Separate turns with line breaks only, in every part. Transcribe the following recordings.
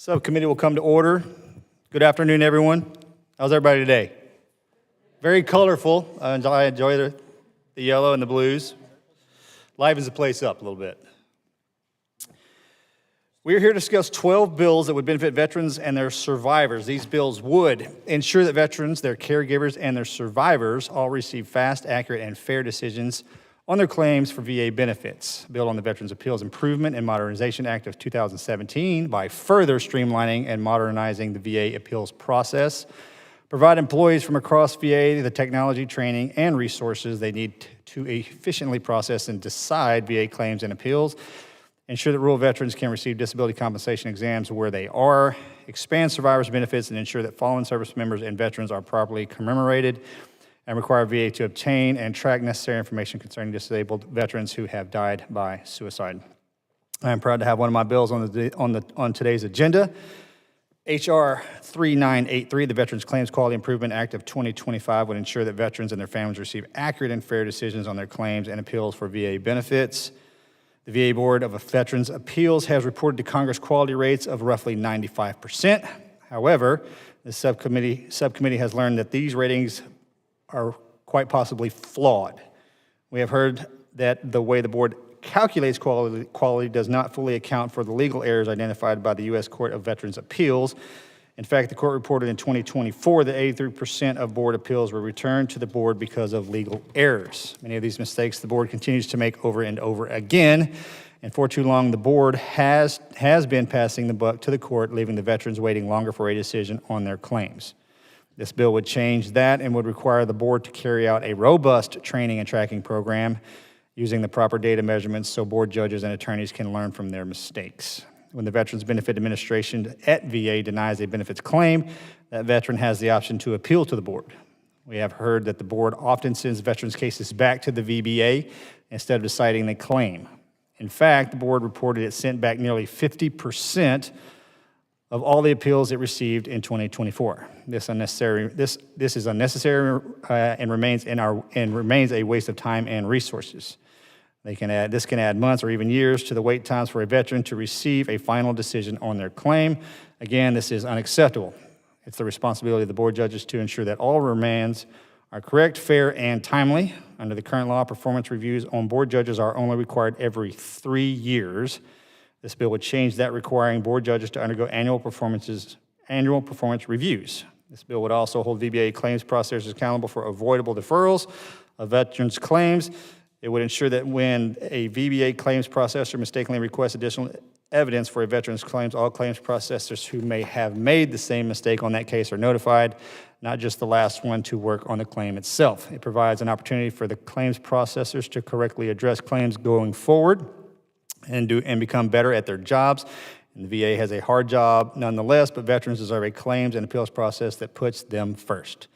Subcommittee will come to order. Good afternoon, everyone. How's everybody today? Very colorful. I enjoy the yellow and the blues. Livens the place up a little bit. We are here to discuss 12 bills that would benefit veterans and their survivors. These bills would ensure that veterans, their caregivers, and their survivors all receive fast, accurate, and fair decisions on their claims for VA benefits. Build on the Veterans Appeals Improvement and Modernization Act of 2017 by further streamlining and modernizing the VA appeals process. Provide employees from across VA the technology, training, and resources they need to efficiently process and decide VA claims and appeals. Ensure that rural veterans can receive disability compensation exams where they are. Expand survivors' benefits and ensure that fallen service members and veterans are properly commemorated. And require VA to obtain and track necessary information concerning disabled veterans who have died by suicide. I am proud to have one of my bills on today's agenda. H.R. 3983, the Veterans Claims Quality Improvement Act of 2025, would ensure that veterans and their families receive accurate and fair decisions on their claims and appeals for VA benefits. The VA Board of Veterans Appeals has reported to Congress quality rates of roughly 95%. However, the subcommittee has learned that these ratings are quite possibly flawed. We have heard that the way the board calculates quality does not fully account for the legal errors identified by the U.S. Court of Veterans Appeals. In fact, the court reported in 2024 that 83% of board appeals were returned to the board because of legal errors. Many of these mistakes the board continues to make over and over again, and for too long the board has been passing the buck to the court, leaving the veterans waiting longer for a decision on their claims. This bill would change that and would require the board to carry out a robust training and tracking program using the proper data measurements so board judges and attorneys can learn from their mistakes. When the Veterans Benefit Administration at VA denies a benefits claim, that veteran has the option to appeal to the board. We have heard that the board often sends veterans' cases back to the VBA instead of deciding the claim. In fact, the board reported it sent back nearly 50% of all the appeals it received in 2024. This is unnecessary and remains a waste of time and resources. This can add months or even years to the wait times for a veteran to receive a final decision on their claim. Again, this is unacceptable. It's the responsibility of the board judges to ensure that all remands are correct, fair, and timely. Under the current law, performance reviews on board judges are only required every 3 years. This bill would change that, requiring board judges to undergo annual performance reviews. This bill would also hold VBA claims processors accountable for avoidable deferrals of veterans' claims. It would ensure that when a VBA claims processor mistakenly requests additional evidence for a veteran's claims, all claims processors who may have made the same mistake on that case are notified, not just the last one to work on the claim itself. It provides an opportunity for the claims processors to correctly address claims going forward and become better at their jobs. And the VA has a hard job nonetheless, but veterans deserve a claims and appeals process that puts them first.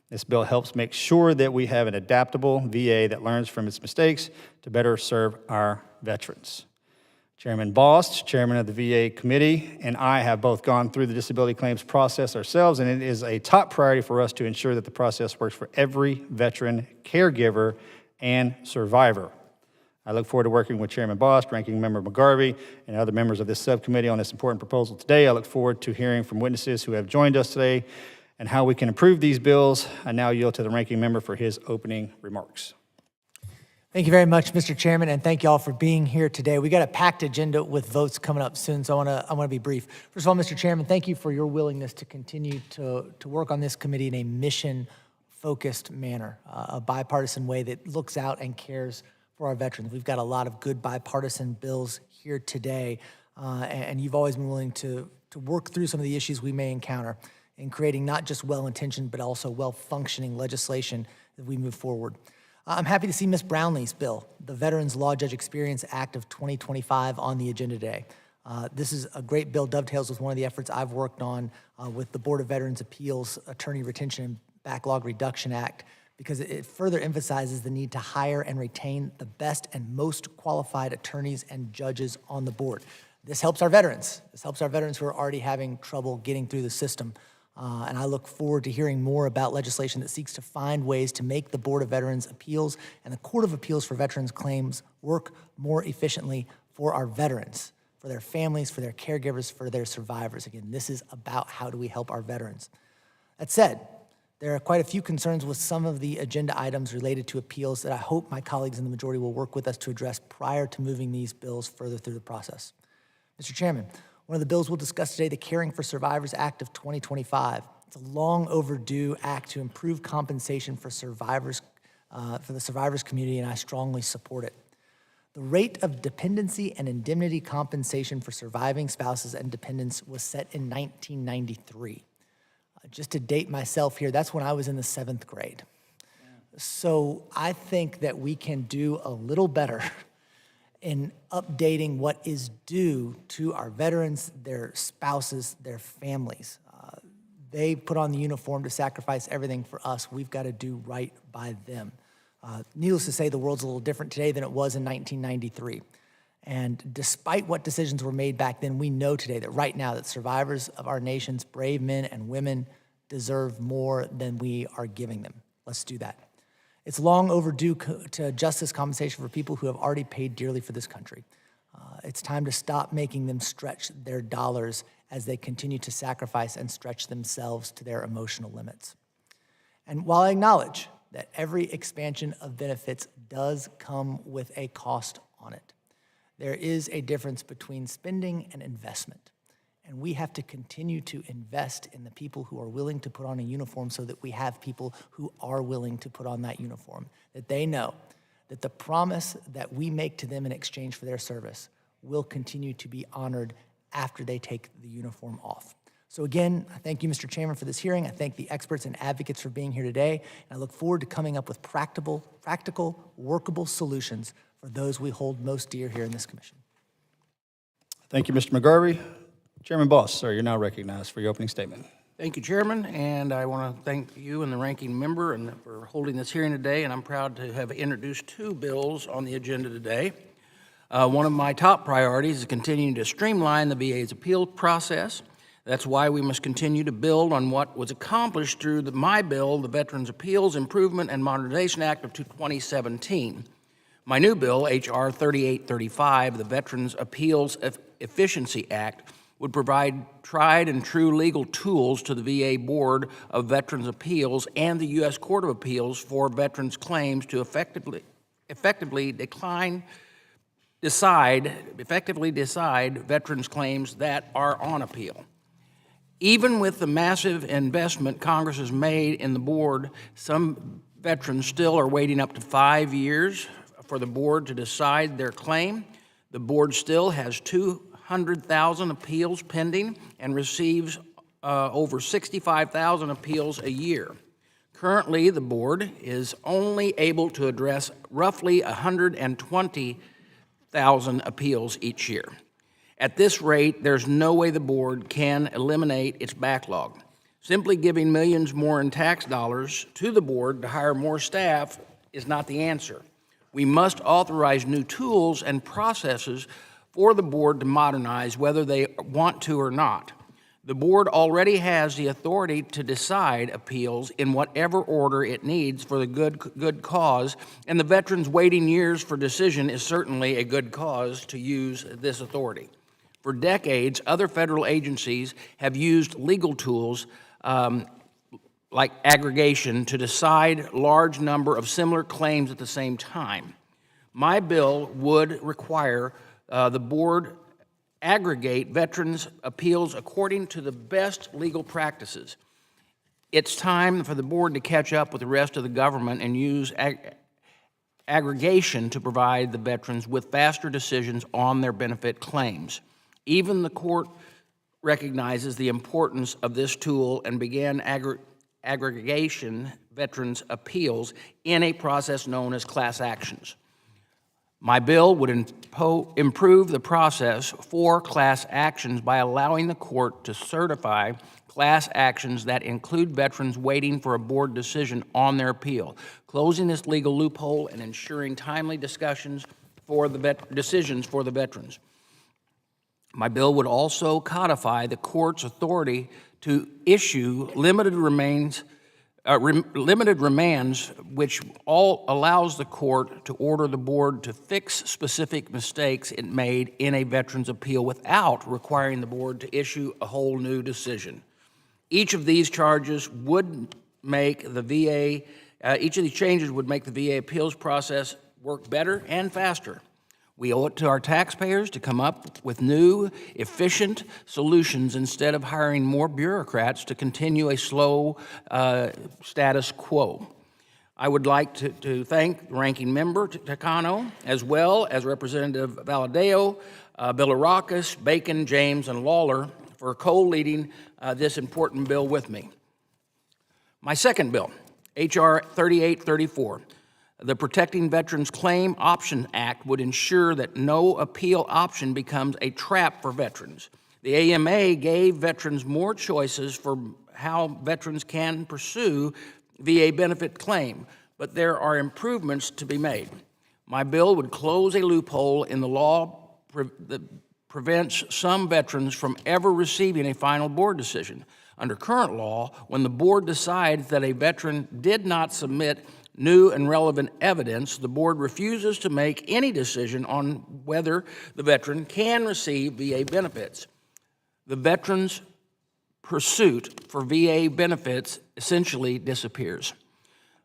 This bill helps make sure that we have an adaptable VA that learns from its mistakes to better serve our veterans. Chairman Bost, chairman of the VA committee, and I have both gone through the disability claims process ourselves, and it is a top priority for us to ensure that the process works for every veteran, caregiver, and survivor. I look forward to working with Chairman Bost, Ranking Member McGarvey, and other members of this subcommittee on this important proposal today. I look forward to hearing from witnesses who have joined us today and how we can improve these bills. I now yield to the Ranking Member for his opening remarks.
Thank you very much, Mr. Chairman, and thank you all for being here today. We got a packed agenda with votes coming up soon, so I want to be brief. First of all, Mr. Chairman, thank you for your willingness to continue to work on this committee in a mission-focused manner, a bipartisan way that looks out and cares for our veterans. We've got a lot of good bipartisan bills here today, and you've always been willing to work through some of the issues we may encounter in creating not just well-intentioned, but also well-functioning legislation as we move forward. I'm happy to see Ms. Brownley's bill, the Veterans Law Judge Experience Act of 2025, on the agenda today. This is a great bill, dovetails with one of the efforts I've worked on with the Board of Veterans Appeals Attorney Retention and Backlog Reduction Act, because it further emphasizes the need to hire and retain the best and most qualified attorneys and judges on the board. This helps our veterans. This helps our veterans who are already having trouble getting through the system. And I look forward to hearing more about legislation that seeks to find ways to make the Board of Veterans Appeals and the Court of Appeals for Veterans Claims work more efficiently for our veterans. for their families, for their caregivers, for their survivors. Again, this is about how do we help our veterans. That said, there are quite a few concerns with some of the agenda items related to appeals that I hope my colleagues in the majority will work with us to address prior to moving these bills further through the process. Mr. Chairman, one of the bills we'll discuss today, the Caring for Survivors Act of 2025. It's a long overdue act to improve compensation for survivors, for the survivors community, and I strongly support it. The rate of dependency and indemnity compensation for surviving spouses and dependents was set in 1993. Just to date myself here, that's when I was in the 7th grade. So I think that we can do a little better in updating what is due to our veterans, their spouses, their families. They put on the uniform to sacrifice everything for us. We've got to do right by them. Needless to say, the world's a little different today than it was in 1993. And despite what decisions were made back then, we know today that right now that survivors of our nation's brave men and women deserve more than we are giving them. Let's do that. It's long overdue to adjust this compensation for people who have already paid dearly for this country. It's time to stop making them stretch their dollars as they continue to sacrifice and stretch themselves to their emotional limits. And while I acknowledge that every expansion of benefits does come with a cost on it, there is a difference between spending and investment. And we have to continue to invest in the people who are willing to put on a uniform so that we have people who are willing to put on that uniform, that they know that the promise that we make to them in exchange for their service will continue to be honored after they take the uniform off. So again, I thank you, Mr. Chairman, for this hearing. I thank the experts and advocates for being here today. And I look forward to coming up with practical, workable solutions for those we hold most dear here in this commission.
Thank you, Mr. McGarvey. Chairman Bost, sir, you're now recognized for your opening statement.
Thank you, Chairman, and I want to thank you and the ranking member for holding this hearing today, and I'm proud to have introduced 2 bills on the agenda today. One of my top priorities is continuing to streamline the VA's appeal process. That's why we must continue to build on what was accomplished through my bill, the Veterans Appeals Improvement and Modernization Act of 2017. My new bill, H.R. 3835, the Veterans Appeals Efficiency Act, would provide tried and true legal tools to the VA Board of Veterans Appeals and the U.S. Court of Appeals for veterans' claims to effectively decide veterans' claims that are on appeal. Even with the massive investment Congress has made in the board, some veterans still are waiting up to 5 years for the board to decide their claim. The board still has 200,000 appeals pending and receives over 65,000 appeals a year. Currently, the board is only able to address roughly 120,000 appeals each year. At this rate, there's no way the board can eliminate its backlog. Simply giving millions more in tax dollars to the board to hire more staff is not the answer. We must authorize new tools and processes for the board to modernize whether they want to or not. The board already has the authority to decide appeals in whatever order it needs for the good cause, and the veterans waiting years for decision is certainly a good cause to use this authority. For decades, other federal agencies have used legal tools like aggregation to decide large number of similar claims at the same time. My bill would require the board aggregate veterans' appeals according to the best legal practices. It's time for the board to catch up with the rest of the government and use aggregation to provide the veterans with faster decisions on their benefit claims. Even the court recognizes the importance of this tool and began aggregation veterans' appeals in a process known as class actions. My bill would improve the process for class actions by allowing the court to certify class actions that include veterans waiting for a board decision on their appeal, closing this legal loophole and ensuring timely discussions for the decisions for the veterans. My bill would also codify the court's authority to issue limited remains limited remands, which all allows the court to order the board to fix specific mistakes it made in a veteran's appeal without requiring the board to issue a whole new decision. Each of these charges would make the VA, each of these changes would make the VA appeals process work better and faster. We owe it to our taxpayers to come up with new, efficient solutions instead of hiring more bureaucrats to continue a slow status quo. I would like to thank the ranking member, Takano, as well as Representative Valadeo, Bilirakis, Bacon, James, and Lawler for co-leading this important bill with me. My second bill, H.R. 3834, the Protecting Veterans Claim Option Act, would ensure that no appeal option becomes a trap for veterans. The AMA gave veterans more choices for how veterans can pursue VA benefit claim, but there are improvements to be made. My bill would close a loophole in the law that prevents some veterans from ever receiving a final board decision. Under current law, when the board decides that a veteran did not submit new and relevant evidence, the board refuses to make any decision on whether the veteran can receive VA benefits. The veteran's pursuit for VA benefits essentially disappears.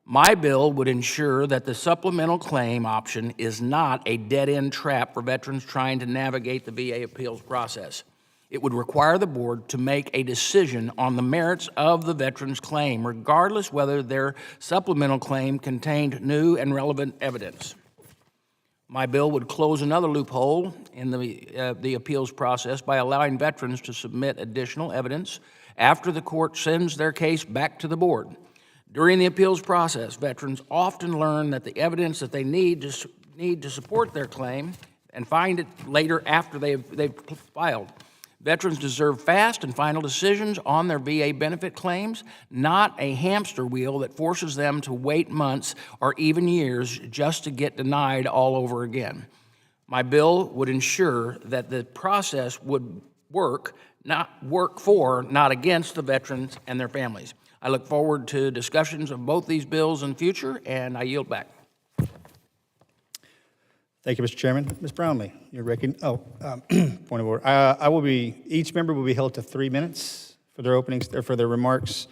My bill would ensure that the supplemental claim option is not a dead-end trap for veterans trying to navigate the VA appeals process. It would require the board to make a decision on the merits of the veteran's claim, regardless whether their supplemental claim contained new and relevant evidence. My bill would close another loophole in the appeals process by allowing veterans to submit additional evidence after the court sends their case back to the board. During the appeals process, veterans often learn that the evidence that they need to support their claim and find it later after they've filed. Veterans deserve fast and final decisions on their VA benefit claims, not a hamster wheel that forces them to wait months or even years just to get denied all over again. My bill would ensure that the process would work for, not against the veterans and their families. I look forward to discussions of both these bills in the future, and I yield back.
Thank you, Mr. Chairman. Ms. Brownley, you're point of order. Each member will be held to 3 minutes for their openings, or for their remarks.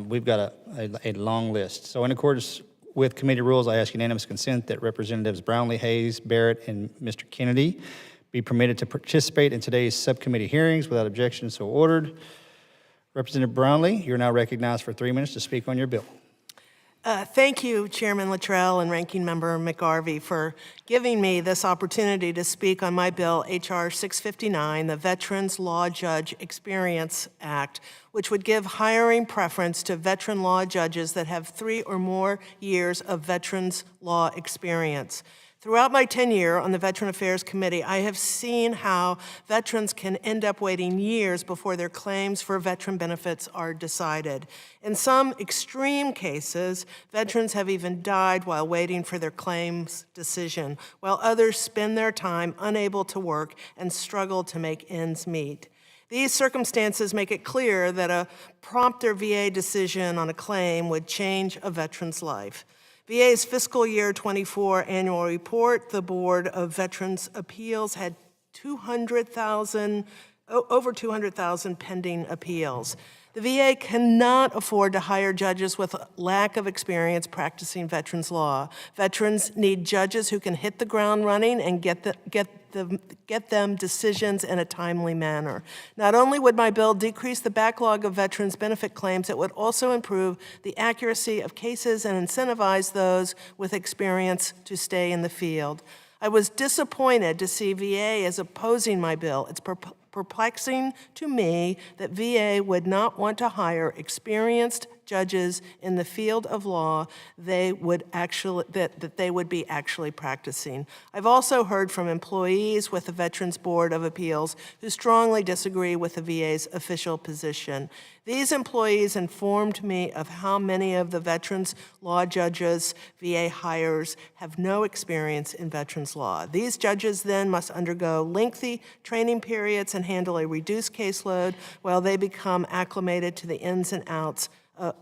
We've got a long list. So in accordance with committee rules, I ask unanimous consent that Representatives Brownley, Hayes, Barrett, and Mr. Kennedy be permitted to participate in today's subcommittee hearings without objection, so ordered. Representative Brownley, you're now recognized for 3 minutes to speak on your bill.
Thank you, Chairman Lutrell and Ranking Member McGarvey, for giving me this opportunity to speak on my bill, H.R. 659, the Veterans Law Judge Experience Act, which would give hiring preference to veteran law judges that have 3 or more years of veterans law experience. Throughout my tenure on the Veteran Affairs Committee, I have seen how veterans can end up waiting years before their claims for veteran benefits are decided. In some extreme cases, veterans have even died while waiting for their claims decision, while others spend their time unable to work and struggle to make ends meet. These circumstances make it clear that a prompter VA decision on a claim would change a veteran's life. VA's fiscal year 24 annual report, the Board of Veterans Appeals had over 200,000 pending appeals. The VA cannot afford to hire judges with a lack of experience practicing veterans law. Veterans need judges who can hit the ground running and get them decisions in a timely manner. Not only would my bill decrease the backlog of veterans' benefit claims, it would also improve the accuracy of cases and incentivize those with experience to stay in the field. I was disappointed to see VA as opposing my bill. It's perplexing to me that VA would not want to hire experienced judges in the field of law that they would be actually practicing. I've also heard from employees with the Veterans Board of Appeals who strongly disagree with the VA's official position. These employees informed me of how many of the veterans law judges VA hires have no experience in veterans law. These judges then must undergo lengthy training periods and handle a reduced caseload while they become acclimated to the ins and outs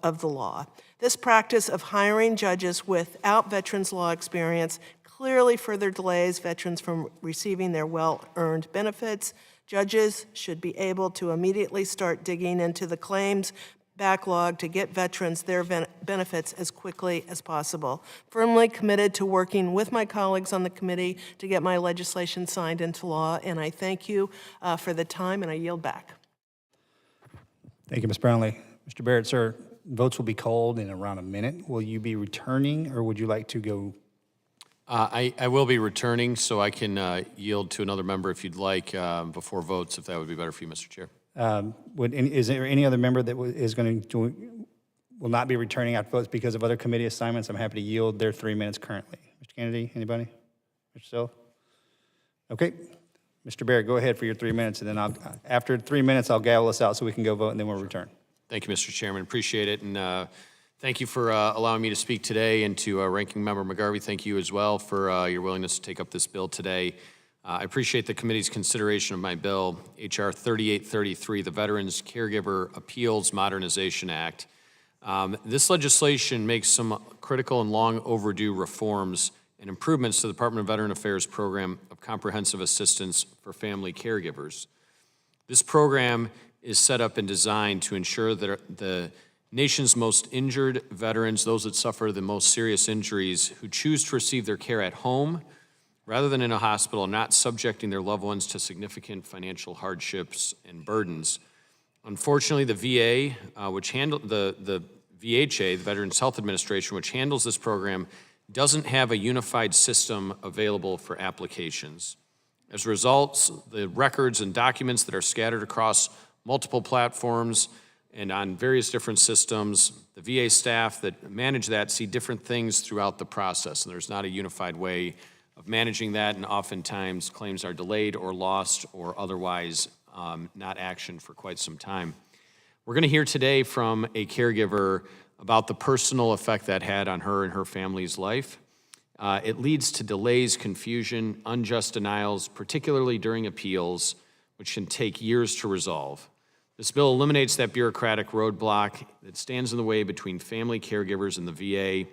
of the law. This practice of hiring judges without veterans law experience clearly further delays veterans from receiving their well-earned benefits. Judges should be able to immediately start digging into the claims backlog to get veterans their benefits as quickly as possible. Firmly committed to working with my colleagues on the committee to get my legislation signed into law, and I thank you for the time, and I yield back.
Thank you, Ms. Brownley. Mr. Barrett, sir, votes will be called in around a minute. Will you be returning, or would you like to go?
I will be returning, so I can yield to another member if you'd like before votes, if that would be better for you, Mr. Chair.
Is there any other member that is going to will not be returning after votes because of other committee assignments? I'm happy to yield their 3 minutes currently. Mr. Kennedy, anybody? Mr. Self? Okay. Mr. Barrett, go ahead for your 3 minutes, and then after 3 minutes, I'll gavel us out so we can go vote, and then we'll return.
Thank you, Mr. Chairman. Appreciate it, and thank you for allowing me to speak today, and to Ranking Member McGarvey, thank you as well for your willingness to take up this bill today. I appreciate the committee's consideration of my bill, H.R. 3833, the Veterans Caregiver Appeals Modernization Act. This legislation makes some critical and long overdue reforms and improvements to the Department of Veteran Affairs program of comprehensive assistance for family caregivers. This program is set up and designed to ensure that the nation's most injured veterans, those that suffer the most serious injuries, who choose to receive their care at home rather than in a hospital, not subjecting their loved ones to significant financial hardships and burdens. Unfortunately, the VA, the VHA, the Veterans Health Administration, which handles this program, doesn't have a unified system available for applications. As a result, the records and documents that are scattered across multiple platforms and on various different systems, the VA staff that manage that see different things throughout the process, and there's not a unified way of managing that, and oftentimes claims are delayed or lost or otherwise not actioned for quite some time. We're going to hear today from a caregiver about the personal effect that had on her and her family's life. It leads to delays, confusion, unjust denials, particularly during appeals, which can take years to resolve. This bill eliminates that bureaucratic roadblock that stands in the way between family caregivers and the VA.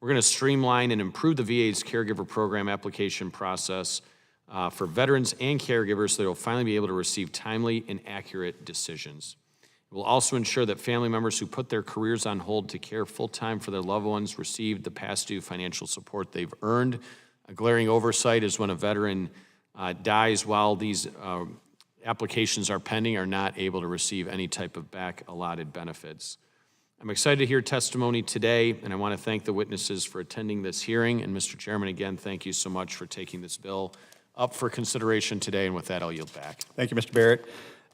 We're going to streamline and improve the VA's caregiver program application process for veterans and caregivers so they'll finally be able to receive timely and accurate decisions. It will also ensure that family members who put their careers on hold to care full-time for their loved ones receive the past due financial support they've earned. A glaring oversight is when a veteran dies while these applications are pending, are not able to receive any type of back-allotted benefits. I'm excited to hear testimony today, and I want to thank the witnesses for attending this hearing. And Mr. Chairman, again, thank you so much for taking this bill up for consideration today. And with that, I'll yield back.
Thank you, Mr. Barrett.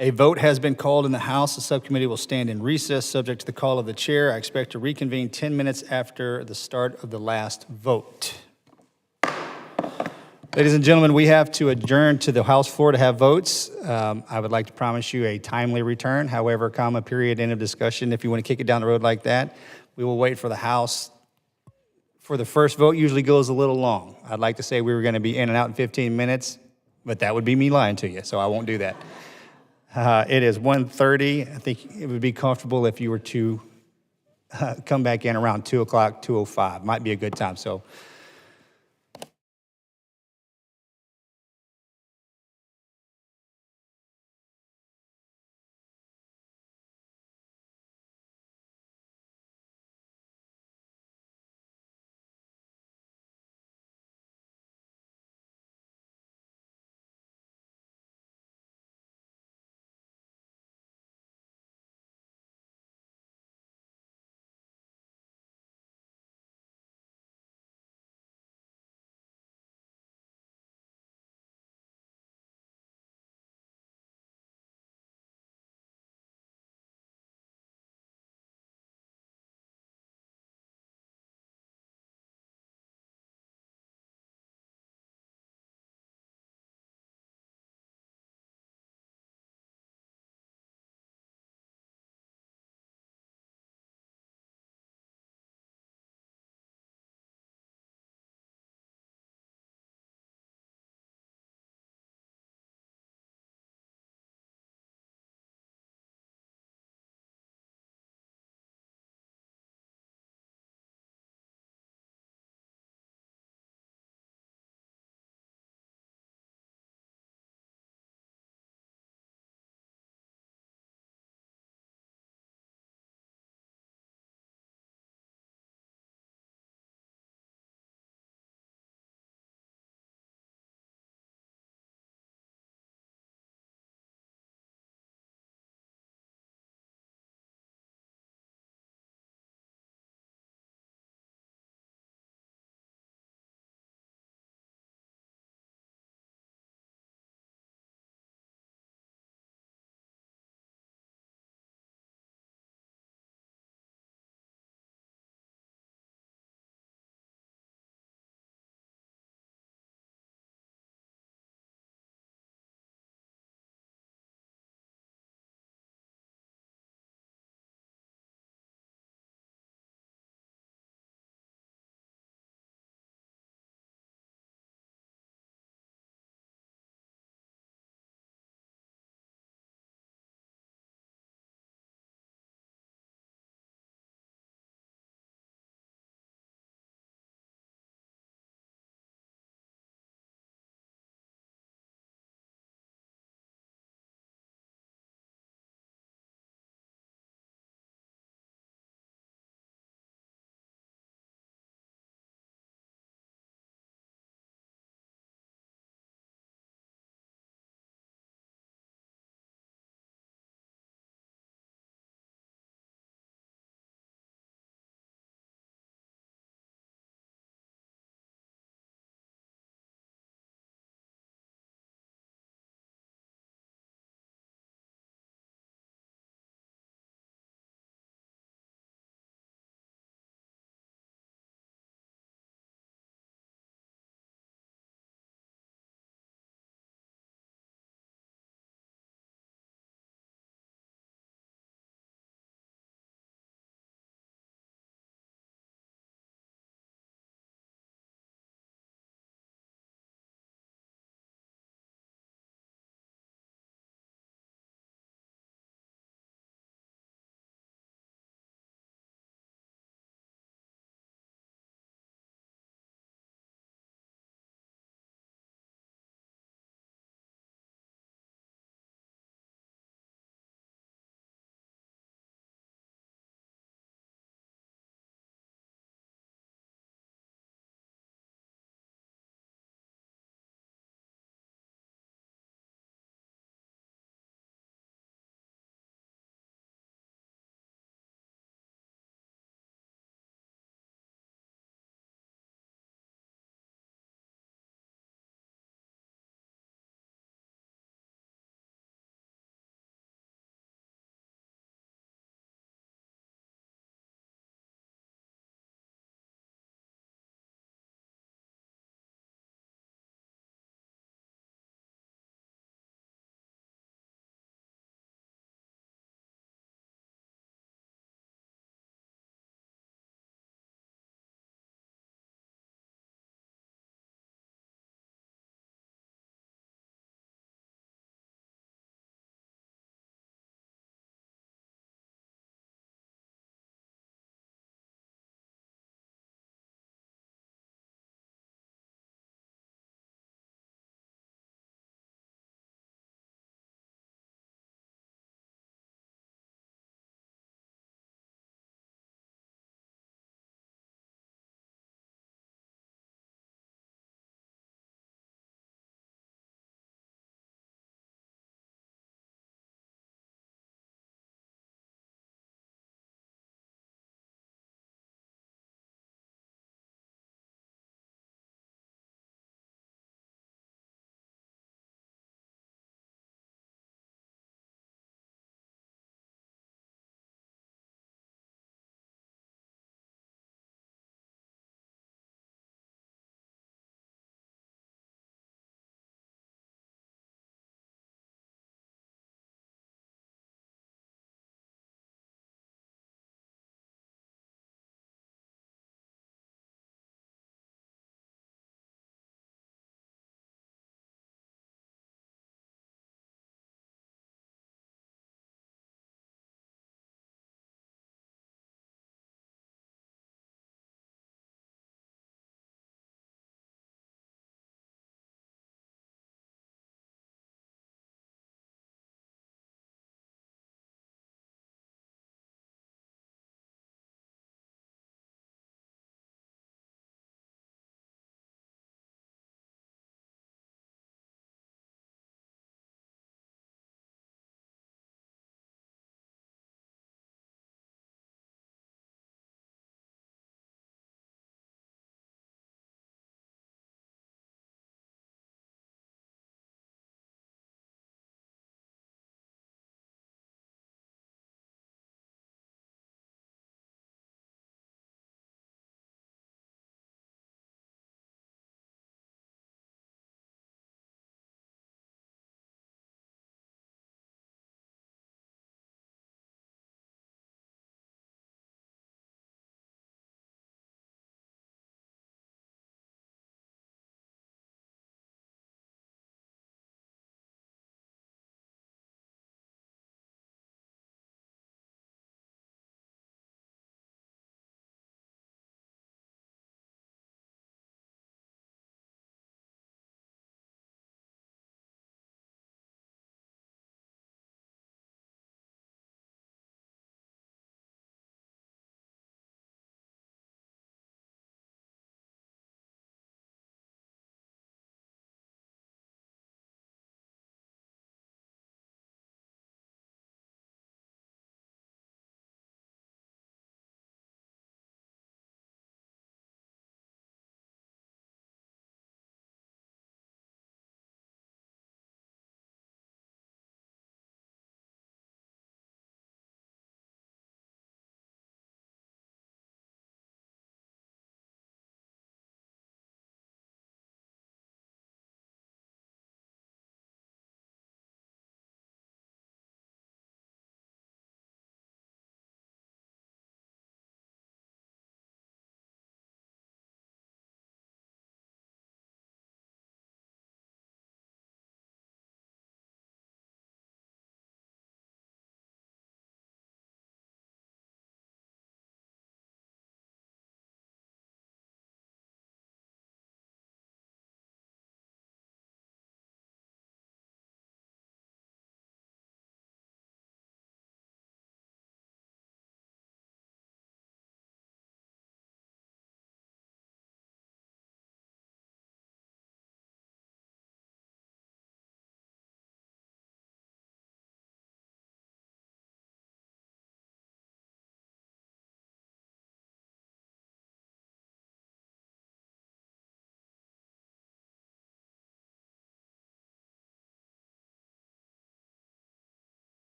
A vote has been called in the House. The subcommittee will stand in recess, subject to the call of the chair. I expect to reconvene 10 minutes after the start of the last vote. Ladies and gentlemen, we have to adjourn to the House floor to have votes. I would like to promise you a timely return. However, comma, period, end of discussion. If you want to kick it down the road like that, we will wait for the House. For the first vote, usually goes a little long. I'd like to say we were going to be in and out in 15 minutes, but that would be me lying to you, so I won't do that. It is 1:30. I think it would be comfortable if you were to come back in around 2 o'clock, 2:05. Might be a good time. So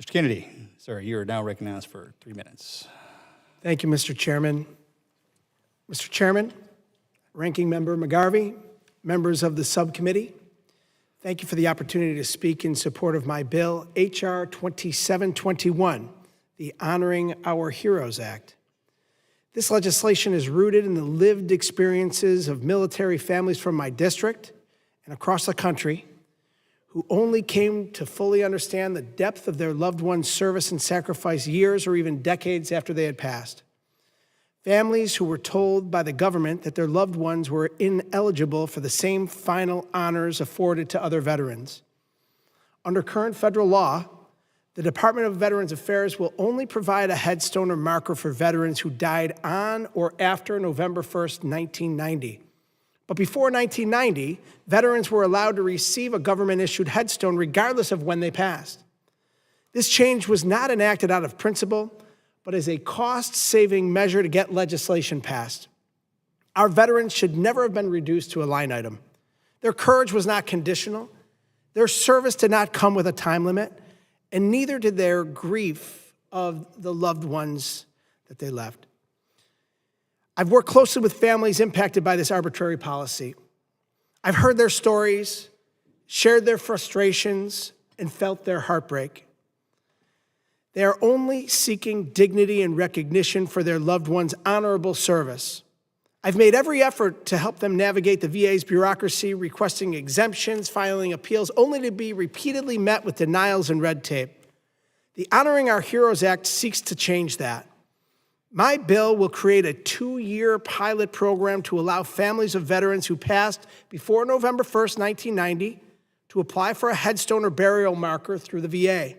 Mr. Kennedy, sir, you are now recognized for 3 minutes.
Thank you, Mr. Chairman. Mr. Chairman, Ranking Member McGarvey, members of the subcommittee, thank you for the opportunity to speak in support of my bill, H.R. 2721, the Honoring Our Heroes Act. This legislation is rooted in the lived experiences of military families from my district and across the country who only came to fully understand the depth of their loved one's service and sacrifice years or even decades after they had passed. Families who were told by the government that their loved ones were ineligible for the same final honors afforded to other veterans. Under current federal law, the Department of Veterans Affairs will only provide a headstone or marker for veterans who died on or after November 1st, 1990. But before 1990, veterans were allowed to receive a government-issued headstone regardless of when they passed. This change was not enacted out of principle, but as a cost-saving measure to get legislation passed. Our veterans should never have been reduced to a line item. Their courage was not conditional. Their service did not come with a time limit, and neither did their grief of the loved ones that they left. I've worked closely with families impacted by this arbitrary policy. I've heard their stories, shared their frustrations, and felt their heartbreak. They are only seeking dignity and recognition for their loved one's honorable service. I've made every effort to help them navigate the VA's bureaucracy, requesting exemptions, filing appeals, only to be repeatedly met with denials and red tape. The Honoring Our Heroes Act seeks to change that. My bill will create a 2-year pilot program to allow families of veterans who passed before November 1st, 1990 to apply for a headstone or burial marker through the VA.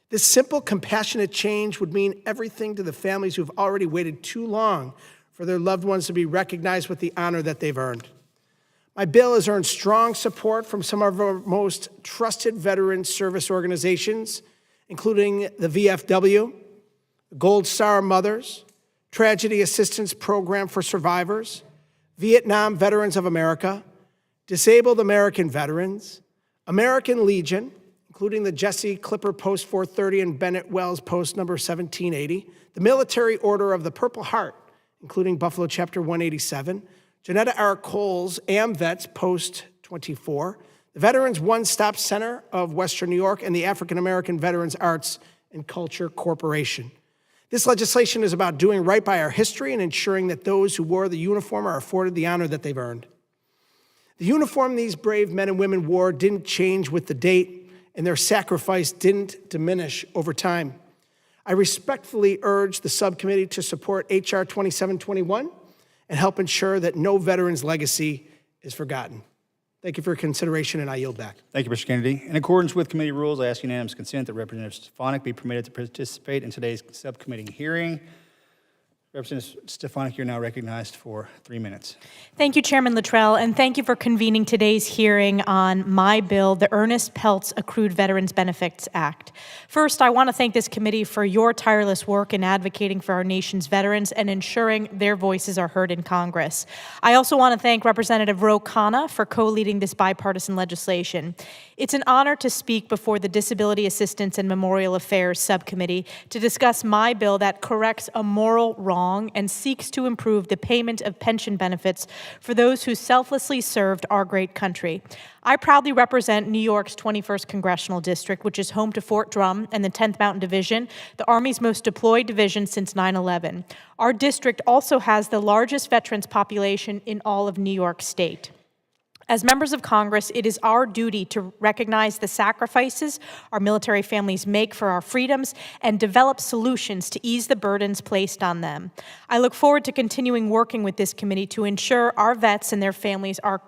This simple, compassionate change would mean everything to the families who've already waited too long for their loved ones to be recognized with the honor that they've earned. My bill has earned strong support from some of our most trusted veteran service organizations, including the VFW, Gold Star Mothers, Tragedy Assistance Program for Survivors, Vietnam Veterans of America, Disabled American Veterans, American Legion, including the Jesse Clipper Post 430 and Bennett Wells Post number 1780, the Military Order of the Purple Heart, including Buffalo Chapter 187, Janetta R. Cole's AmVets Post 24, the Veterans One-Stop Center of Western New York, and the African American Veterans Arts and Culture Corporation. This legislation is about doing right by our history and ensuring that those who wore the uniform are afforded the honor that they've earned. The uniform these brave men and women wore didn't change with the date, and their sacrifice didn't diminish over time. I respectfully urge the subcommittee to support H.R. 2721 and help ensure that no veteran's legacy is forgotten. Thank you for your consideration, and I yield back.
Thank you, Mr. Kennedy. In accordance with committee rules, I ask unanimous consent that Representative Stefanik be permitted to participate in today's subcommittee hearing. Representative Stefanik, you're now recognized for 3 minutes.
Thank you, Chairman Lutrell, and thank you for convening today's hearing on my bill, the Ernest Peltz Accrued Veterans Benefits Act. First, I want to thank this committee for your tireless work in advocating for our nation's veterans and ensuring their voices are heard in Congress. I also want to thank Representative Ro Khanna for co-leading this bipartisan legislation. It's an honor to speak before the Disability Assistance and Memorial Affairs Subcommittee to discuss my bill that corrects a moral wrong and seeks to improve the payment of pension benefits for those who selflessly served our great country. I proudly represent New York's 21st Congressional District, which is home to Fort Drum and the 10th Mountain Division, the Army's most deployed division since 9/11. Our district also has the largest veterans population in all of New York State. As members of Congress, it is our duty to recognize the sacrifices our military families make for our freedoms and develop solutions to ease the burdens placed on them. I look forward to continuing working with this committee to ensure our vets and their families are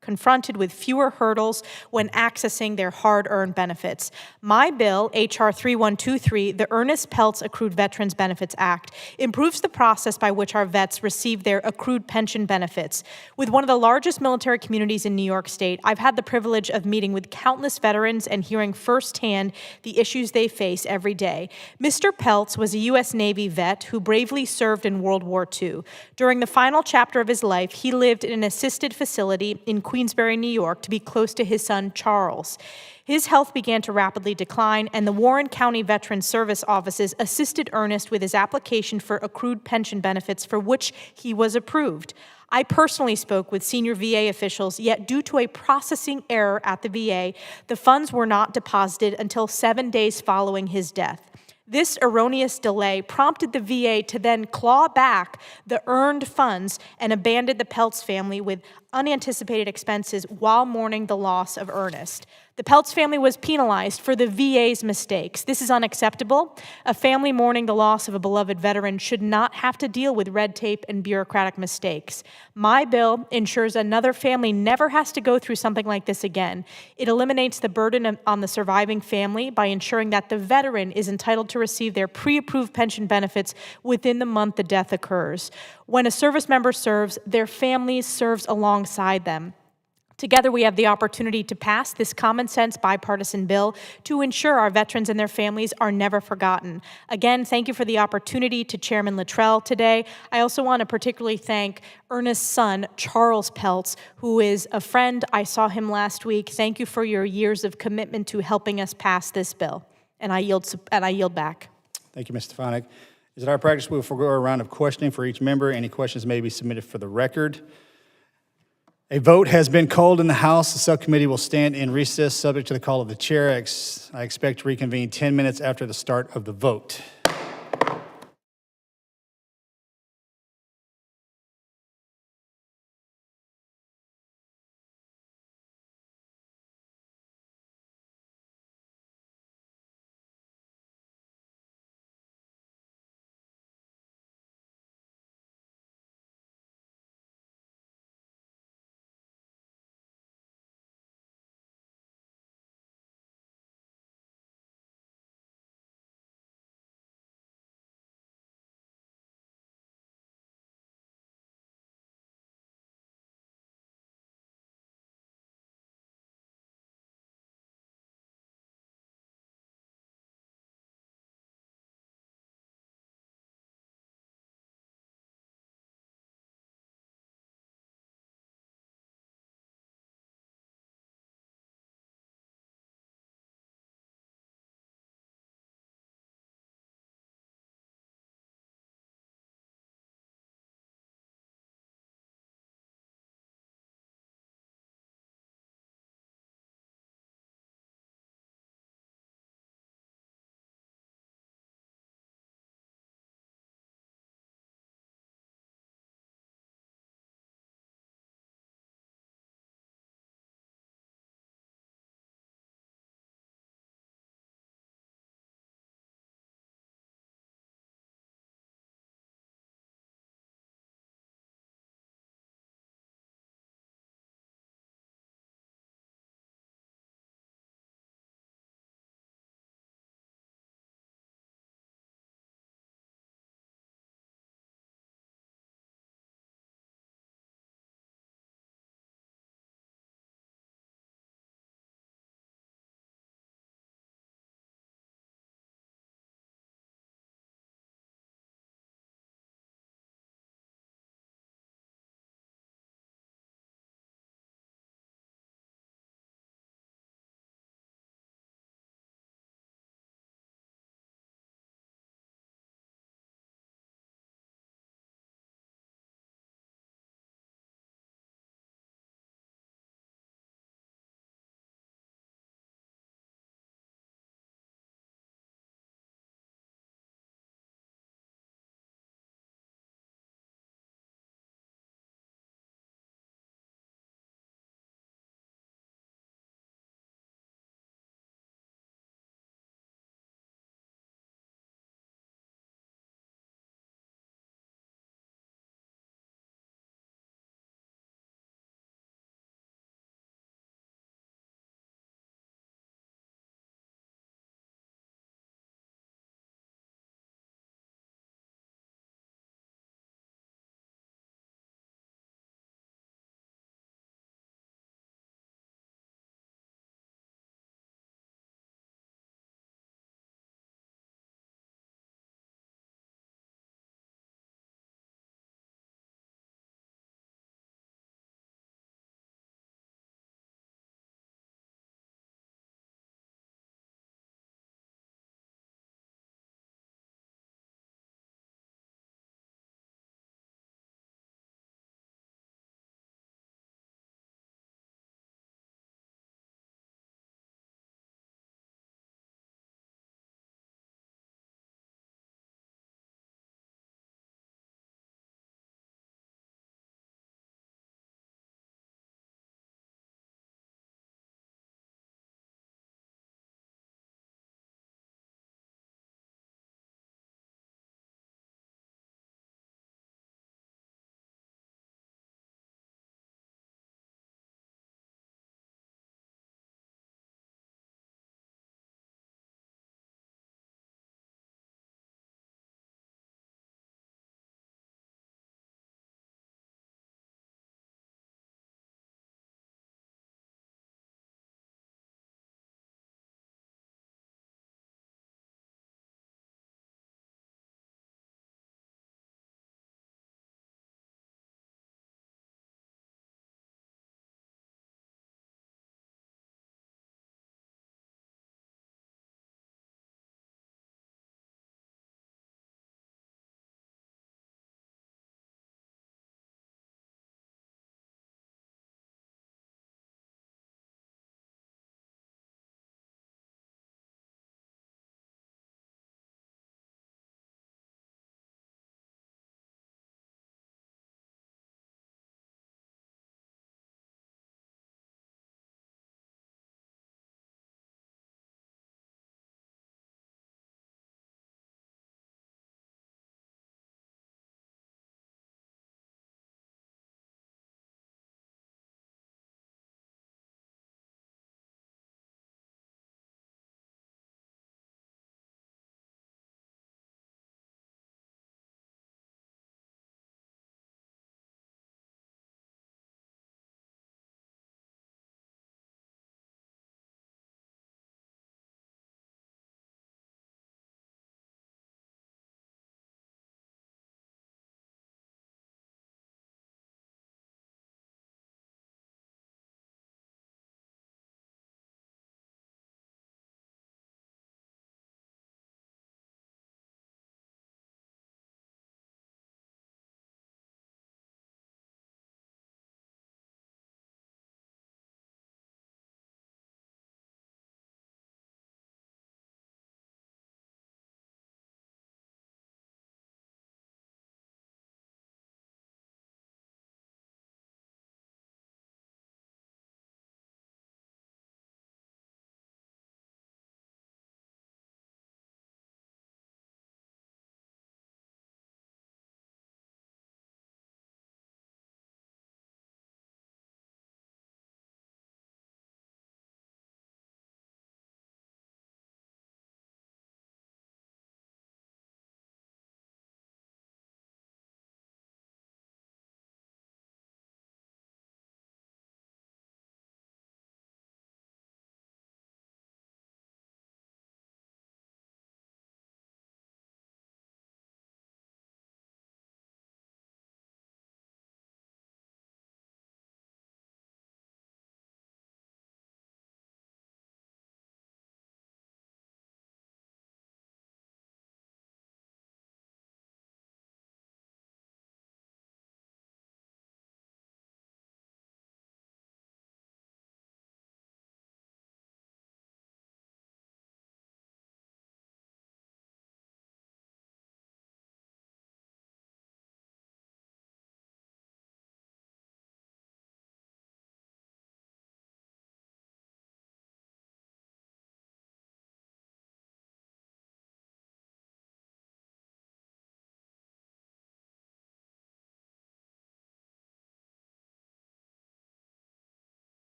confronted with fewer hurdles when accessing their hard-earned benefits. My bill, H.R. 3123, the Ernest Peltz Accrued Veterans Benefits Act, improves the process by which our vets receive their accrued pension benefits. With one of the largest military communities in New York State, I've had the privilege of meeting with countless veterans and hearing firsthand the issues they face every day. Mr. Peltz was a U.S. Navy vet who bravely served in World War II. During the final chapter of his life, he lived in an assisted facility in Queensbury, New York, to be close to his son, Charles. His health began to rapidly decline, and the Warren County Veteran Service offices assisted Ernest with his application for accrued pension benefits, for which he was approved. I personally spoke with senior VA officials, yet due to a processing error at the VA, the funds were not deposited until 7 days following his death. This erroneous delay prompted the VA to then claw back the earned funds and abandon the Peltz family with unanticipated expenses while mourning the loss of Ernest. The Peltz family was penalized for the VA's mistakes. This is unacceptable. A family mourning the loss of a beloved veteran should not have to deal with red tape and bureaucratic mistakes. My bill ensures another family never has to go through something like this again. It eliminates the burden on the surviving family by ensuring that the veteran is entitled to receive their pre-approved pension benefits within the month the death occurs. When a service member serves, their family serves alongside them. Together, we have the opportunity to pass this common sense bipartisan bill to ensure our veterans and their families are never forgotten. Again, thank you for the opportunity to Chairman Lutrell today. I also want to particularly thank Ernest's son, Charles Peltz, who is a friend. I saw him last week. Thank you for your years of commitment to helping us pass this bill. And I yield back.
Thank you, Ms. Stefanik. Is it our practice we will forego a round of questioning for each member? Any questions may be submitted for the record. A vote has been called in the House. The subcommittee will stand in recess, subject to the call of the chair. I expect to reconvene 10 minutes after the start of the vote.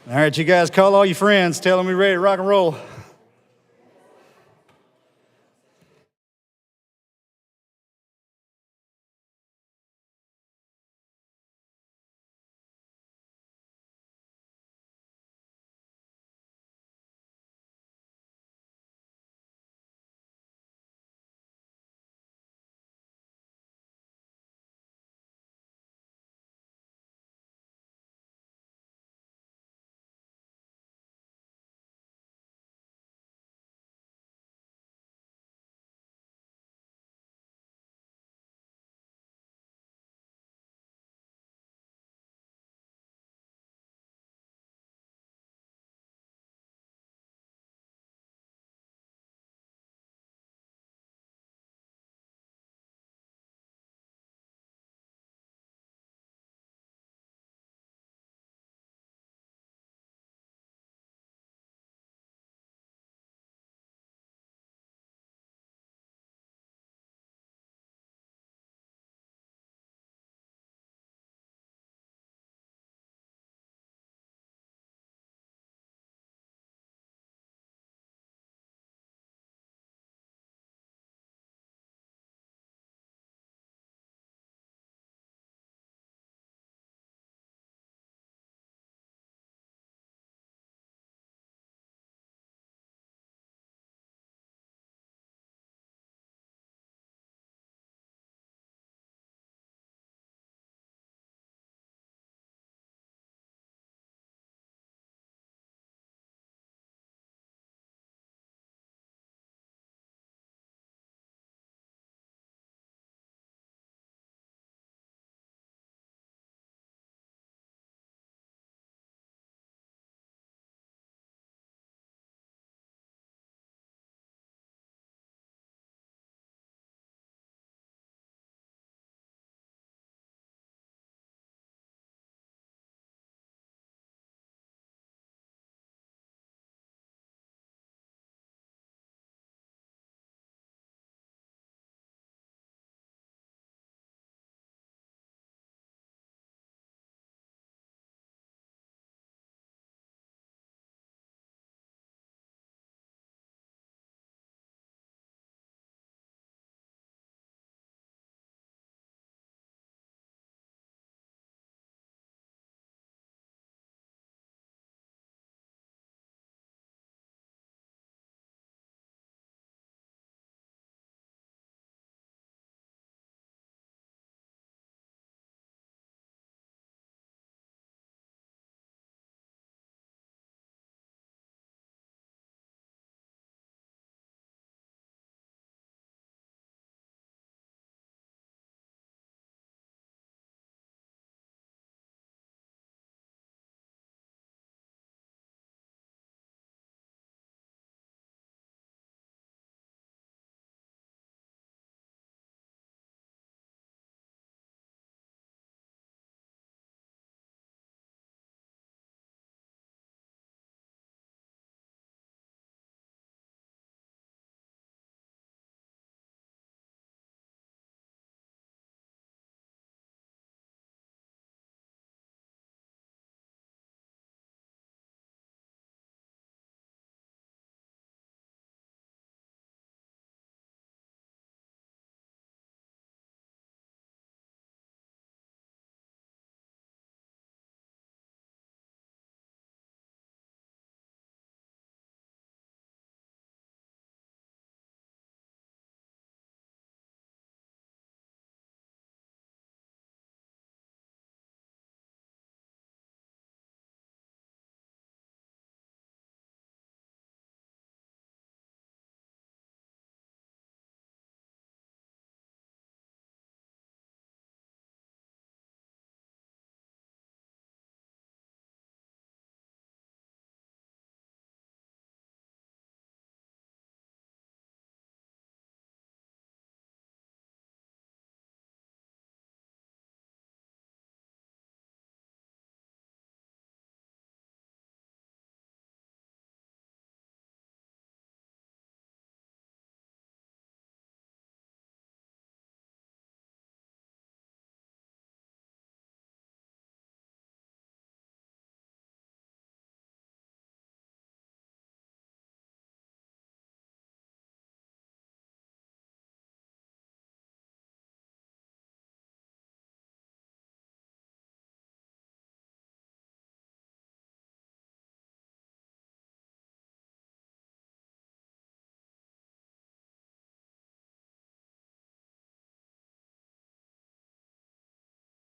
All right, you guys call all your friends. Tell them we're ready to rock and roll.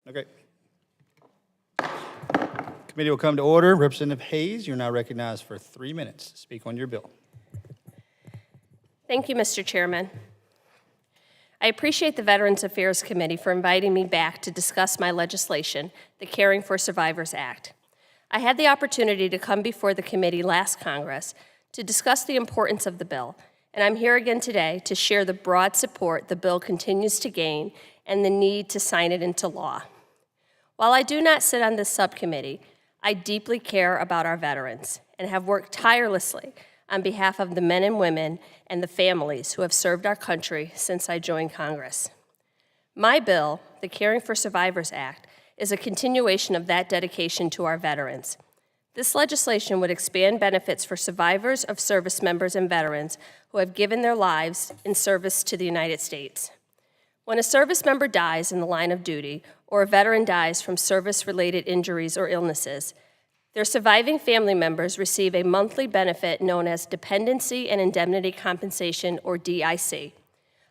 Okay. Committee will come to order. Representative Hayes, you're now recognized for 3 minutes to speak on your bill.
Thank you, Mr. Chairman. I appreciate the Veterans Affairs Committee for inviting me back to discuss my legislation, the Caring for Survivors Act. I had the opportunity to come before the committee last Congress to discuss the importance of the bill, and I'm here again today to share the broad support the bill continues to gain and the need to sign it into law. While I do not sit on this subcommittee, I deeply care about our veterans and have worked tirelessly on behalf of the men and women and the families who have served our country since I joined Congress. My bill, the Caring for Survivors Act, is a continuation of that dedication to our veterans. This legislation would expand benefits for survivors of service members and veterans who have given their lives in service to the United States. When a service member dies in the line of duty, or a veteran dies from service-related injuries or illnesses, their surviving family members receive a monthly benefit known as Dependency and Indemnity Compensation, or DIC.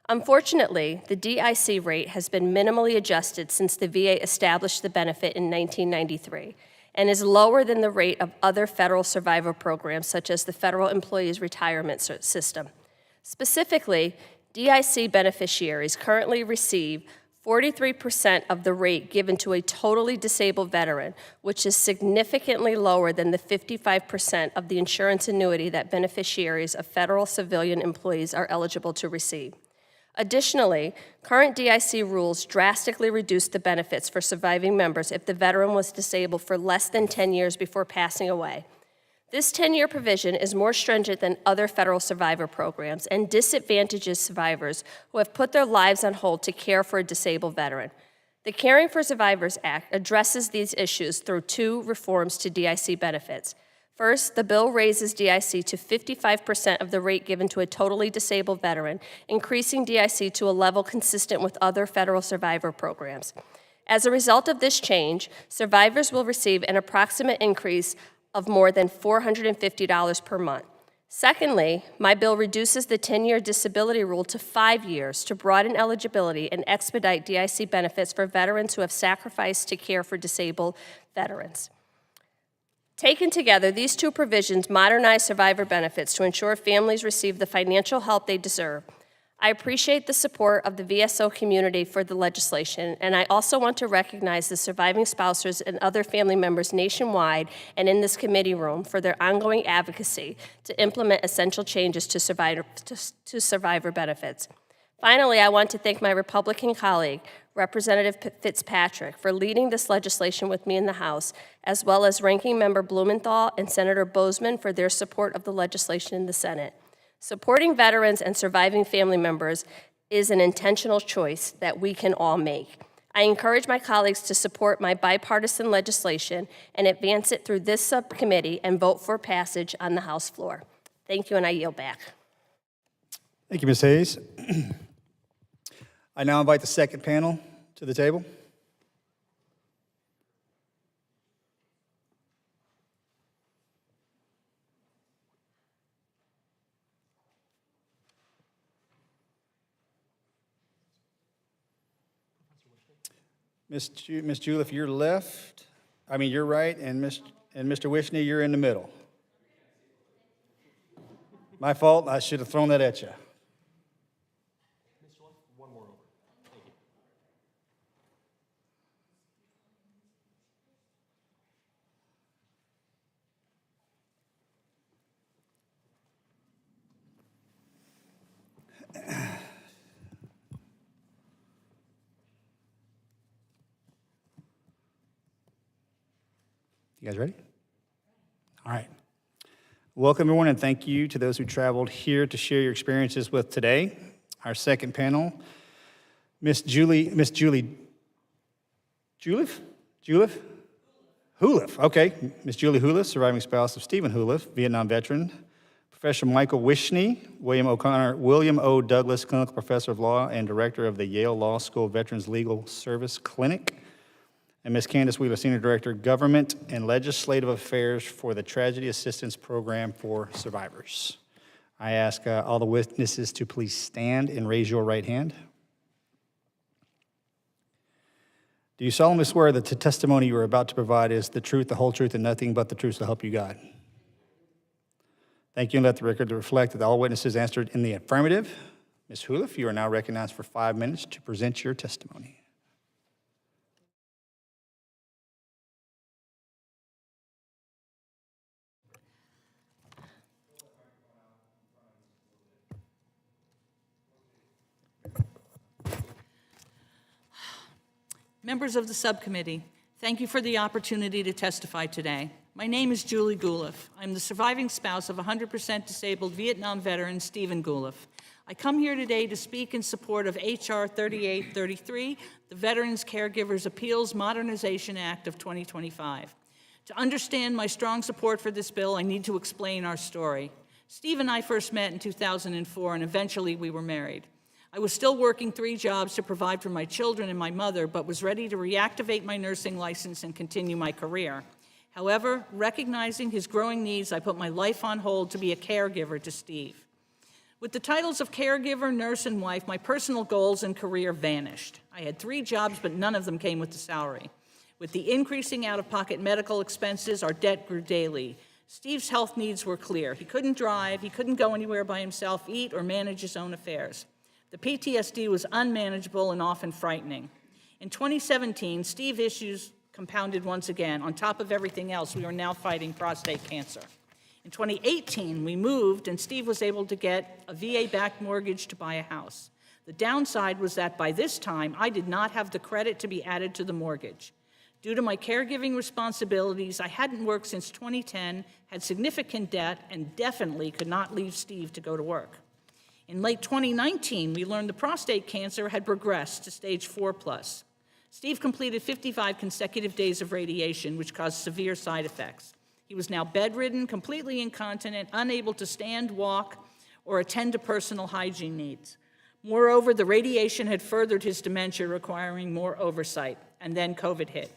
Unfortunately, the DIC rate has been minimally adjusted since the VA established the benefit in 1993 and is lower than the rate of other federal survivor programs such as the Federal Employees Retirement System. Specifically, DIC beneficiaries currently receive 43% of the rate given to a totally disabled veteran, which is significantly lower than the 55% of the insurance annuity that beneficiaries of federal civilian employees are eligible to receive. Additionally, current DIC rules drastically reduce the benefits for surviving members if the veteran was disabled for less than 10 years before passing away. This 10-year provision is more stringent than other federal survivor programs and disadvantages survivors who have put their lives on hold to care for a disabled veteran. The Caring for Survivors Act addresses these issues through 2 reforms to DIC benefits. First, the bill raises DIC to 55% of the rate given to a totally disabled veteran, increasing DIC to a level consistent with other federal survivor programs. As a result of this change, survivors will receive an approximate increase of more than $450 per month. Secondly, my bill reduces the 10-year disability rule to 5 years to broaden eligibility and expedite DIC benefits for veterans who have sacrificed to care for disabled veterans. Taken together, these 2 provisions modernize survivor benefits to ensure families receive the financial help they deserve. I appreciate the support of the VSO community for the legislation, and I also want to recognize the surviving spouses and other family members nationwide and in this committee room for their ongoing advocacy to implement essential changes to survivor benefits. Finally, I want to thank my Republican colleague, Representative Fitzpatrick, for leading this legislation with me in the House, as well as Ranking Member Blumenthal and Senator Bozeman for their support of the legislation in the Senate. Supporting veterans and surviving family members is an intentional choice that we can all make. I encourage my colleagues to support my bipartisan legislation and advance it through this subcommittee and vote for passage on the House floor. Thank you, and I yield back.
Thank you, Ms. Hayes. I now invite the second panel to the table. Ms. Guliff, you're left. You're right, and Mr. Wishny, you're in the middle. My fault. I should have thrown that at you.
One more over. Thank you.
You guys ready? All right. Welcome, everyone, and thank you to those who traveled here to share your experiences with today. Our second panel, Miss Julie Guliff? Guliff, okay. Miss Julie Guliff, surviving spouse of Stephen Guliff, Vietnam veteran. Professor Michael Wishny, William O. Douglas Clinical Professor of Law and Director of the Yale Law School Veterans Legal Service Clinic. And Ms. Candace Wheeler, Senior Director, Government and Legislative Affairs for the Tragedy Assistance Program for Survivors. I ask all the witnesses to please stand and raise your right hand. Do you solemnly swear that the testimony you are about to provide is the truth, the whole truth, and nothing but the truth to help you God? Thank you, and let the record reflect that all witnesses answered in the affirmative. Ms. Guliff, you are now recognized for 5 minutes to present your testimony.
Members of the subcommittee, thank you for the opportunity to testify today. My name is Julie Guliff. I'm the surviving spouse of 100% disabled Vietnam veteran Stephen Guliff. I come here today to speak in support of H.R. 3833, the Veterans Caregivers Appeals Modernization Act of 2025. To understand my strong support for this bill, I need to explain our story. Steve and I first met in 2004, and eventually we were married. I was still working 3 jobs to provide for my children and my mother, but was ready to reactivate my nursing license and continue my career. However, recognizing his growing needs, I put my life on hold to be a caregiver to Steve. With the titles of caregiver, nurse, and wife, my personal goals and career vanished. I had 3 jobs, but none of them came with the salary. With the increasing out-of-pocket medical expenses, our debt grew daily. Steve's health needs were clear. He couldn't drive, he couldn't go anywhere by himself, eat, or manage his own affairs. The PTSD was unmanageable and often frightening. In 2017, Steve's issues compounded once again. On top of everything else, we were now fighting prostate cancer. In 2018, we moved, and Steve was able to get a VA-backed mortgage to buy a house. The downside was that by this time, I did not have the credit to be added to the mortgage. Due to my caregiving responsibilities, I hadn't worked since 2010, had significant debt, and definitely could not leave Steve to go to work. In late 2019, we learned the prostate cancer had progressed to stage 4+. Steve completed 55 consecutive days of radiation, which caused severe side effects. He was now bedridden, completely incontinent, unable to stand, walk, or attend to personal hygiene needs. Moreover, the radiation had furthered his dementia, requiring more oversight, and then COVID hit.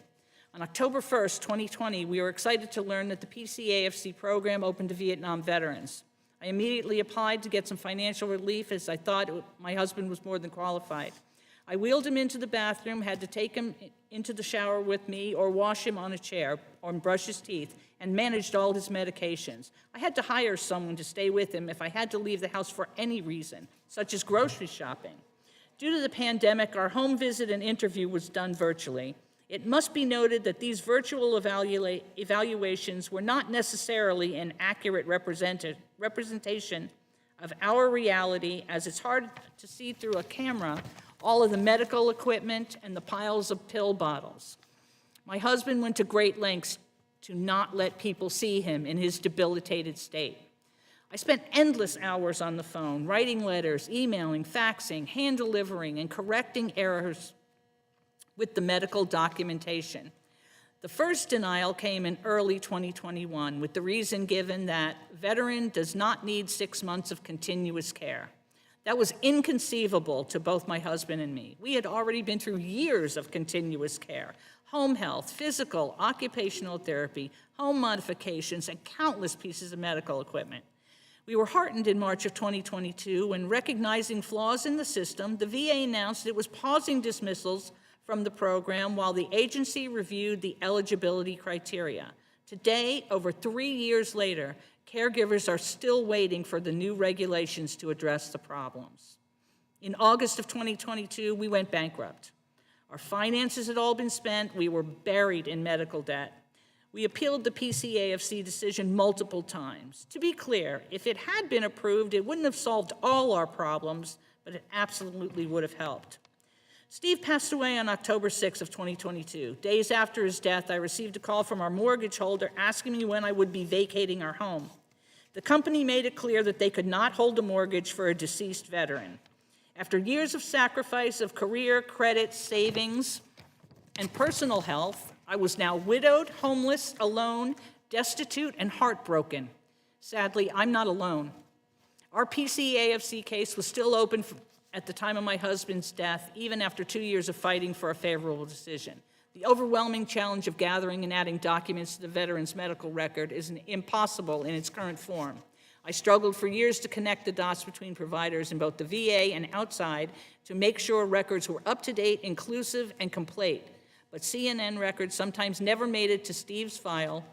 On October 1st, 2020, we were excited to learn that the PCAFC program opened to Vietnam veterans. I immediately applied to get some financial relief, as I thought my husband was more than qualified. I wheeled him into the bathroom, had to take him into the shower with me or wash him on a chair or brush his teeth, and managed all his medications. I had to hire someone to stay with him if I had to leave the house for any reason, such as grocery shopping. Due to the pandemic, our home visit and interview was done virtually. It must be noted that these virtual evaluations were not necessarily an accurate representation of our reality, as it's hard to see through a camera all of the medical equipment and the piles of pill bottles. My husband went to great lengths to not let people see him in his debilitated state. I spent endless hours on the phone, writing letters, emailing, faxing, hand delivering, and correcting errors with the medical documentation. The first denial came in early 2021 with the reason given that veteran does not need 6 months of continuous care. That was inconceivable to both my husband and me. We had already been through years of continuous care, home health, physical, occupational therapy, home modifications, and countless pieces of medical equipment. We were heartened in March of 2022 when, recognizing flaws in the system, the VA announced it was pausing dismissals from the program while the agency reviewed the eligibility criteria. Today, over 3 years later, caregivers are still waiting for the new regulations to address the problems. In August of 2022, we went bankrupt. Our finances had all been spent. We were buried in medical debt. We appealed the PCAFC decision multiple times. To be clear, if it had been approved, it wouldn't have solved all our problems, but it absolutely would have helped. Steve passed away on October 6 of 2022. Days after his death, I received a call from our mortgage holder asking me when I would be vacating our home. The company made it clear that they could not hold a mortgage for a deceased veteran. After years of sacrifice of career, credit, savings, and personal health, I was now widowed, homeless, alone, destitute, and heartbroken. Sadly, I'm not alone. Our PCAFC case was still open at the time of my husband's death, even after 2 years of fighting for a favorable decision. The overwhelming challenge of gathering and adding documents to the veteran's medical record is impossible in its current form. I struggled for years to connect the dots between providers in both the VA and outside to make sure records were up to date, inclusive, and complete. but CNN records sometimes never made it to Steve's file.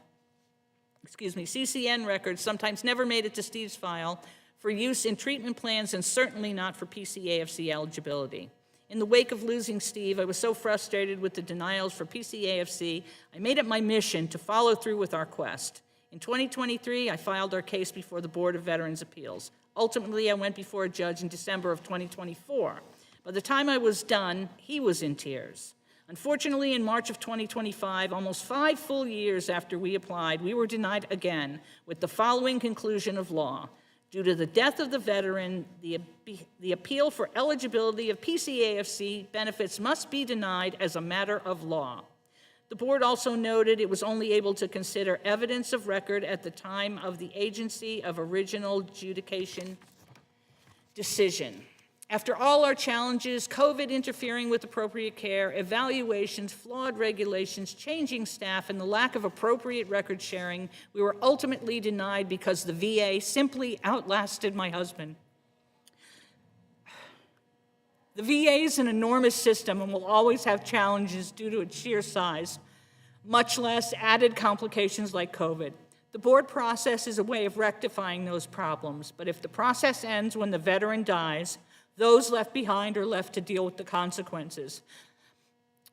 CCN records sometimes never made it to Steve's file for use in treatment plans and certainly not for PCAFC eligibility. In the wake of losing Steve, I was so frustrated with the denials for PCAFC, I made it my mission to follow through with our quest. In 2023, I filed our case before the Board of Veterans' Appeals. Ultimately, I went before a judge in December of 2024. By the time I was done, he was in tears. Unfortunately, in March of 2025, almost 5 full years after we applied, we were denied again with the following conclusion of law. Due to the death of the veteran, the appeal for eligibility of PCAFC benefits must be denied as a matter of law. The board also noted it was only able to consider evidence of record at the time of the agency of original adjudication decision. After all our challenges, COVID interfering with appropriate care, evaluations, flawed regulations, changing staff, and the lack of appropriate record sharing, we were ultimately denied because the VA simply outlasted my husband. The VA is an enormous system and will always have challenges due to its sheer size, much less added complications like COVID. The board process is a way of rectifying those problems, but if the process ends when the veteran dies, those left behind are left to deal with the consequences.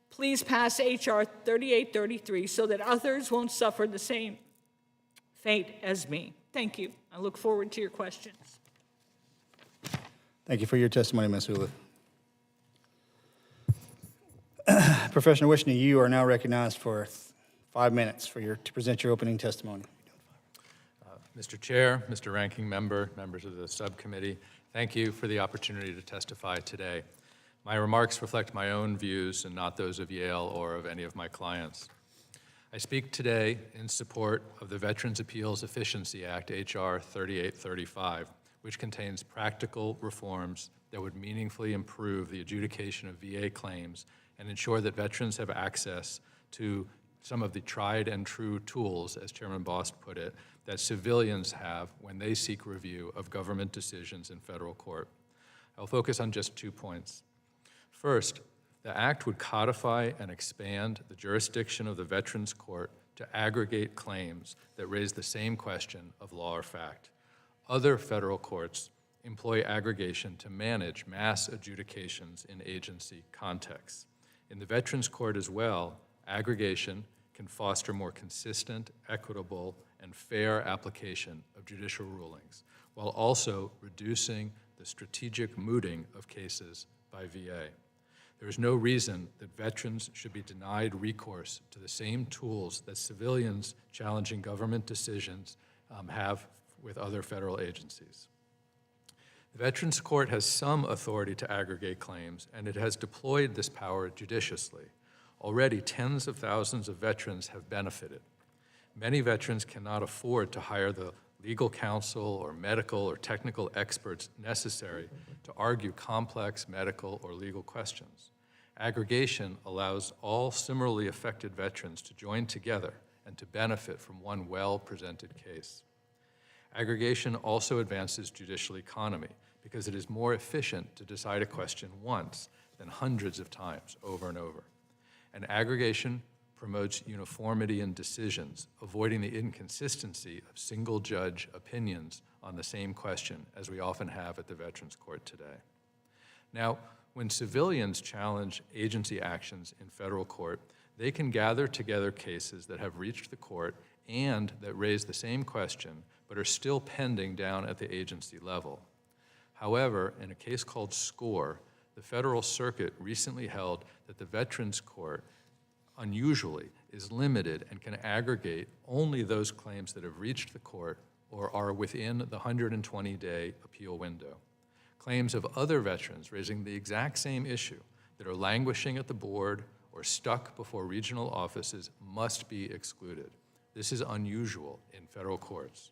Please pass H.R. 3833 so that others won't suffer the same fate as me. Thank you. I look forward to your questions.
Thank you for your testimony, Ms. Wheeler. Professional Wishny, you are now recognized for 5 minutes to present your opening testimony.
Mr. Chair, Mr. Ranking Member, members of the subcommittee, thank you for the opportunity to testify today. My remarks reflect my own views and not those of Yale or of any of my clients. I speak today in support of the Veterans Appeals Efficiency Act, H.R. 3835, which contains practical reforms that would meaningfully improve the adjudication of VA claims and ensure that veterans have access to some of the tried and true tools, as Chairman Bost put it, that civilians have when they seek review of government decisions in federal court. I'll focus on just 2 points. First, the act would codify and expand the jurisdiction of the Veterans Court to aggregate claims that raise the same question of law or fact. Other federal courts employ aggregation to manage mass adjudications in agency contexts. In the Veterans Court as well, aggregation can foster more consistent, equitable, and fair application of judicial rulings, while also reducing the strategic mooting of cases by VA. There is no reason that veterans should be denied recourse to the same tools that civilians challenging government decisions have with other federal agencies. The Veterans Court has some authority to aggregate claims, and it has deployed this power judiciously. Already, tens of thousands of veterans have benefited. Many veterans cannot afford to hire the legal counsel or medical or technical experts necessary to argue complex medical or legal questions. Aggregation allows all similarly affected veterans to join together and to benefit from one well-presented case. Aggregation also advances judicial economy because it is more efficient to decide a question once than hundreds of times over and over. And aggregation promotes uniformity in decisions, avoiding the inconsistency of single-judge opinions on the same question, as we often have at the Veterans Court today. Now, when civilians challenge agency actions in federal court, they can gather together cases that have reached the court and that raise the same question, but are still pending down at the agency level. However, in a case called SCORE, the Federal Circuit recently held that the Veterans Court unusually is limited and can aggregate only those claims that have reached the court or are within the 120-day appeal window. Claims of other veterans raising the exact same issue that are languishing at the board or stuck before regional offices must be excluded. This is unusual in federal courts.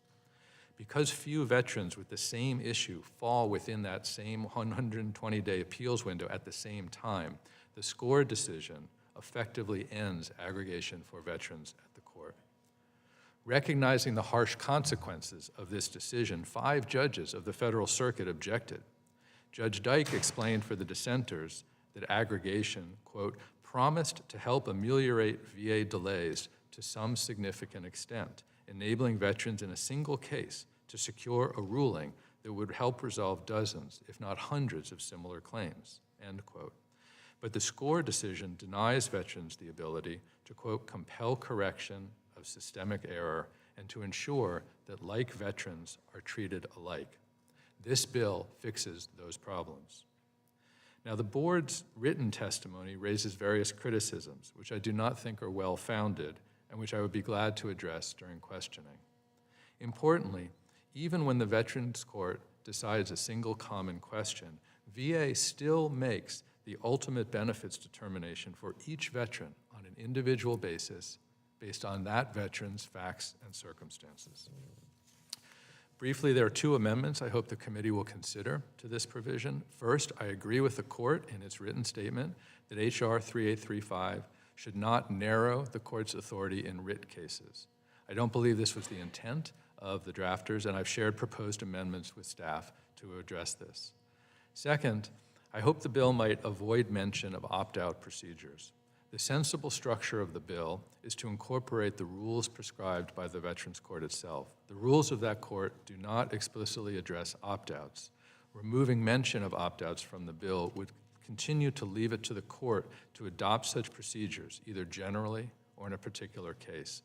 Because few veterans with the same issue fall within that same 120-day appeals window at the same time, the SCORE decision effectively ends aggregation for veterans at the court. Recognizing the harsh consequences of this decision, 5 judges of the Federal Circuit objected. Judge Dyke explained for the dissenters that aggregation, quote, promised to help ameliorate VA delays to some significant extent, enabling veterans in a single case to secure a ruling that would help resolve dozens, if not hundreds, of similar claims, end quote. But the SCORE decision denies veterans the ability to, quote, compel correction of systemic error and to ensure that like veterans are treated alike. This bill fixes those problems. Now, the board's written testimony raises various criticisms, which I do not think are well-founded and which I would be glad to address during questioning. Importantly, even when the Veterans Court decides a single common question, VA still makes the ultimate benefits determination for each veteran on an individual basis based on that veteran's facts and circumstances. Briefly, there are two amendments I hope the committee will consider to this provision. First, I agree with the court in its written statement that H.R. 3835 should not narrow the court's authority in writ cases. I don't believe this was the intent of the drafters, and I've shared proposed amendments with staff to address this. Second, I hope the bill might avoid mention of opt-out procedures. The sensible structure of the bill is to incorporate the rules prescribed by the Veterans Court itself. The rules of that court do not explicitly address opt-outs. Removing mention of opt-outs from the bill would continue to leave it to the court to adopt such procedures, either generally or in a particular case.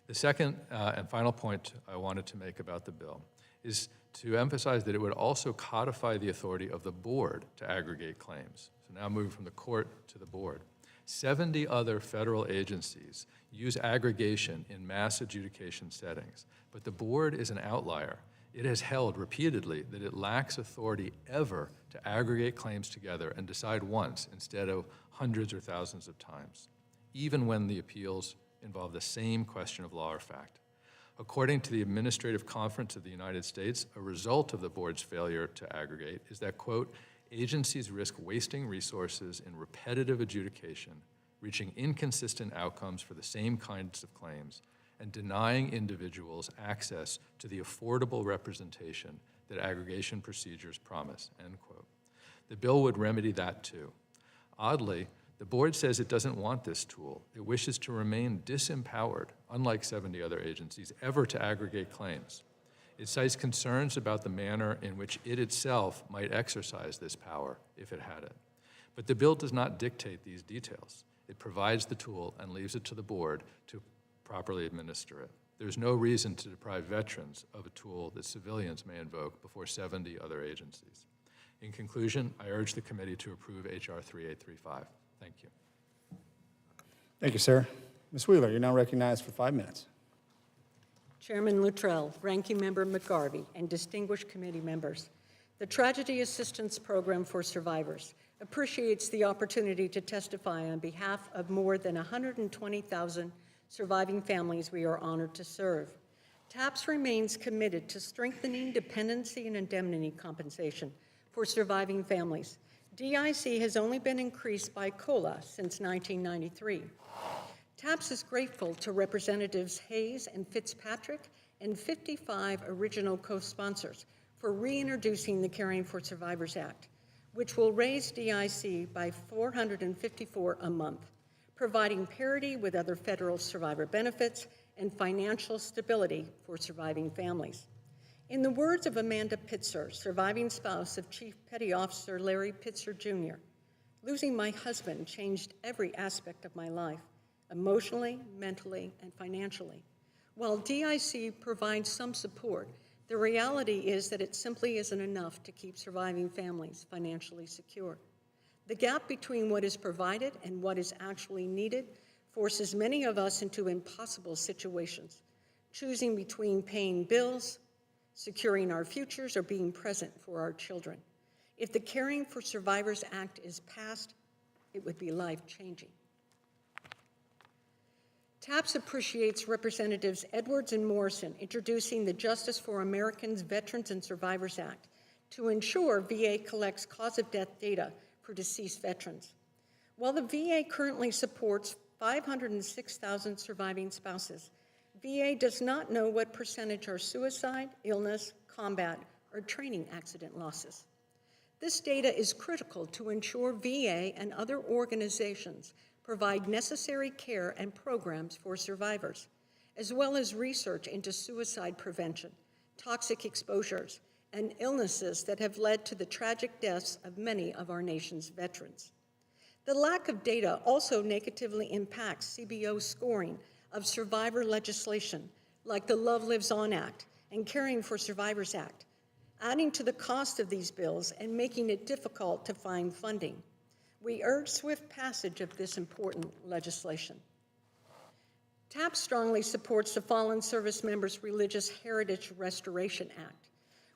The second and final point I wanted to make about the bill is to emphasize that it would also codify the authority of the board to aggregate claims. So now moving from the court to the board. 70 other federal agencies use aggregation in mass adjudication settings, but the board is an outlier. It has held repeatedly that it lacks authority ever to aggregate claims together and decide once instead of hundreds or thousands of times, even when the appeals involve the same question of law or fact. According to the Administrative Conference of the United States, a result of the board's failure to aggregate is that, quote, agencies risk wasting resources in repetitive adjudication, reaching inconsistent outcomes for the same kinds of claims, and denying individuals access to the affordable representation that aggregation procedures promise, end quote. The bill would remedy that too. Oddly, the board says it doesn't want this tool. It wishes to remain disempowered, unlike 70 other agencies, ever to aggregate claims. It cites concerns about the manner in which it itself might exercise this power if it had it. But the bill does not dictate these details. It provides the tool and leaves it to the board to properly administer it. There's no reason to deprive veterans of a tool that civilians may invoke before 70 other agencies. In conclusion, I urge the committee to approve H.R. 3835. Thank you.
Thank you, sir. Ms. Wheeler, you're now recognized for 5 minutes.
Chairman Lutrell, Ranking Member McGarvey, and distinguished committee members, the Tragedy Assistance Program for Survivors appreciates the opportunity to testify on behalf of more than 120,000 surviving families we are honored to serve. TAPS remains committed to strengthening dependency and indemnity compensation for surviving families. DIC has only been increased by COLA since 1993. TAPS is grateful to Representatives Hayes and Fitzpatrick and 55 original co-sponsors for reintroducing the Caring for Survivors Act, which will raise DIC by $454 a month, providing parity with other federal survivor benefits and financial stability for surviving families. In the words of Amanda Pitzer, surviving spouse of Chief Petty Officer Larry Pitzer Jr., losing my husband changed every aspect of my life, emotionally, mentally, and financially. While DIC provides some support, the reality is that it simply isn't enough to keep surviving families financially secure. The gap between what is provided and what is actually needed forces many of us into impossible situations, choosing between paying bills, securing our futures, or being present for our children. If the Caring for Survivors Act is passed, it would be life-changing. TAPS appreciates Representatives Edwards and Morrison introducing the Justice for Americans Veterans and Survivors Act to ensure VA collects cause of death data for deceased veterans. While the VA currently supports 506,000 surviving spouses, VA does not know what percentage are suicide, illness, combat, or training accident losses. This data is critical to ensure VA and other organizations provide necessary care and programs for survivors, as well as research into suicide prevention, toxic exposures, and illnesses that have led to the tragic deaths of many of our nation's veterans. The lack of data also negatively impacts CBO scoring of survivor legislation like the Love Lives On Act and Caring for Survivors Act, adding to the cost of these bills and making it difficult to find funding. We urge swift passage of this important legislation. TAP strongly supports the Fallen Service Members Religious Heritage Restoration Act,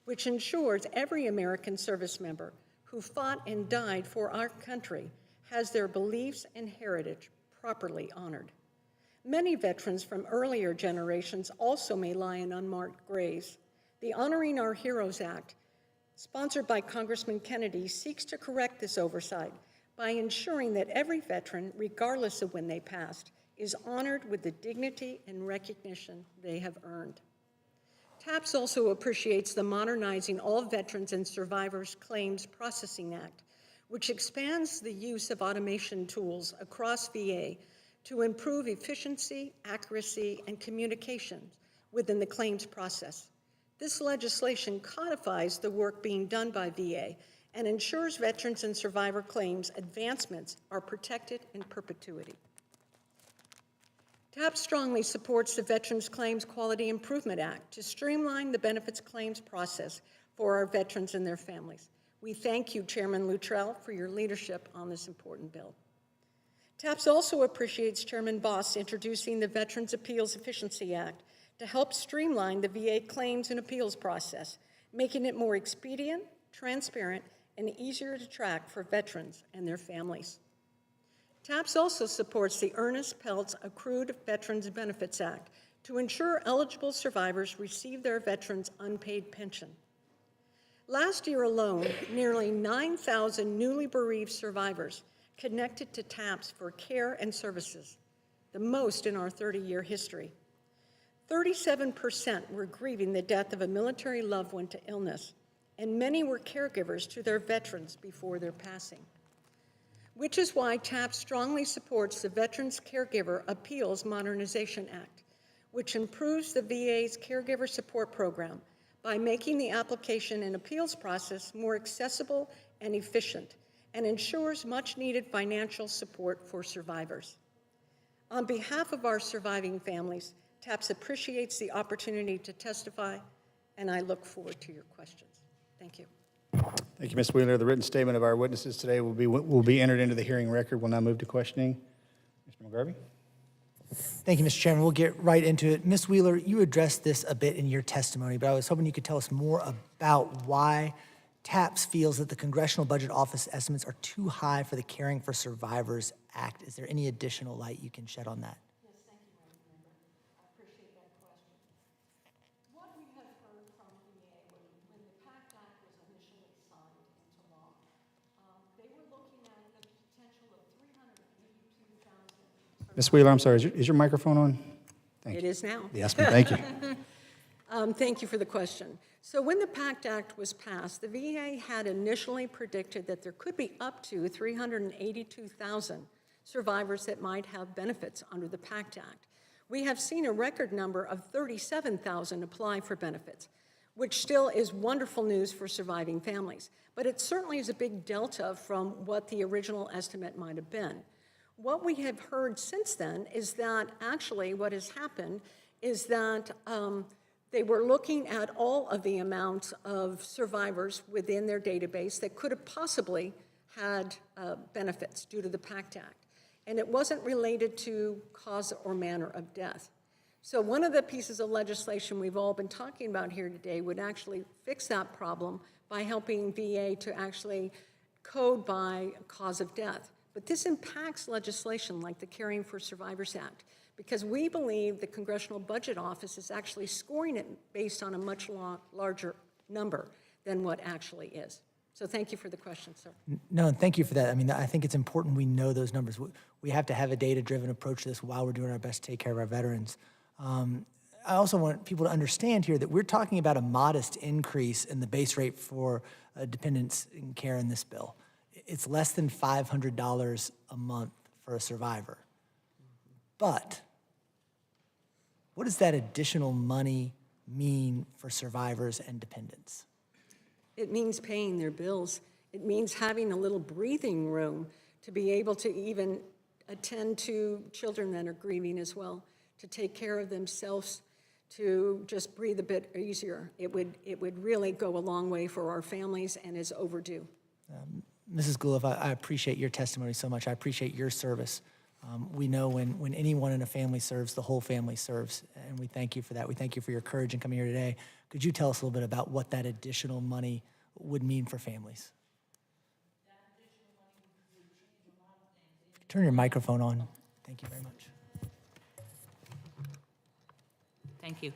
which ensures every American service member who fought and died for our country has their beliefs and heritage properly honored. Many veterans from earlier generations also may lie in unmarked graves. The Honoring Our Heroes Act, sponsored by Congressman Kennedy, seeks to correct this oversight by ensuring that every veteran, regardless of when they passed, is honored with the dignity and recognition they have earned. TAPS also appreciates the Modernizing All Veterans and Survivors Claims Processing Act, which expands the use of automation tools across VA to improve efficiency, accuracy, and communication within the claims process. This legislation codifies the work being done by VA and ensures veterans and survivor claims advancements are protected in perpetuity. TAP strongly supports the Veterans Claims Quality Improvement Act to streamline the benefits claims process for our veterans and their families. We thank you, Chairman Lutrell, for your leadership on this important bill. TAPS also appreciates Chairman Bost introducing the Veterans Appeals Efficiency Act to help streamline the VA claims and appeals process, making it more expedient, transparent, and easier to track for veterans and their families. TAPS also supports the Ernest, Peltz Accrued Veterans Benefits Act to ensure eligible survivors receive their veterans' unpaid pension. Last year alone, nearly 9,000 newly bereaved survivors connected to TAPS for care and services, the most in our 30-year history. 37% were grieving the death of a military loved one to illness, and many were caregivers to their veterans before their passing, which is why TAPS strongly supports the Veterans Caregiver Appeals Modernization Act, which improves the VA's caregiver support program by making the application and appeals process more accessible and efficient, and ensures much-needed financial support for survivors. On behalf of our surviving families, TAPS appreciates the opportunity to testify, and I look forward to your questions. Thank you.
Thank you, Ms. Wheeler. The written statement of our witnesses today will be entered into the hearing record. We'll now move to questioning. Mr. McGarvey?
Thank you, Mr. Chairman. We'll get right into it. Ms. Wheeler, you addressed this a bit in your testimony, but I was hoping you could tell us more about why TAPS feels that the Congressional Budget Office estimates are too high for the Caring for Survivors Act. Is there any additional light you can shed on that?
Yes, thank you, Madam Member. I appreciate that question. What we have heard from VA when the PACT Act was initially signed into law, they were looking at the potential of 382,000.
Ms. Wheeler, I'm sorry, is your microphone on? Thank
It
you.
is now.
Yes, ma'am, thank you.
Thank you for the question. So when the PACT Act was passed, the VA had initially predicted that there could be up to 382,000 survivors that might have benefits under the PACT Act. We have seen a record number of 37,000 apply for benefits, which still is wonderful news for surviving families. But it certainly is a big delta from what the original estimate might have been. What we have heard since then is that actually what has happened is that they were looking at all of the amounts of survivors within their database that could have possibly had benefits due to the PACT Act. And it wasn't related to cause or manner of death. So one of the pieces of legislation we've all been talking about here today would actually fix that problem by helping VA to actually code by cause of death. But this impacts legislation like the Caring for Survivors Act, because we believe the Congressional Budget Office is actually scoring it based on a much larger number than what actually is. So thank you for the question, sir.
No, thank you for that. I mean, I think it's important we know those numbers. We have to have a data-driven approach to this while we're doing our best to take care of our veterans. I also want people to understand here that we're talking about a modest increase in the base rate for dependents in care in this bill. It's less than $500 a month for a survivor. But what does that additional money mean for survivors and dependents?
It means paying their bills. It means having a little breathing room to be able to even attend to children that are grieving as well, to take care of themselves, to just breathe a bit easier. It would really go a long way for our families and is overdue.
Mrs. Guliff, I appreciate your testimony so much. I appreciate your service. We know when anyone in a family serves, the whole family serves, and we thank you for that. We thank you for your courage in coming here today. Could you tell us a little bit about what that additional money would mean for families? Turn your microphone on. Thank you very much.
Thank you.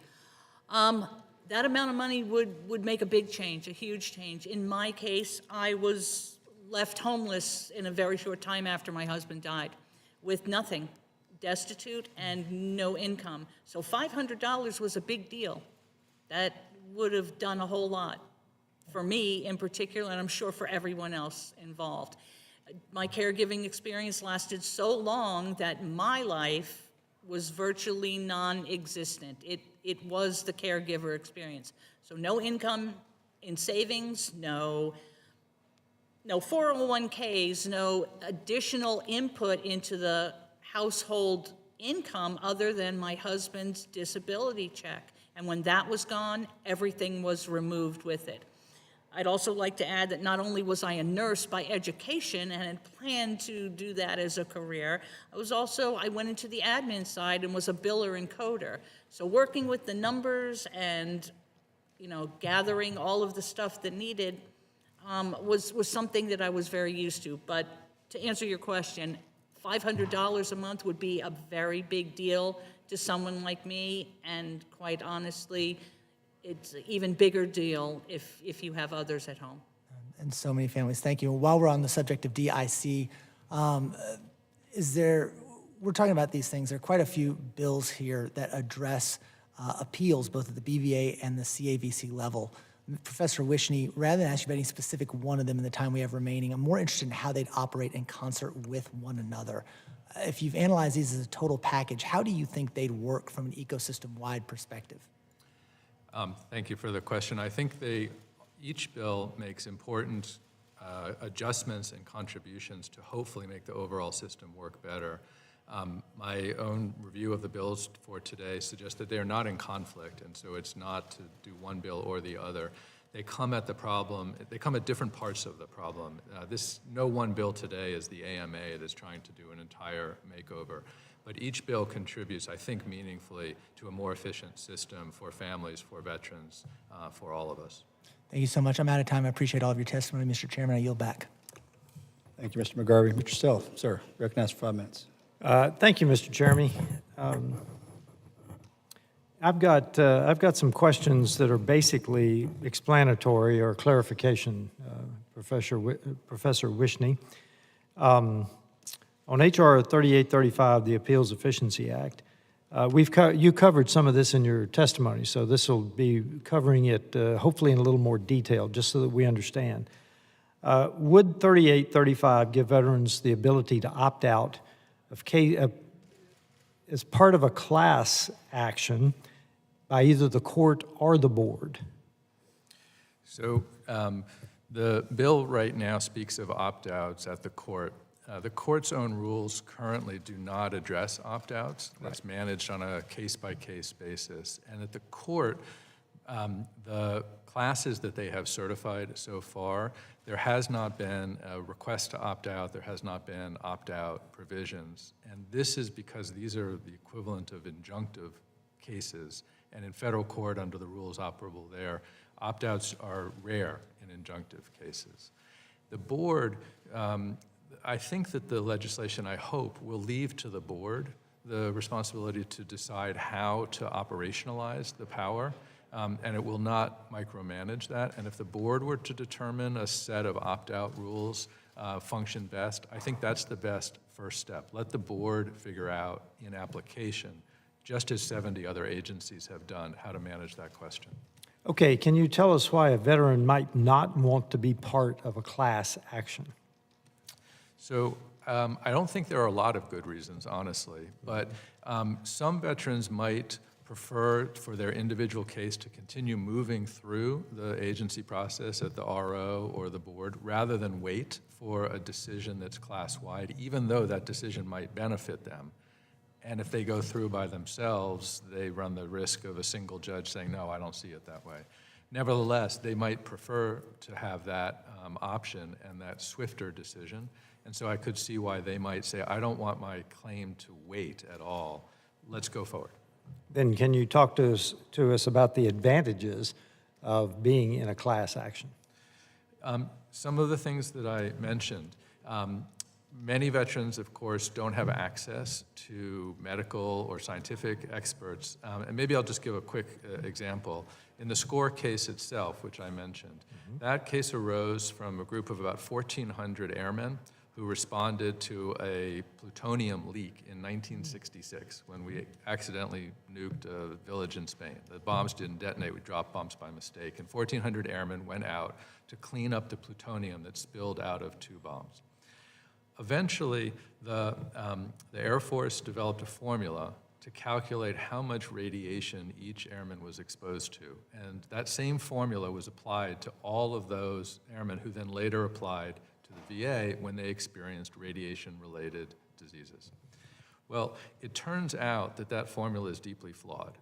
That amount of money would make a big change, a huge change. In my case, I was left homeless in a very short time after my husband died, with nothing, destitute and no income. So $500 was a big deal. That would have done a whole lot for me in particular, and I'm sure for everyone else involved. My caregiving experience lasted so long that my life was virtually non-existent. It was the caregiver experience. So no income in savings, no 401ks, no additional input into the household income other than my husband's disability check. And when that was gone, everything was removed with it. I'd also like to add that not only was I a nurse by education and had planned to do that as a career, I went into the admin side and was a biller and coder. So working with the numbers and, gathering all of the stuff that needed was something that I was very used to. But to answer your question, $500 a month would be a very big deal to someone like me, and quite honestly, it's an even bigger deal if you have others at home.
And so many families, thank you. While we're on the subject of DIC, we're talking about these things, there are quite a few bills here that address appeals, both at the BVA and the CAVC level. Professor Wishny, rather than ask you about any specific one of them in the time we have remaining, I'm more interested in how they'd operate in concert with one another. If you've analyzed these as a total package, how do you think they'd work from an ecosystem-wide perspective?
Thank you for the question. I think each bill makes important adjustments and contributions to hopefully make the overall system work better. My own review of the bills for today suggests that they are not in conflict, and so it's not to do one bill or the other. They come at different parts of the problem. No one bill today is the AMA that's trying to do an entire makeover. But each bill contributes, I think, meaningfully to a more efficient system for families, for veterans, for all of us.
Thank you so much. I'm out of time. I appreciate all of your testimony, Mr. Chairman. I yield back.
Thank you, Mr. McGarvey. Mr. Self, sir, recognized for 5 minutes.
Thank you, Mr. Chairman. I've got some questions that are basically explanatory or clarification, Professor Wishny. On H.R. 3835, the Appeals Efficiency Act, you covered some of this in your testimony, so this will be covering it hopefully in a little more detail, just so that we understand. Would 3835 give veterans the ability to opt out as part of a class action by either the court or the board?
So the bill right now speaks of opt-outs at the court. The court's own rules currently do not address opt-outs. That's managed on a case-by-case basis. And at the court, the classes that they have certified so far, there has not been a request to opt out, there has not been opt-out provisions. And this is because these are the equivalent of injunctive cases. And in federal court, under the rules operable there, opt-outs are rare in injunctive cases. The board, I think that the legislation, I hope, will leave to the board the responsibility to decide how to operationalize the power, and it will not micromanage that. And if the board were to determine a set of opt-out rules function best, I think that's the best first step. Let the board figure out in application just as 70 other agencies have done, how to manage that question.
Okay, can you tell us why a veteran might not want to be part of a class action?
So I don't think there are a lot of good reasons, honestly, but some veterans might prefer for their individual case to continue moving through the agency process at the RO or the board rather than wait for a decision that's class-wide, even though that decision might benefit them. And if they go through by themselves, they run the risk of a single judge saying, no, I don't see it that way. Nevertheless, they might prefer to have that option and that swifter decision. And so I could see why they might say, I don't want my claim to wait at all. Let's go forward.
Then can you talk to us about the advantages of being in a class action?
Some of the things that I mentioned. Many veterans, of course, don't have access to medical or scientific experts. And maybe I'll just give a quick example. In the SCORE case itself, which I mentioned, that case arose from a group of about 1,400 airmen who responded to a plutonium leak in 1966 when we accidentally nuked a village in Spain. The bombs didn't detonate, we dropped bombs by mistake, and 1,400 airmen went out to clean up the plutonium that spilled out of 2 bombs. Eventually, the Air Force developed a formula to calculate how much radiation each airman was exposed to. And that same formula was applied to all of those airmen who then later applied to the VA when they experienced radiation-related diseases. Well, it turns out that that formula is deeply flawed.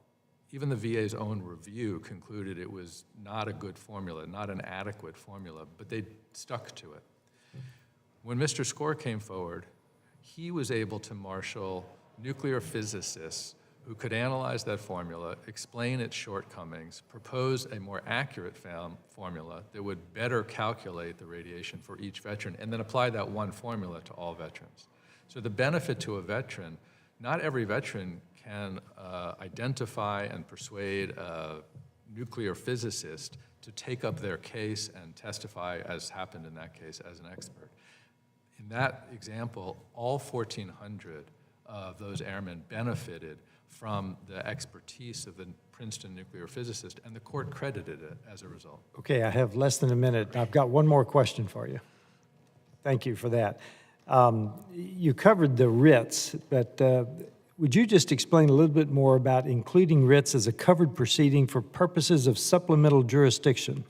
Even the VA's own review concluded it was not a good formula, not an adequate formula, but they stuck to it. When Mr. Score came forward, he was able to marshal nuclear physicists who could analyze that formula, explain its shortcomings, propose a more accurate formula that would better calculate the radiation for each veteran, and then apply that one formula to all veterans. So the benefit to a veteran, not every veteran can identify and persuade a nuclear physicist to take up their case and testify, as happened in that case, as an expert. In that example, all 1,400 of those airmen benefited from the expertise of the Princeton nuclear physicist, and the court credited it as a result.
Okay, I have less than a minute. I've got one more question for you. Thank you for that. You covered the writs, but would you just explain a little bit more about including writs as a covered proceeding for purposes of supplemental jurisdiction?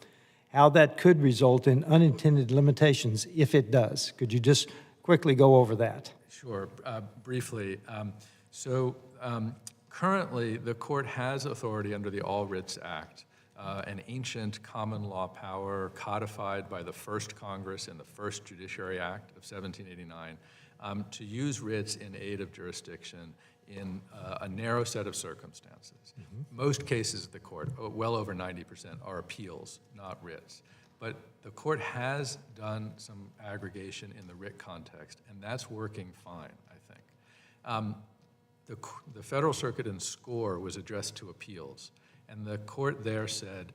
How that could result in unintended limitations if it does. Could you just quickly go over that?
Sure, briefly. Currently, the court has authority under the All Writs Act, an ancient common law power codified by the first Congress in the first Judiciary Act of 1789, to use writs in aid of jurisdiction in a narrow set of circumstances. Most cases of the court, well over 90%, are appeals, not writs. But the court has done some aggregation in the writ context, and that's working fine, I think. The Federal Circuit in SCORE was addressed to appeals, and the court there said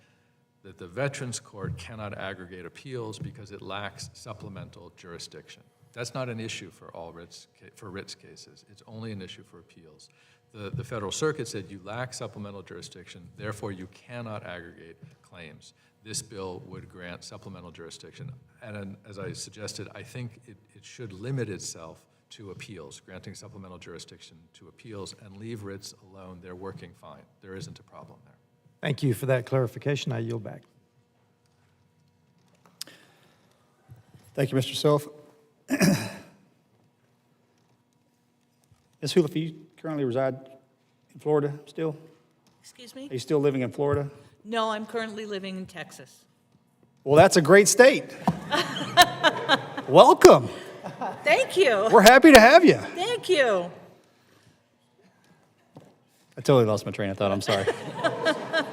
that the Veterans Court cannot aggregate appeals because it lacks supplemental jurisdiction. That's not an issue for writs cases. It's only an issue for appeals. The Federal Circuit said you lack supplemental jurisdiction, therefore you cannot aggregate claims. This bill would grant supplemental jurisdiction. And as I suggested, I think it should limit itself to appeals, granting supplemental jurisdiction to appeals, and leave writs alone. They're working fine. There isn't a problem there.
Thank you for that clarification. I yield back.
Thank you, Mr. Self. Ms. Guliff, do you currently reside in Florida still?
Excuse me?
Are you still living in Florida?
No, I'm currently living in Texas.
Well, that's a great state. Welcome.
Thank you.
We're happy to have you.
Thank you.
I totally lost my train of thought. I'm sorry. I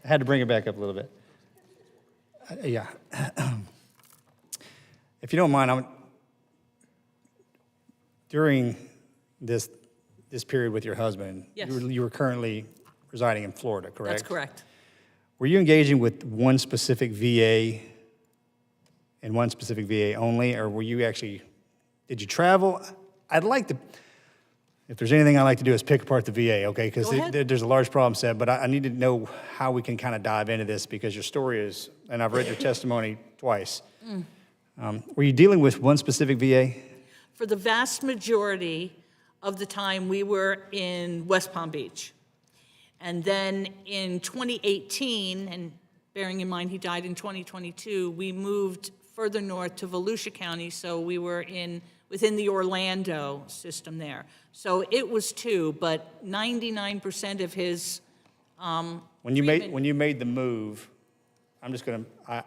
had to bring it back up a little bit. Yeah. If you don't mind, during this period with your husband,
Yes.
you were currently residing in Florida, correct?
That's correct.
Were you engaging with one specific VA and one specific VA only, or were you actually, did you travel? I'd like to, If there's anything I like to do is pick apart the VA, okay? Because
Go ahead.
there's a large problem set, but I need to know how we can kind of dive into this because your story is, and I've read your testimony twice. Were you dealing with one specific VA?
For the vast majority of the time, we were in West Palm Beach. And then in 2018, and bearing in mind he died in 2022, we moved further north to Volusia County, so we were within the Orlando system there. So it was 2, but 99% of his
When you made the move, I'm just going to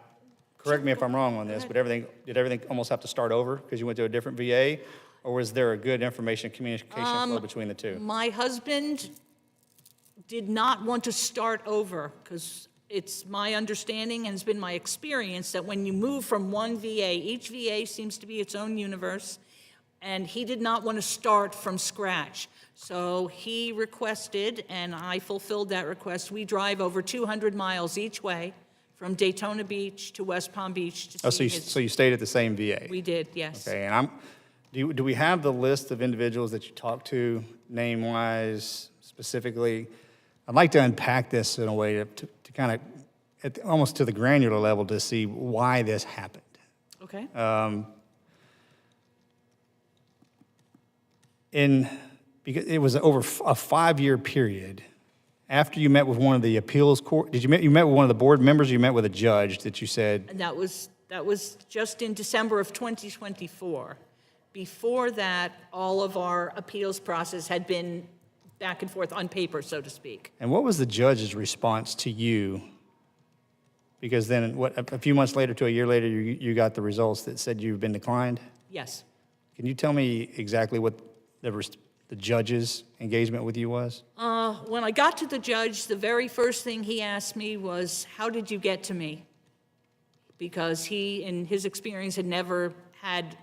correct me if I'm wrong on this, but did everything almost have to start over because you went to a different VA, or was there a good information communication flow between the two?
My husband did not want to start over because it's my understanding and it's been my experience that when you move from one VA, each VA seems to be its own universe, and he did not want to start from scratch. So he requested, and I fulfilled that request. We drive over 200 miles each way from Daytona Beach to West Palm Beach to see his.
So you stayed at the same VA?
We did, yes.
Okay, and do we have the list of individuals that you talked to, name-wise, specifically? I'd like to unpack this in a way to kind of, almost to the granular level, to see why this happened.
Okay.
Because it was over a 5-year period. After you met with one of the appeals court, you met with one of the board members, or you met with a judge that you said?
And that was just in December of 2024. Before that, all of our appeals process had been back and forth on paper, so to speak.
And what was the judge's response to you? Because then, a few months later to a year later, you got the results that said you've been declined?
Yes.
Can you tell me exactly what the judge's engagement with you was?
When I got to the judge, the very first thing he asked me was, how did you get to me? Because he, in his experience, had never had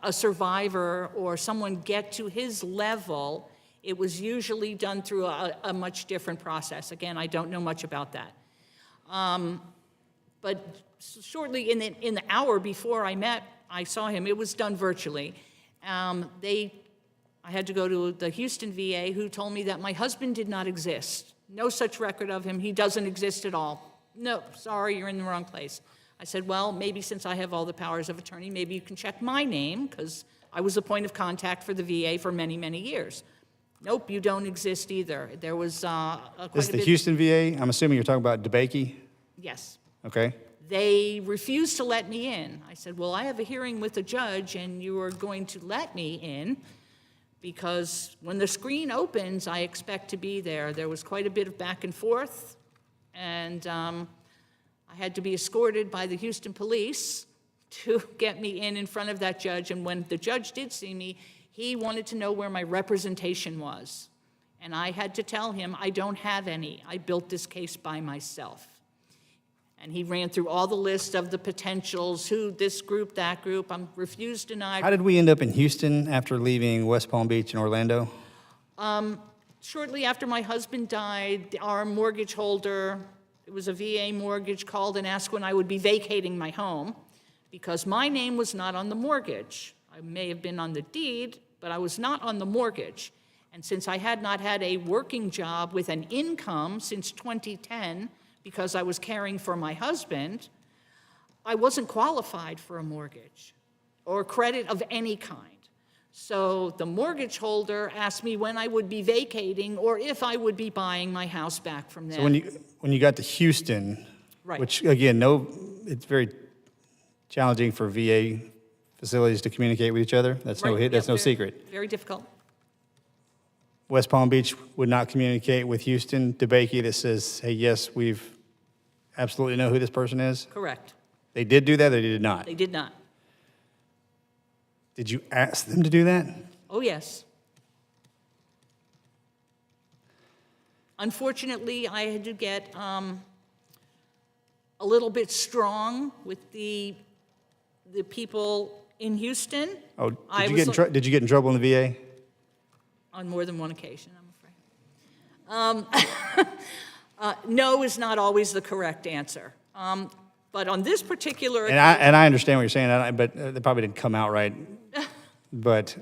a survivor or someone get to his level. It was usually done through a much different process. Again, I don't know much about that. But shortly in the hour before I saw him, it was done virtually. I had to go to the Houston VA, who told me that my husband did not exist. No such record of him. He doesn't exist at all. No, sorry, you're in the wrong place. I said, well, maybe since I have all the powers of attorney, maybe you can check my name, because I was the point of contact for the VA for many, many years. Nope, you don't exist either. There was
This is the Houston VA? I'm assuming you're talking about DeBakey?
Yes.
Okay.
They refused to let me in. I said, well, I have a hearing with the judge, and you are going to let me in, because when the screen opens, I expect to be there. There was quite a bit of back and forth, and I had to be escorted by the Houston police to get me in front of that judge. And when the judge did see me, he wanted to know where my representation was. And I had to tell him, I don't have any. I built this case by myself. And he ran through all the list of the potentials, who, this group, that group. I'm refused, denied.
How did we end up in Houston after leaving West Palm Beach and Orlando?
Shortly after my husband died, our mortgage holder, it was a VA mortgage, called and asked when I would be vacating my home, because my name was not on the mortgage. I may have been on the deed, but I was not on the mortgage. And since I had not had a working job with an income since 2010, because I was caring for my husband, I wasn't qualified for a mortgage or credit of any kind. So the mortgage holder asked me when I would be vacating or if I would be buying my house back from them.
So when you got to Houston,
Right.
which again, it's very challenging for VA facilities to communicate with each other. That's
Right, yeah,
no
very-
secret.
Very difficult.
West Palm Beach would not communicate with Houston. DeBakey that says, hey, yes, we've absolutely know who this person is.
Correct.
They did do that, or they did not?
They did not.
Did you ask them to do that?
Oh, yes. Unfortunately, I had to get a little bit strong with the people in Houston.
Oh, did you get in trouble in the VA?
On more than one occasion, I'm afraid. No is not always the correct answer. But on this particular occasion,
And I understand what you're saying, but it probably didn't come out right. But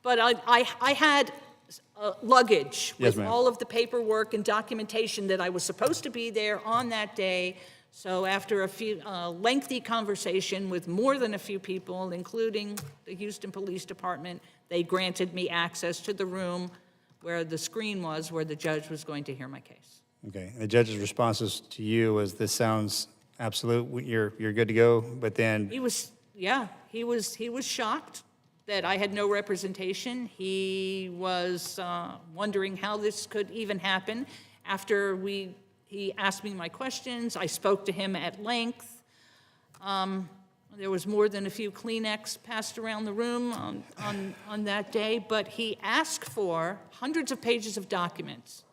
But I had luggage
Yes,
with
ma'am.
all of the paperwork and documentation that I was supposed to be there on that day. So after a few lengthy conversation with more than a few people, including the Houston Police Department, they granted me access to the room where the screen was, where the judge was going to hear my case.
Okay, and the judge's responses to you was, this sounds absolute, you're good to go, but then,
He was shocked that I had no representation. He was wondering how this could even happen. After he asked me my questions, I spoke to him at length. There was more than a few Kleenex passed around the room on that day, but he asked for hundreds of pages of documents.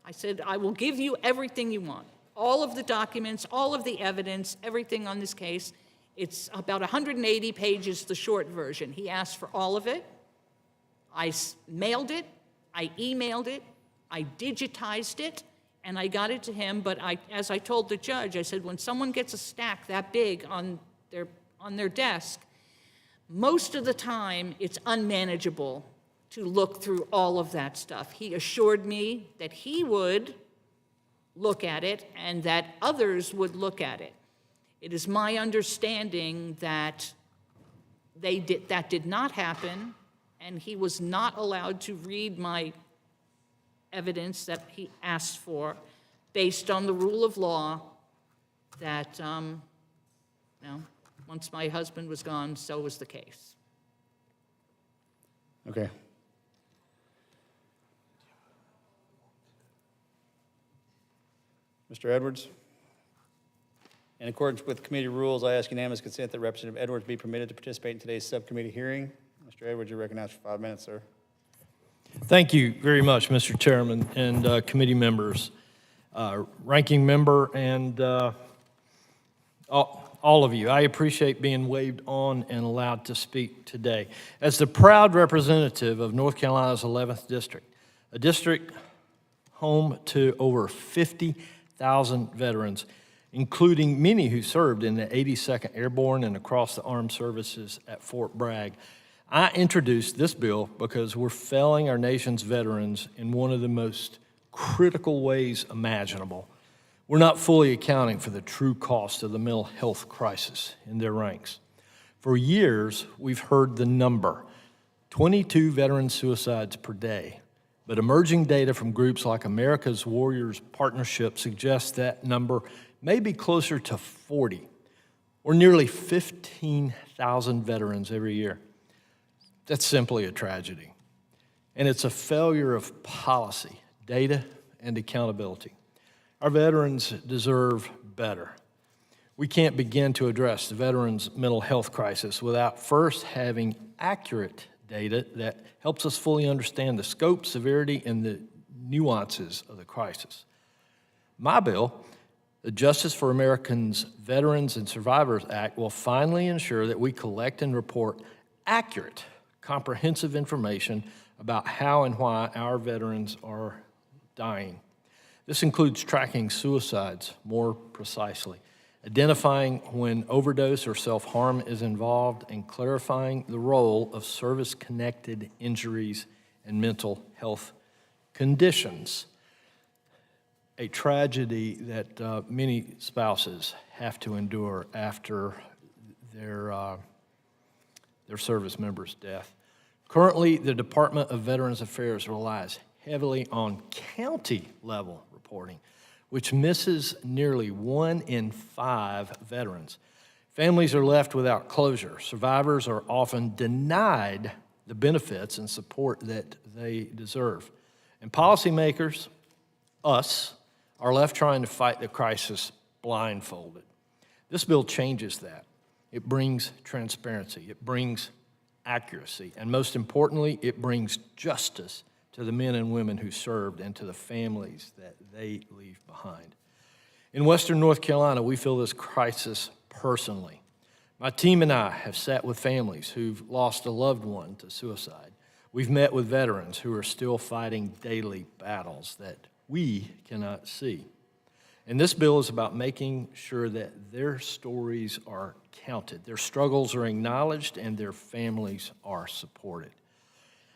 I said, I will give you everything you want, all of the documents, all of the evidence, everything on this case. It's about 180 pages, the short version. He asked for all of it. I mailed it, I emailed it, I digitized it, and I got it to him. But as I told the judge, I said, when someone gets a stack that big on their desk, most of the time it's unmanageable to look through all of that stuff. He assured me that he would look at it and that others would look at it. It is my understanding that that did not happen, and he was not allowed to read my evidence that he asked for based on the rule of law that, once my husband was gone, so was the case.
okay. Mr. Edwards? In accordance with committee rules, I ask unanimous consent that Representative Edwards be permitted to participate in today's subcommittee hearing. Mr. Edwards, you're recognized for 5 minutes, sir.
Thank you very much, Mr. Chairman and committee members, ranking member, and all of you. I appreciate being waived on and allowed to speak today. As the proud representative of North Carolina's 11th District, a district home to over 50,000 veterans, including many who served in the 82nd Airborne and across the armed services at Fort Bragg, I introduced this bill because we're failing our nation's veterans in one of the most critical ways imaginable. We're not fully accounting for the true cost of the mental health crisis in their ranks. For years, we've heard the number, 22 veteran suicides per day. But emerging data from groups like America's Warriors Partnership suggests that number may be closer to 40, or nearly 15,000 veterans every year. That's simply a tragedy. And it's a failure of policy, data, and accountability. Our veterans deserve better. We can't begin to address the veterans' mental health crisis without first having accurate data that helps us fully understand the scope, severity, and the nuances of the crisis. My bill, the Justice for Americans Veterans and Survivors Act, will finally ensure that we collect and report accurate, comprehensive information about how and why our veterans are dying. This includes tracking suicides more precisely, identifying when overdose or self-harm is involved, and clarifying the role of service-connected injuries and mental health conditions. A tragedy that many spouses have to endure after their service member's death. Currently, the Department of Veterans Affairs relies heavily on county-level reporting, which misses nearly 1 in 5 veterans. Families are left without closure. Survivors are often denied the benefits and support that they deserve. And policymakers, us, are left trying to fight the crisis blindfolded. This bill changes that. It brings transparency. It brings accuracy. And most importantly, it brings justice to the men and women who served and to the families that they leave behind. In Western North Carolina, we feel this crisis personally. My team and I have sat with families who've lost a loved one to suicide. We've met with veterans who are still fighting daily battles that we cannot see. And this bill is about making sure that their stories are counted, their struggles are acknowledged, and their families are supported.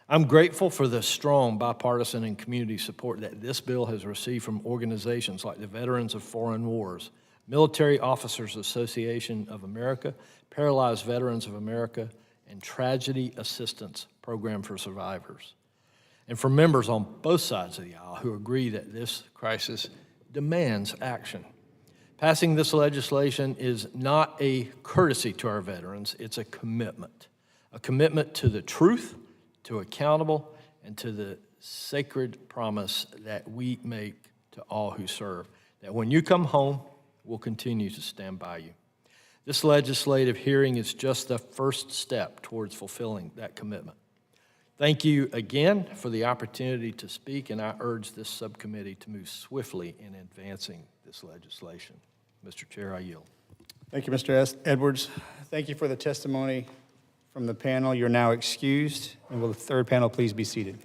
I'm grateful for the strong bipartisan and community support that this bill has received from organizations like the Veterans of Foreign Wars, Military Officers Association of America, Paralyzed Veterans of America, and Tragedy Assistance Program for Survivors, and for members on both sides of the aisle who agree that this crisis demands action. Passing this legislation is not a courtesy to our veterans, it's a commitment to the truth, to accountable, and to the sacred promise that we make to all who serve, that when you come home, we'll continue to stand by you. This legislative hearing is just the first step towards fulfilling that commitment. Thank you again for the opportunity to speak, and I urge this subcommittee to move swiftly in advancing this legislation. Mr. Chair, I yield.
Thank you, Mr. Edwards. Thank you for the testimony from the panel. You're now excused. And will the third panel please be seated?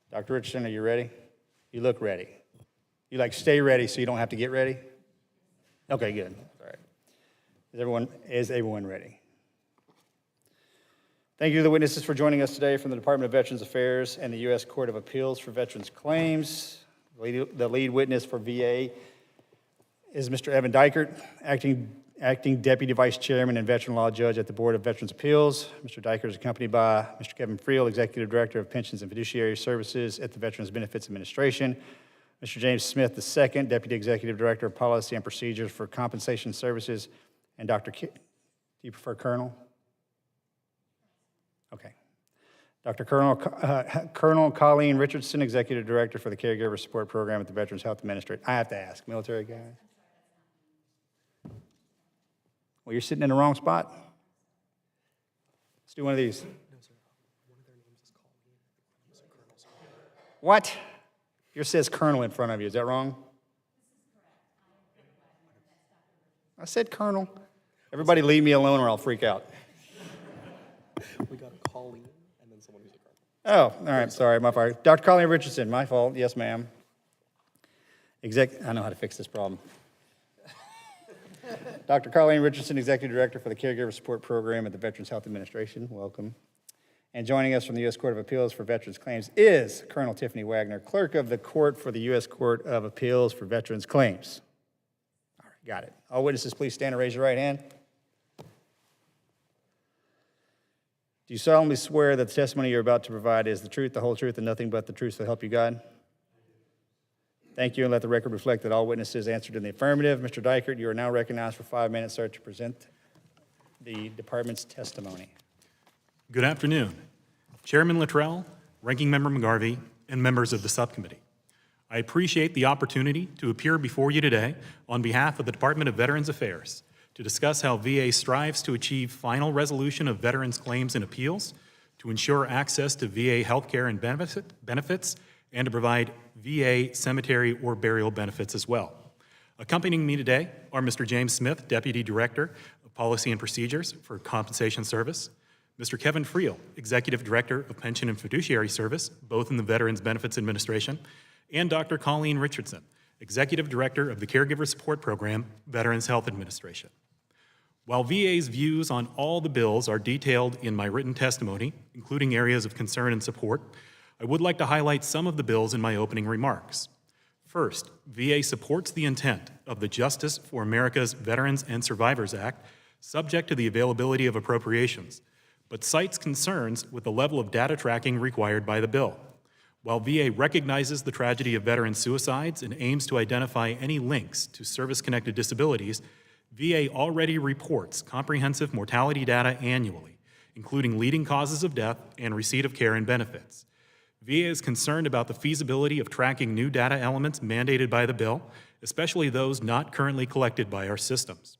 Dr. Richardson, are you ready? You look ready. You stay ready so you don't have to get ready? Okay, good. All right. Is everyone ready? Thank you to the witnesses for joining us today from the Department of Veterans Affairs and the U.S. Court of Appeals for Veterans Claims. The lead witness for VA is Mr. Evan Dykert, acting Deputy Vice Chairman and Veteran Law Judge at the Board of Veterans Appeals. Mr. Dykert is accompanied by Mr. Kevin Friel, Executive Director of Pensions and Fiduciary Services at the Veterans Benefits Administration. Mr. James Smith II, Deputy Executive Director of Policy and Procedures for Compensation Services. And Dr. Do you prefer Colonel? Okay. Dr. Colonel Colleen Richardson, Executive Director for the Caregiver Support Program at the Veterans Health Administration. I have to ask, military guy? Well, you're sitting in the wrong spot. Let's do one of these. No, sir. One of their names is Colleen. What? Yours says Colonel in front of you. Is that wrong? I said Colonel. Everybody leave me alone or I'll freak out.
We got a Colleen and then someone who's a Colonel.
Oh, all right. Sorry, my fault. Dr. Colleen Richardson, my fault. Yes, ma'am. I know how to fix this problem. Dr. Colleen Richardson, Executive Director for the Caregiver Support Program at the Veterans Health Administration. Welcome. And joining us from the U.S. Court of Appeals for Veterans Claims is Colonel Tiffany Wagner, Clerk of the Court for the U.S. Court of Appeals for Veterans Claims. All right, got it. All witnesses, please stand and raise your right hand. Do you solemnly swear that the testimony you're about to provide is the truth, the whole truth, and nothing but the truth so help you God? Thank you, and let the record reflect that all witnesses answered in the affirmative. Mr. Dykert, you are now recognized for 5 minutes, sir, to present the department's testimony.
Good afternoon. Chairman Lutrell, Ranking Member McGarvey, and members of the subcommittee. I appreciate the opportunity to appear before you today on behalf of the Department of Veterans Affairs to discuss how VA strives to achieve final resolution of veterans' claims and appeals, to ensure access to VA health care and benefits, and to provide VA cemetery or burial benefits as well. Accompanying me today are Mr. James Smith, Deputy Director of Policy and Procedures for Compensation Service, Mr. Kevin Friel, Executive Director of Pension and Fiduciary Service, both in the Veterans Benefits Administration, and Dr. Colleen Richardson, Executive Director of the Caregiver Support Program, Veterans Health Administration. While VA's views on all the bills are detailed in my written testimony, including areas of concern and support, I would like to highlight some of the bills in my opening remarks. First, VA supports the intent of the Justice for America's Veterans and Survivors Act, subject to the availability of appropriations, but cites concerns with the level of data tracking required by the bill. While VA recognizes the tragedy of veteran suicides and aims to identify any links to service-connected disabilities, VA already reports comprehensive mortality data annually, including leading causes of death and receipt of care and benefits. VA is concerned about the feasibility of tracking new data elements mandated by the bill, especially those not currently collected by our systems.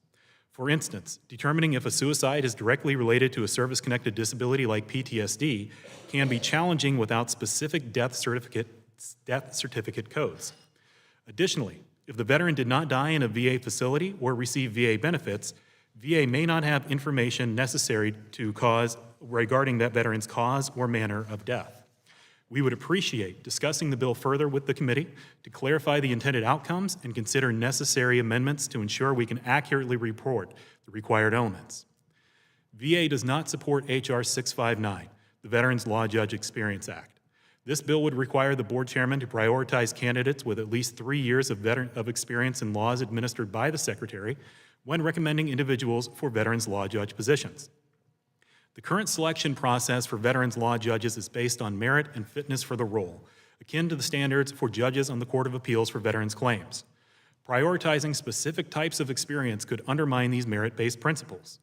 For instance, determining if a suicide is directly related to a service-connected disability like PTSD can be challenging without specific death certificate codes. Additionally, if the veteran did not die in a VA facility or receive VA benefits, VA may not have information necessary regarding that veteran's cause or manner of death. We would appreciate discussing the bill further with the committee to clarify the intended outcomes and consider necessary amendments to ensure we can accurately report the required elements. VA does not support H.R. 659, the Veterans Law Judge Experience Act. This bill would require the board chairman to prioritize candidates with at least 3 years of experience in laws administered by the secretary when recommending individuals for veterans law judge positions. The current selection process for veterans law judges is based on merit and fitness for the role, akin to the standards for judges on the Court of Appeals for veterans claims. Prioritizing specific types of experience could undermine these merit-based principles.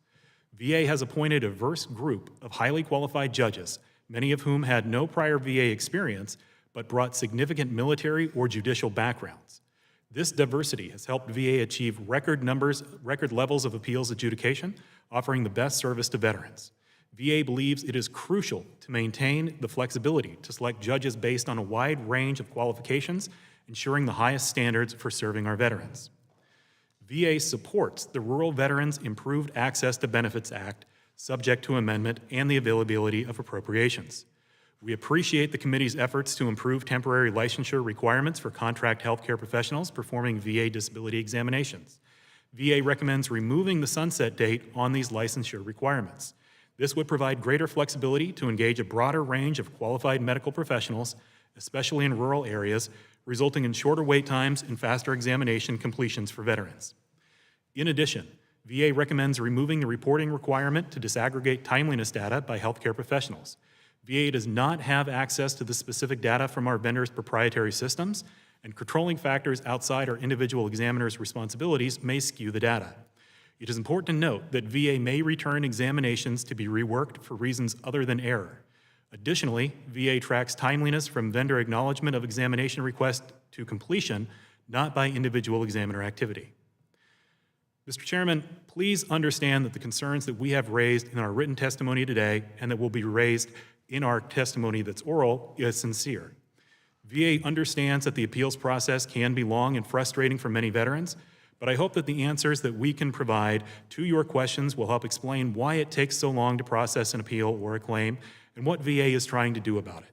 VA has appointed a diverse group of highly qualified judges, many of whom had no prior VA experience, but brought significant military or judicial backgrounds. This diversity has helped VA achieve record levels of appeals adjudication, offering the best service to veterans. VA believes it is crucial to maintain the flexibility to select judges based on a wide range of qualifications, ensuring the highest standards for serving our veterans. VA supports the Rural Veterans Improved Access to Benefits Act, subject to amendment and the availability of appropriations. We appreciate the committee's efforts to improve temporary licensure requirements for contract healthcare professionals performing VA disability examinations. VA recommends removing the sunset date on these licensure requirements. This would provide greater flexibility to engage a broader range of qualified medical professionals, especially in rural areas, resulting in shorter wait times and faster examination completions for veterans. In addition, VA recommends removing the reporting requirement to disaggregate timeliness data by healthcare professionals. VA does not have access to the specific data from our vendors' proprietary systems, and controlling factors outside our individual examiners' responsibilities may skew the data. It is important to note that VA may return examinations to be reworked for reasons other than error. Additionally, VA tracks timeliness from vendor acknowledgement of examination request to completion, not by individual examiner activity. Mr. Chairman, please understand that the concerns that we have raised in our written testimony today and that will be raised in our testimony that's oral is sincere. VA understands that the appeals process can be long and frustrating for many veterans, but I hope that the answers that we can provide to your questions will help explain why it takes so long to process an appeal or a claim and what VA is trying to do about it.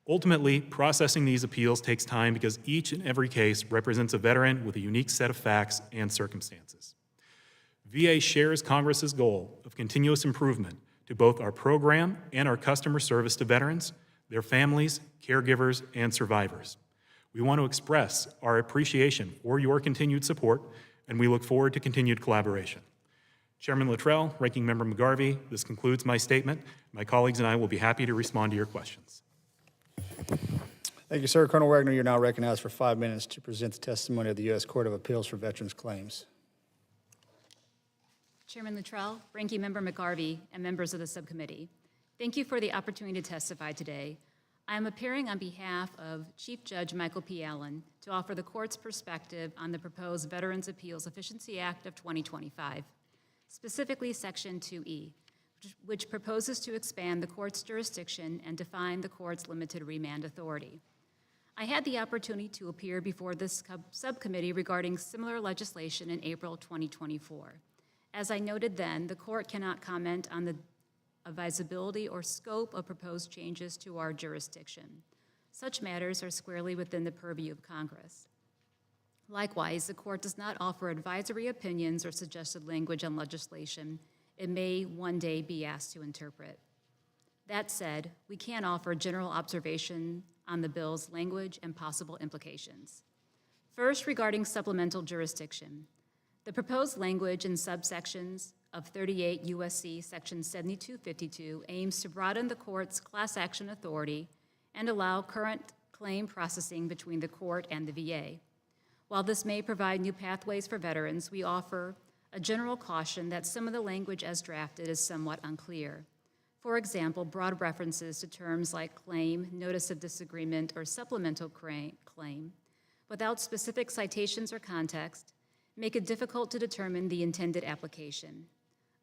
Ultimately, processing these appeals takes time because each and every case represents a veteran with a unique set of facts and circumstances. VA shares Congress's goal of continuous improvement to both our program and our customer service to veterans, their families, caregivers, and survivors. We want to express our appreciation for your continued support, and we look forward to continued collaboration. Chairman Lutrell, Ranking Member McGarvey, this concludes my statement. My colleagues and I will be happy to respond to your questions.
Thank you, sir. Colonel Wagner, you're now recognized for 5 minutes to present the testimony of the U.S. Court of Appeals for Veterans Claims.
Chairman Lutrell, Ranking Member McGarvey, and members of the subcommittee, thank you for the opportunity to testify today. I am appearing on behalf of Chief Judge Michael P. Allen to offer the court's perspective on the proposed Veterans Appeals Efficiency Act of 2025, specifically Section 2E, which proposes to expand the court's jurisdiction and define the court's limited remand authority. I had the opportunity to appear before this subcommittee regarding similar legislation in April 2024. As I noted then, the court cannot comment on the advisability or scope of proposed changes to our jurisdiction. Such matters are squarely within the purview of Congress. Likewise, the court does not offer advisory opinions or suggested language on legislation it may one day be asked to interpret. That said, we can offer general observation on the bill's language and possible implications. First, regarding supplemental jurisdiction. The proposed language in subsections of 38 U.S.C. Section 7252 aims to broaden the court's class action authority and allow current claim processing between the court and the VA. While this may provide new pathways for veterans, we offer a general caution that some of the language as drafted is somewhat unclear. For example, broad references to terms like claim, notice of disagreement, or supplemental claim, without specific citations or context, make it difficult to determine the intended application.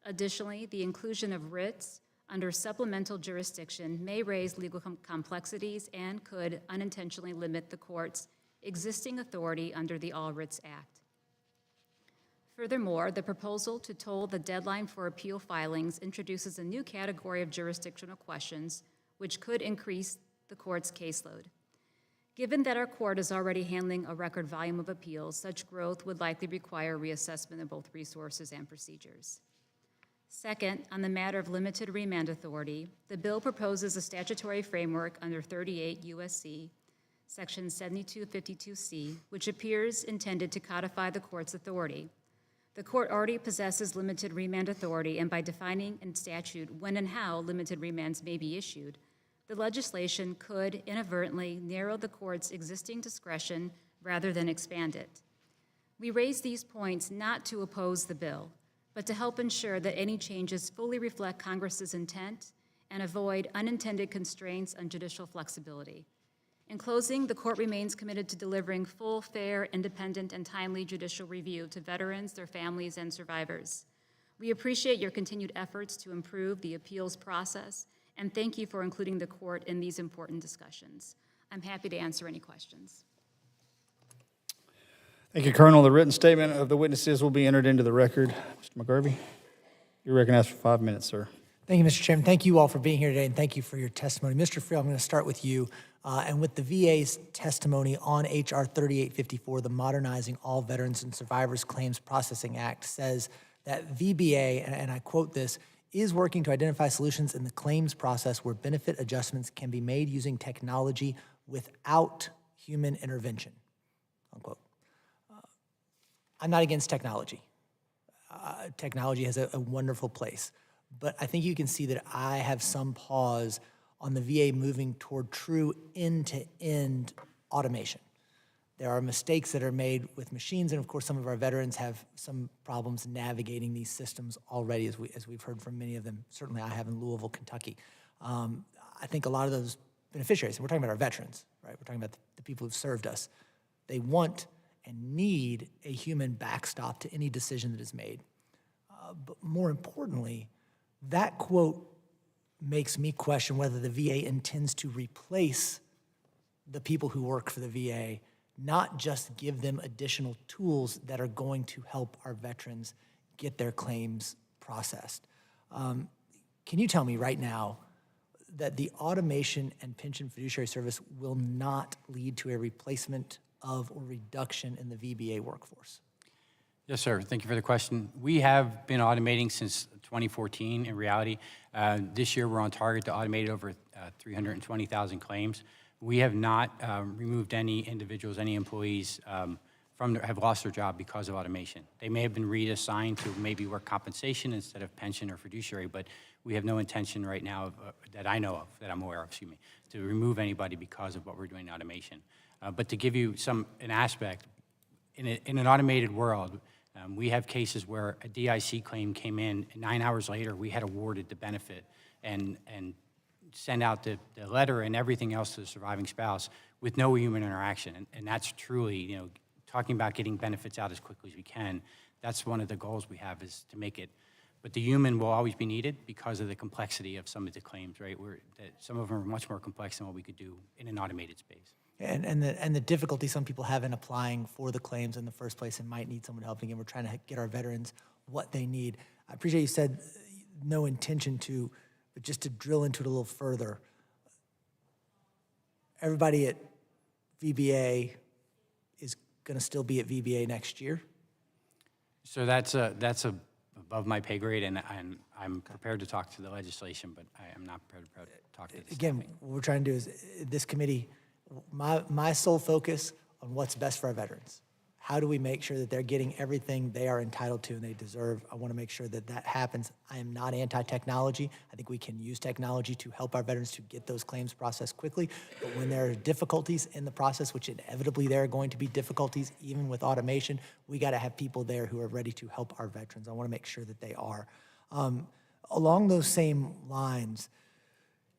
Additionally, the inclusion of writs under supplemental jurisdiction may raise legal complexities and could unintentionally limit the court's existing authority under the All Writs Act. Furthermore, the proposal to toll the deadline for appeal filings introduces a new category of jurisdictional questions, which could increase the court's caseload. Given that our court is already handling a record volume of appeals, such growth would likely require reassessment of both resources and procedures. Second, on the matter of limited remand authority, the bill proposes a statutory framework under 38 U.S.C. Section 7252C, which appears intended to codify the court's authority. The court already possesses limited remand authority, and by defining in statute when and how limited remands may be issued, the legislation could inadvertently narrow the court's existing discretion rather than expand it. We raise these points not to oppose the bill, but to help ensure that any changes fully reflect Congress's intent and avoid unintended constraints on judicial flexibility. In closing, the court remains committed to delivering full, fair, independent, and timely judicial review to veterans, their families, and survivors. We appreciate your continued efforts to improve the appeals process, and thank you for including the court in these important discussions. I'm happy to answer any questions.
Thank you, Colonel. The written statement of the witnesses will be entered into the record. Mr. McGarvey, you're recognized for 5 minutes, sir.
Thank you, Mr. Chairman. Thank you all for being here today, and thank you for your testimony. Mr. Friel, I'm going to start with you. And with the VA's testimony on H.R. 3854, the Modernizing All Veterans and Survivors Claims Processing Act says that VBA, and I quote this, is working to identify solutions in the claims process where benefit adjustments can be made using technology without human intervention, unquote. I'm not against technology. Technology has a wonderful place. But I think you can see that I have some pause on the VA moving toward true end-to-end automation. There are mistakes that are made with machines, and of course some of our veterans have some problems navigating these systems already, as we've heard from many of them. Certainly I have in Louisville, Kentucky. I think a lot of those beneficiaries, and we're talking about our veterans, right? We're talking about the people who've served us. They want and need a human backstop to any decision that is made. But more importantly, that quote makes me question whether the VA intends to replace the people who work for the VA, not just give them additional tools that are going to help our veterans get their claims processed. Can you tell me right now that the automation and pension fiduciary service will not lead to a replacement of or reduction in the VBA workforce?
Yes, sir. Thank you for the question. We have been automating since 2014 in reality. This year we're on target to automate over 320,000 claims. We have not removed any individuals, any employees have lost their job because of automation. They may have been reassigned to maybe work compensation instead of pension or fiduciary, but we have no intention right now that I know of, that I'm aware of, to remove anybody because of what we're doing in automation. But to give you an aspect, in an automated world, we have cases where a DIC claim came in, and 9 hours later, we had awarded the benefit and send out the letter and everything else to the surviving spouse with no human interaction. And that's truly, talking about getting benefits out as quickly as we can, that's one of the goals we have, is to make it. But the human will always be needed because of the complexity of some of the claims, right? Some of them are much more complex than what we could do in an automated space.
And the difficulty some people have in applying for the claims in the first place and might need someone helping. And we're trying to get our veterans what they need. I appreciate you said no intention to, but just to drill into it a little further. Everybody at VBA is going to still be at VBA next year?
So that's above my pay grade, and I'm prepared to talk to the legislation, but I am not prepared to talk to the
Again,
staffing.
what we're trying to do is, this committee, my sole focus on what's best for our veterans. How do we make sure that they're getting everything they are entitled to and they deserve? I want to make sure that that happens. I am not anti-technology. I think we can use technology to help our veterans to get those claims processed quickly. But when there are difficulties in the process, which inevitably there are going to be difficulties even with automation, we got to have people there who are ready to help our veterans. I want to make sure that they are. Along those same lines,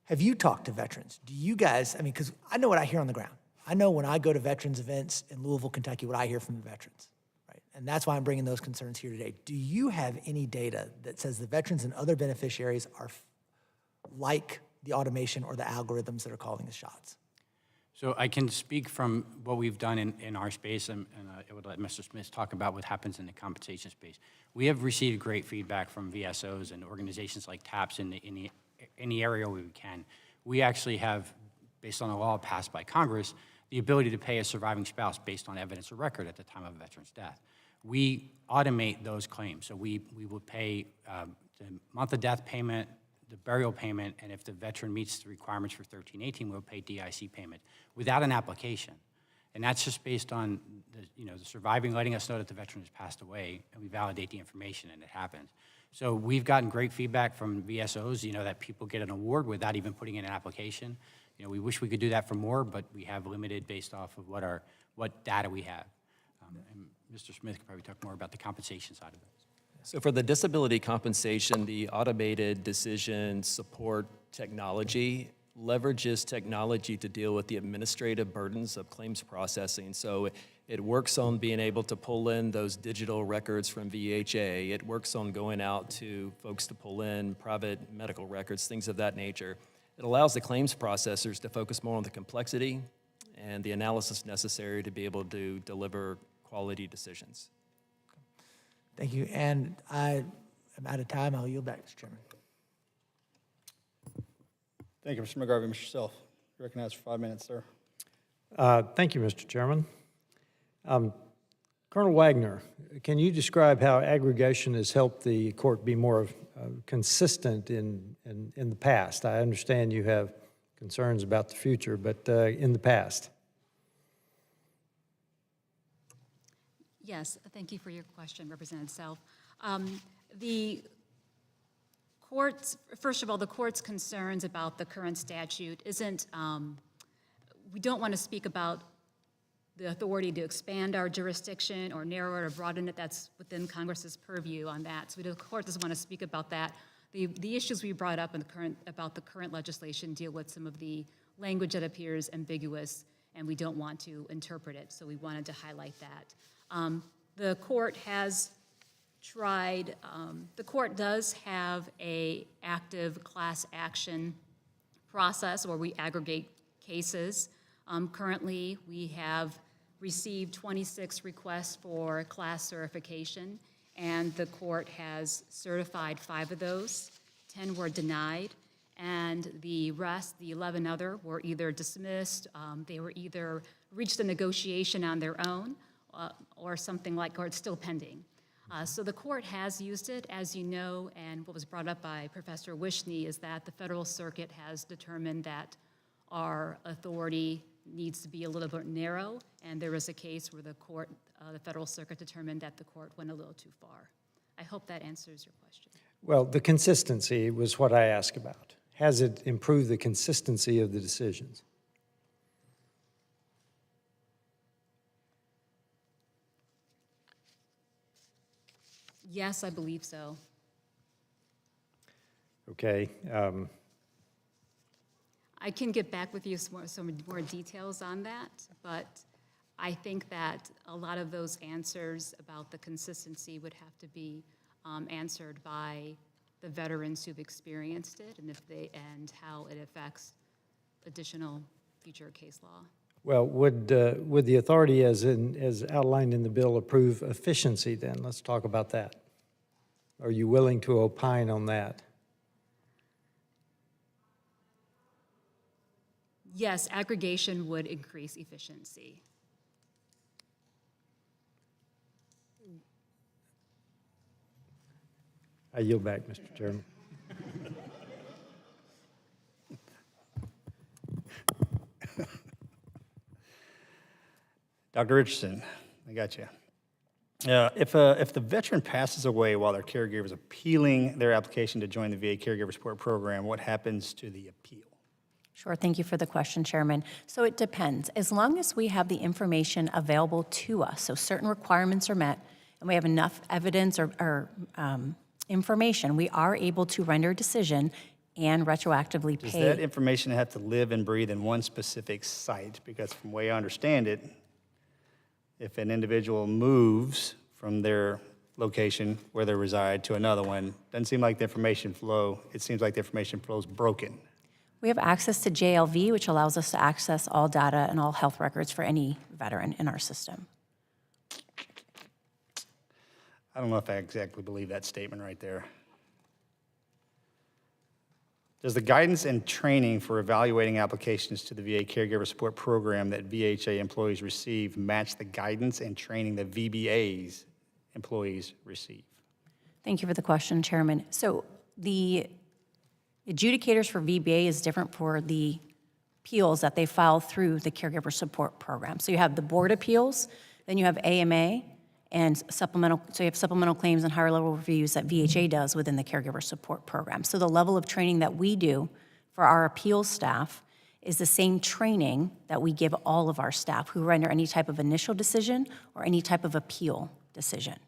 have you talked to veterans? Do you guys, I mean, because I know what I hear on the ground. I know when I go to veterans events in Louisville, Kentucky, what I hear from the veterans, right? And that's why I'm bringing those concerns here today. Do you have any data that says the veterans and other beneficiaries are like the automation or the algorithms that are calling the shots?
So I can speak from what we've done in our space, and I would let Mr. Smith talk about what happens in the compensation space. We have received great feedback from VSOs and organizations like TAPS in the area where we can. We actually have, based on a law passed by Congress, the ability to pay a surviving spouse based on evidence of record at the time of a veteran's death. We automate those claims. So we would pay the month of death payment, the burial payment, and if the veteran meets the requirements for 1318, we'll pay DIC payment without an application. And that's just based on the surviving letting us know that the veteran has passed away, and we validate the information, and it happens. So we've gotten great feedback from VSOs, that people get an award without even putting in an application. We wish we could do that for more, but we have limited based off of what data we have. And Mr. Smith could probably talk more about the compensation side of it.
So for the disability compensation, the automated decision support technology leverages technology to deal with the administrative burdens of claims processing. So it works on being able to pull in those digital records from VHA. It works on going out to folks to pull in private medical records, things of that nature. It allows the claims processors to focus more on the complexity and the analysis necessary to be able to deliver quality decisions.
Thank you. And I am out of time. I'll yield back, Mr. Chairman.
Thank you, Mr. McGarvey. Mr. Self, you're recognized for 5 minutes, sir.
Thank you, Mr. Chairman. Colonel Wagner, can you describe how aggregation has helped the court be more consistent in the past? I understand you have concerns about the future, but in the past.
Yes, thank you for your question, Representative Self. The court's, first of all, the court's concerns about the current statute isn't, we don't want to speak about the authority to expand our jurisdiction or narrow it or broaden it. That's within Congress's purview on that. So the court doesn't want to speak about that. The issues we brought up about the current legislation deal with some of the language that appears ambiguous, and we don't want to interpret it. So we wanted to highlight that. The court has tried, the court does have an active class action process where we aggregate cases. Currently, we have received 26 requests for class certification, and the court has certified 5 of those. 10 were denied, and the rest, the 11 other, were either dismissed, they were either reached a negotiation on their own, or something like, or it's still pending. So the court has used it, as you know, and what was brought up by Professor Wishny is that the Federal Circuit has determined that our authority needs to be a little bit narrow, and there was a case where the court, the Federal Circuit determined that the court went a little too far. I hope that answers your question.
Well, the consistency was what I asked about. Has it improved the consistency of the decisions?
Yes, I believe so.
Okay.
I can get back with you some more details on that, but I think that a lot of those answers about the consistency would have to be answered by the veterans who've experienced it, and how it affects additional future case law.
Well, would the authority, as outlined in the bill, approve efficiency then? Let's talk about that. Are you willing to opine on that?
Yes, aggregation would increase efficiency.
I yield back, Mr. Chairman.
Dr. Richardson, I got you. If the veteran passes away while their caregiver is appealing their application to join the VA Caregiver Support Program, what happens to the appeal?
Sure, thank you for the question, Chairman. So it depends. As long as we have the information available to us, so certain requirements are met, and we have enough evidence or information, we are able to render a decision and retroactively
Does
pay.
that information have to live and breathe in one specific site? Because from the way I understand it, if an individual moves from their location where they reside to another one, doesn't seem like the information flow, it seems like the information flow is broken.
We have access to JLV, which allows us to access all data and all health records for any veteran in our system.
I don't know if I exactly believe that statement right there. Does the guidance and training for evaluating applications to the VA Caregiver Support Program that VHA employees receive match the guidance and training that VBA's employees receive?
Thank you for the question, Chairman. So the adjudicators for VBA is different for the appeals that they file through the Caregiver Support Program. So you have the board appeals, then you have AMA, and supplemental, so you have supplemental claims and higher level reviews that VHA does within the Caregiver Support Program. So the level of training that we do for our appeals staff is the same training that we give all of our staff who render any type of initial decision or any type of appeal decision.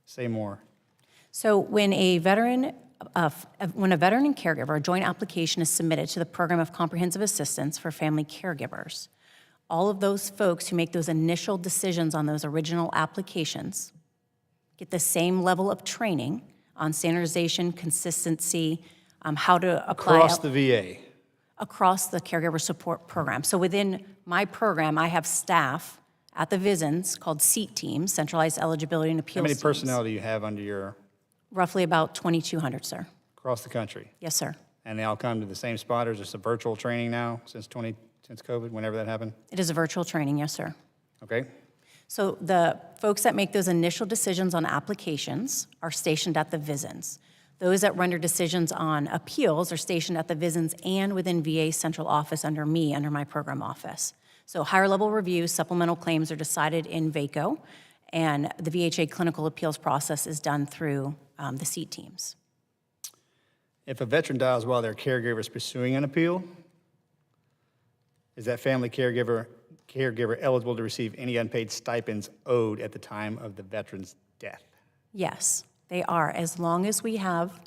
Say more.
So when a veteran and caregiver, a joint application is submitted to the Program of Comprehensive Assistance for Family Caregivers, all of those folks who make those initial decisions on those original applications get the same level of training on standardization, consistency, how to apply
Across the VA?
across the Caregiver Support Program. So within my program, I have staff at the VISNs called SEAT teams, Centralized Eligibility and Appeals
How many
teams.
personnel do you have under your,
Roughly about 2,200, sir.
across the country?
Yes, sir.
And they all come to the same spot, or is this a virtual training now since COVID, whenever that happened?
It is a virtual training, yes, sir.
Okay.
So the folks that make those initial decisions on applications are stationed at the VISNs. Those that render decisions on appeals are stationed at the VISNs and within VA central office under me, under my program office. So higher level reviews, supplemental claims are decided in VACO, and the VHA clinical appeals process is done through the SEAT teams.
If a veteran dies while their caregiver is pursuing an appeal, is that family caregiver eligible to receive any unpaid stipends owed at the time of the veteran's death?
Yes, they are, as long as we have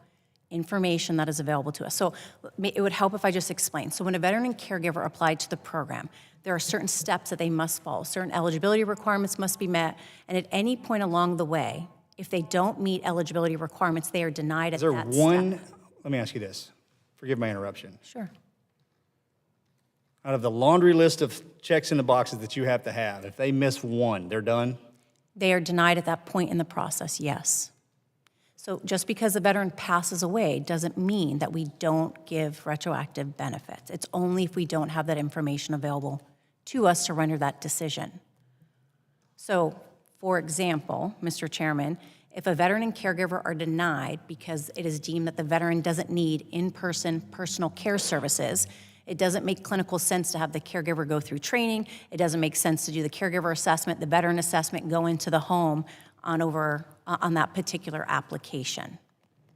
information that is available to us. So it would help if I just explained. So when a veteran and caregiver apply to the program, there are certain steps that they must follow. Certain eligibility requirements must be met, and at any point along the way, if they don't meet eligibility requirements, they are denied at that step.
Is there one, let me ask you this, forgive my interruption.
Sure.
Out of the laundry list of checks in the boxes that you have to have, if they miss one, they're done?
They are denied at that point in the process, yes. So just because the veteran passes away doesn't mean that we don't give retroactive benefits. It's only if we don't have that information available to us to render that decision. So, for example, Mr. Chairman, if a veteran and caregiver are denied because it is deemed that the veteran doesn't need in-person personal care services, it doesn't make clinical sense to have the caregiver go through training. It doesn't make sense to do the caregiver assessment, the veteran assessment, go into the home on that particular application.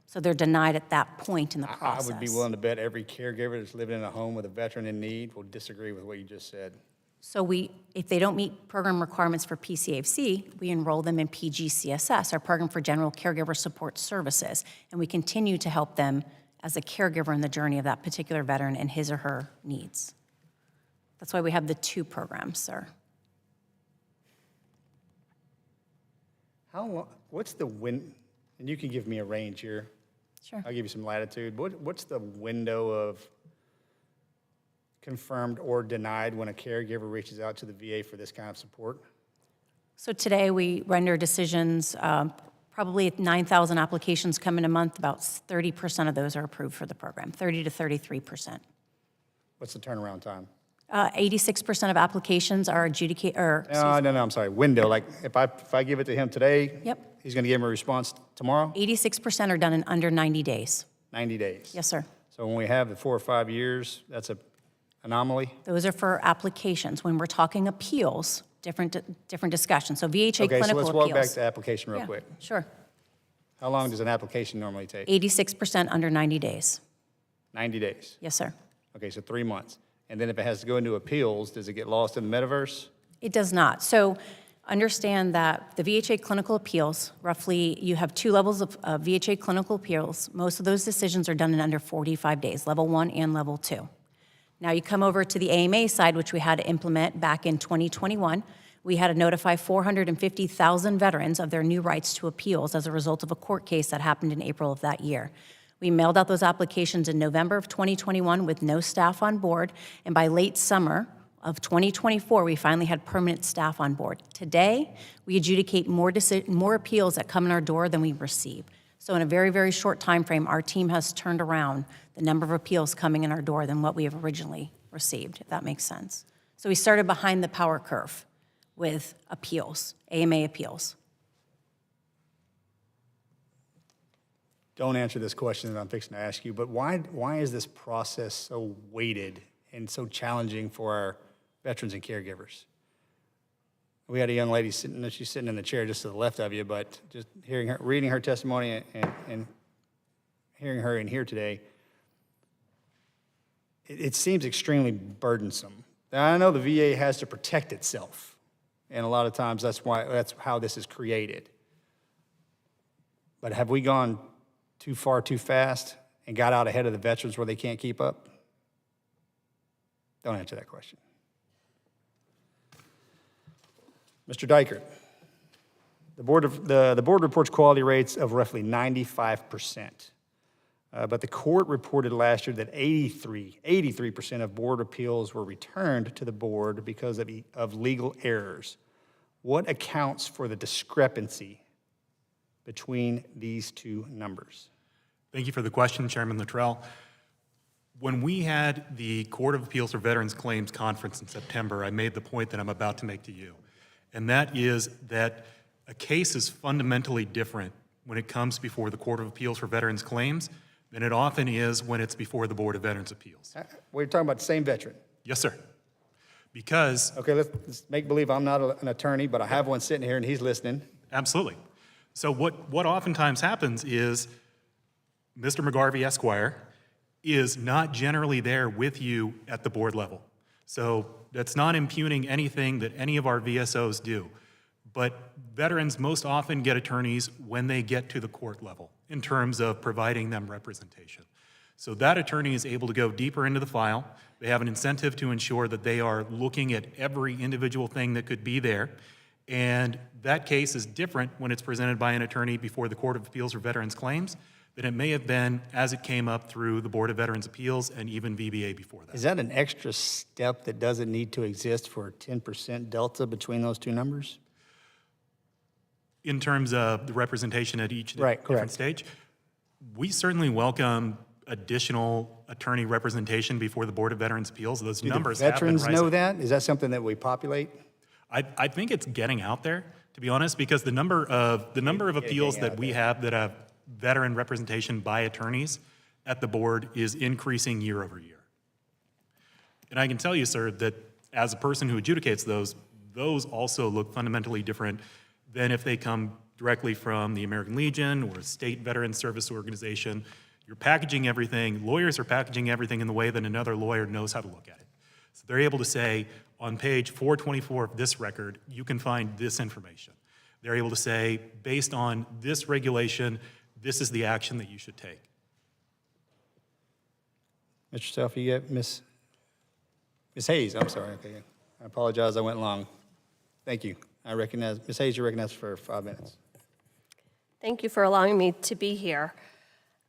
So they're denied at that point in the process.
I would be willing to bet every caregiver that's living in a home with a veteran in need will disagree with what you just said.
So if they don't meet program requirements for PCAFC, we enroll them in PGCSS, our Program for General Caregiver Support Services, and we continue to help them as a caregiver in the journey of that particular veteran and his or her needs. That's why we have the two programs, sir.
How long, what's the and you can give me a range here.
Sure.
I'll give you some latitude. What's the window of confirmed or denied when a caregiver reaches out to the VA for this kind of support?
So today we render decisions, probably 9,000 applications come in a month, about 30% of those are approved for the program, 30 to 33%.
What's the turnaround time?
86% of applications are adjudicated,
No, I'm sorry, window, like if I give it to him today,
Yep.
he's going to give him a response tomorrow?
86% are done in under 90 days.
90 days.
Yes, sir.
So when we have the 4 or 5 years, that's a anomaly?
Those are for applications. When we're talking appeals, different discussion. So VHA
Okay, so
clinical
let's walk back
appeals.
to application real
Yeah,
quick.
Sure.
How long does an application normally take?
86% under 90 days.
90 days.
Yes, sir.
Okay, so 3 months. And then if it has to go into appeals, does it get lost in the metaverse?
It does not. So understand that the VHA clinical appeals, roughly, you have 2 levels of VHA clinical appeals. Most of those decisions are done in under 45 days, level 1 and level 2. Now you come over to the AMA side, which we had to implement back in 2021. We had to notify 450,000 veterans of their new rights to appeals as a result of a court case that happened in April of that year. We mailed out those applications in November of 2021 with no staff on board, and by late summer of 2024, we finally had permanent staff on board. Today, we adjudicate more appeals that come in our door than we receive. So in a very, very short time frame, our team has turned around the number of appeals coming in our door than what we have originally received, if that makes sense. So we started behind the power curve with appeals, AMA appeals.
Don't answer this question that I'm fixing to ask you, but why is this process so weighted and so challenging for our veterans and caregivers? We had a young lady she's sitting in the chair just to the left of you, but just reading her testimony and hearing her in here today, it seems extremely burdensome. Now, I know the VA has to protect itself, and a lot of times that's how this is created. But have we gone too far too fast and got out ahead of the veterans where they can't keep up? Don't answer that question. Mr. Dykert, the board reports quality rates of roughly 95%. But the court reported last year that 83% of board appeals were returned to the board because of legal errors. What accounts for the discrepancy between these two numbers?
Thank you for the question, Chairman Lutrell. When we had the Court of Appeals for Veterans Claims Conference in September, I made the point that I'm about to make to you, and that is that a case is fundamentally different when it comes before the Court of Appeals for Veterans Claims than it often is when it's before the Board of Veterans Appeals.
We're talking about the same veteran.
Yes, sir. Because...
Okay, let's make believe I'm not an attorney, but I have one sitting here and he's listening.
Absolutely. So what oftentimes happens is Mr. McGarvey, Esquire, is not generally there with you at the board level. So that's not impugning anything that any of our VSOs do. But veterans most often get attorneys when they get to the court level in terms of providing them representation. So that attorney is able to go deeper into the file. They have an incentive to ensure that they are looking at every individual thing that could be there. And that case is different when it's presented by an attorney before the Court of Appeals for Veterans Claims than it may have been as it came up through the Board of Veterans Appeals and even VBA before that.
Is that an extra step that doesn't need to exist for a 10% delta between those two numbers?
In terms of the representation at each
Right,
different
correct.
stage, we certainly welcome additional attorney representation before the Board of Veterans Appeals. Those
Do
numbers
the
have been
veterans
rising.
know that? Is that something that we populate?
I think it's getting out there, to be honest, because the number of appeals that we have that have veteran representation by attorneys at the board is increasing year over year. And I can tell you, sir, that as a person who adjudicates those also look fundamentally different than if they come directly from the American Legion or a state veteran service organization. You're packaging everything, lawyers are packaging everything in the way that another lawyer knows how to look at it. So they're able to say, on page 424 of this record, you can find this information. They're able to say, based on this regulation, this is the action that you should take.
Mr. Self, you get Miss Hayes, I'm sorry. Okay. I apologize, I went long. Thank you. I recognize, Ms. Hayes, you're recognized for 5 minutes.
Thank you for allowing me to be here.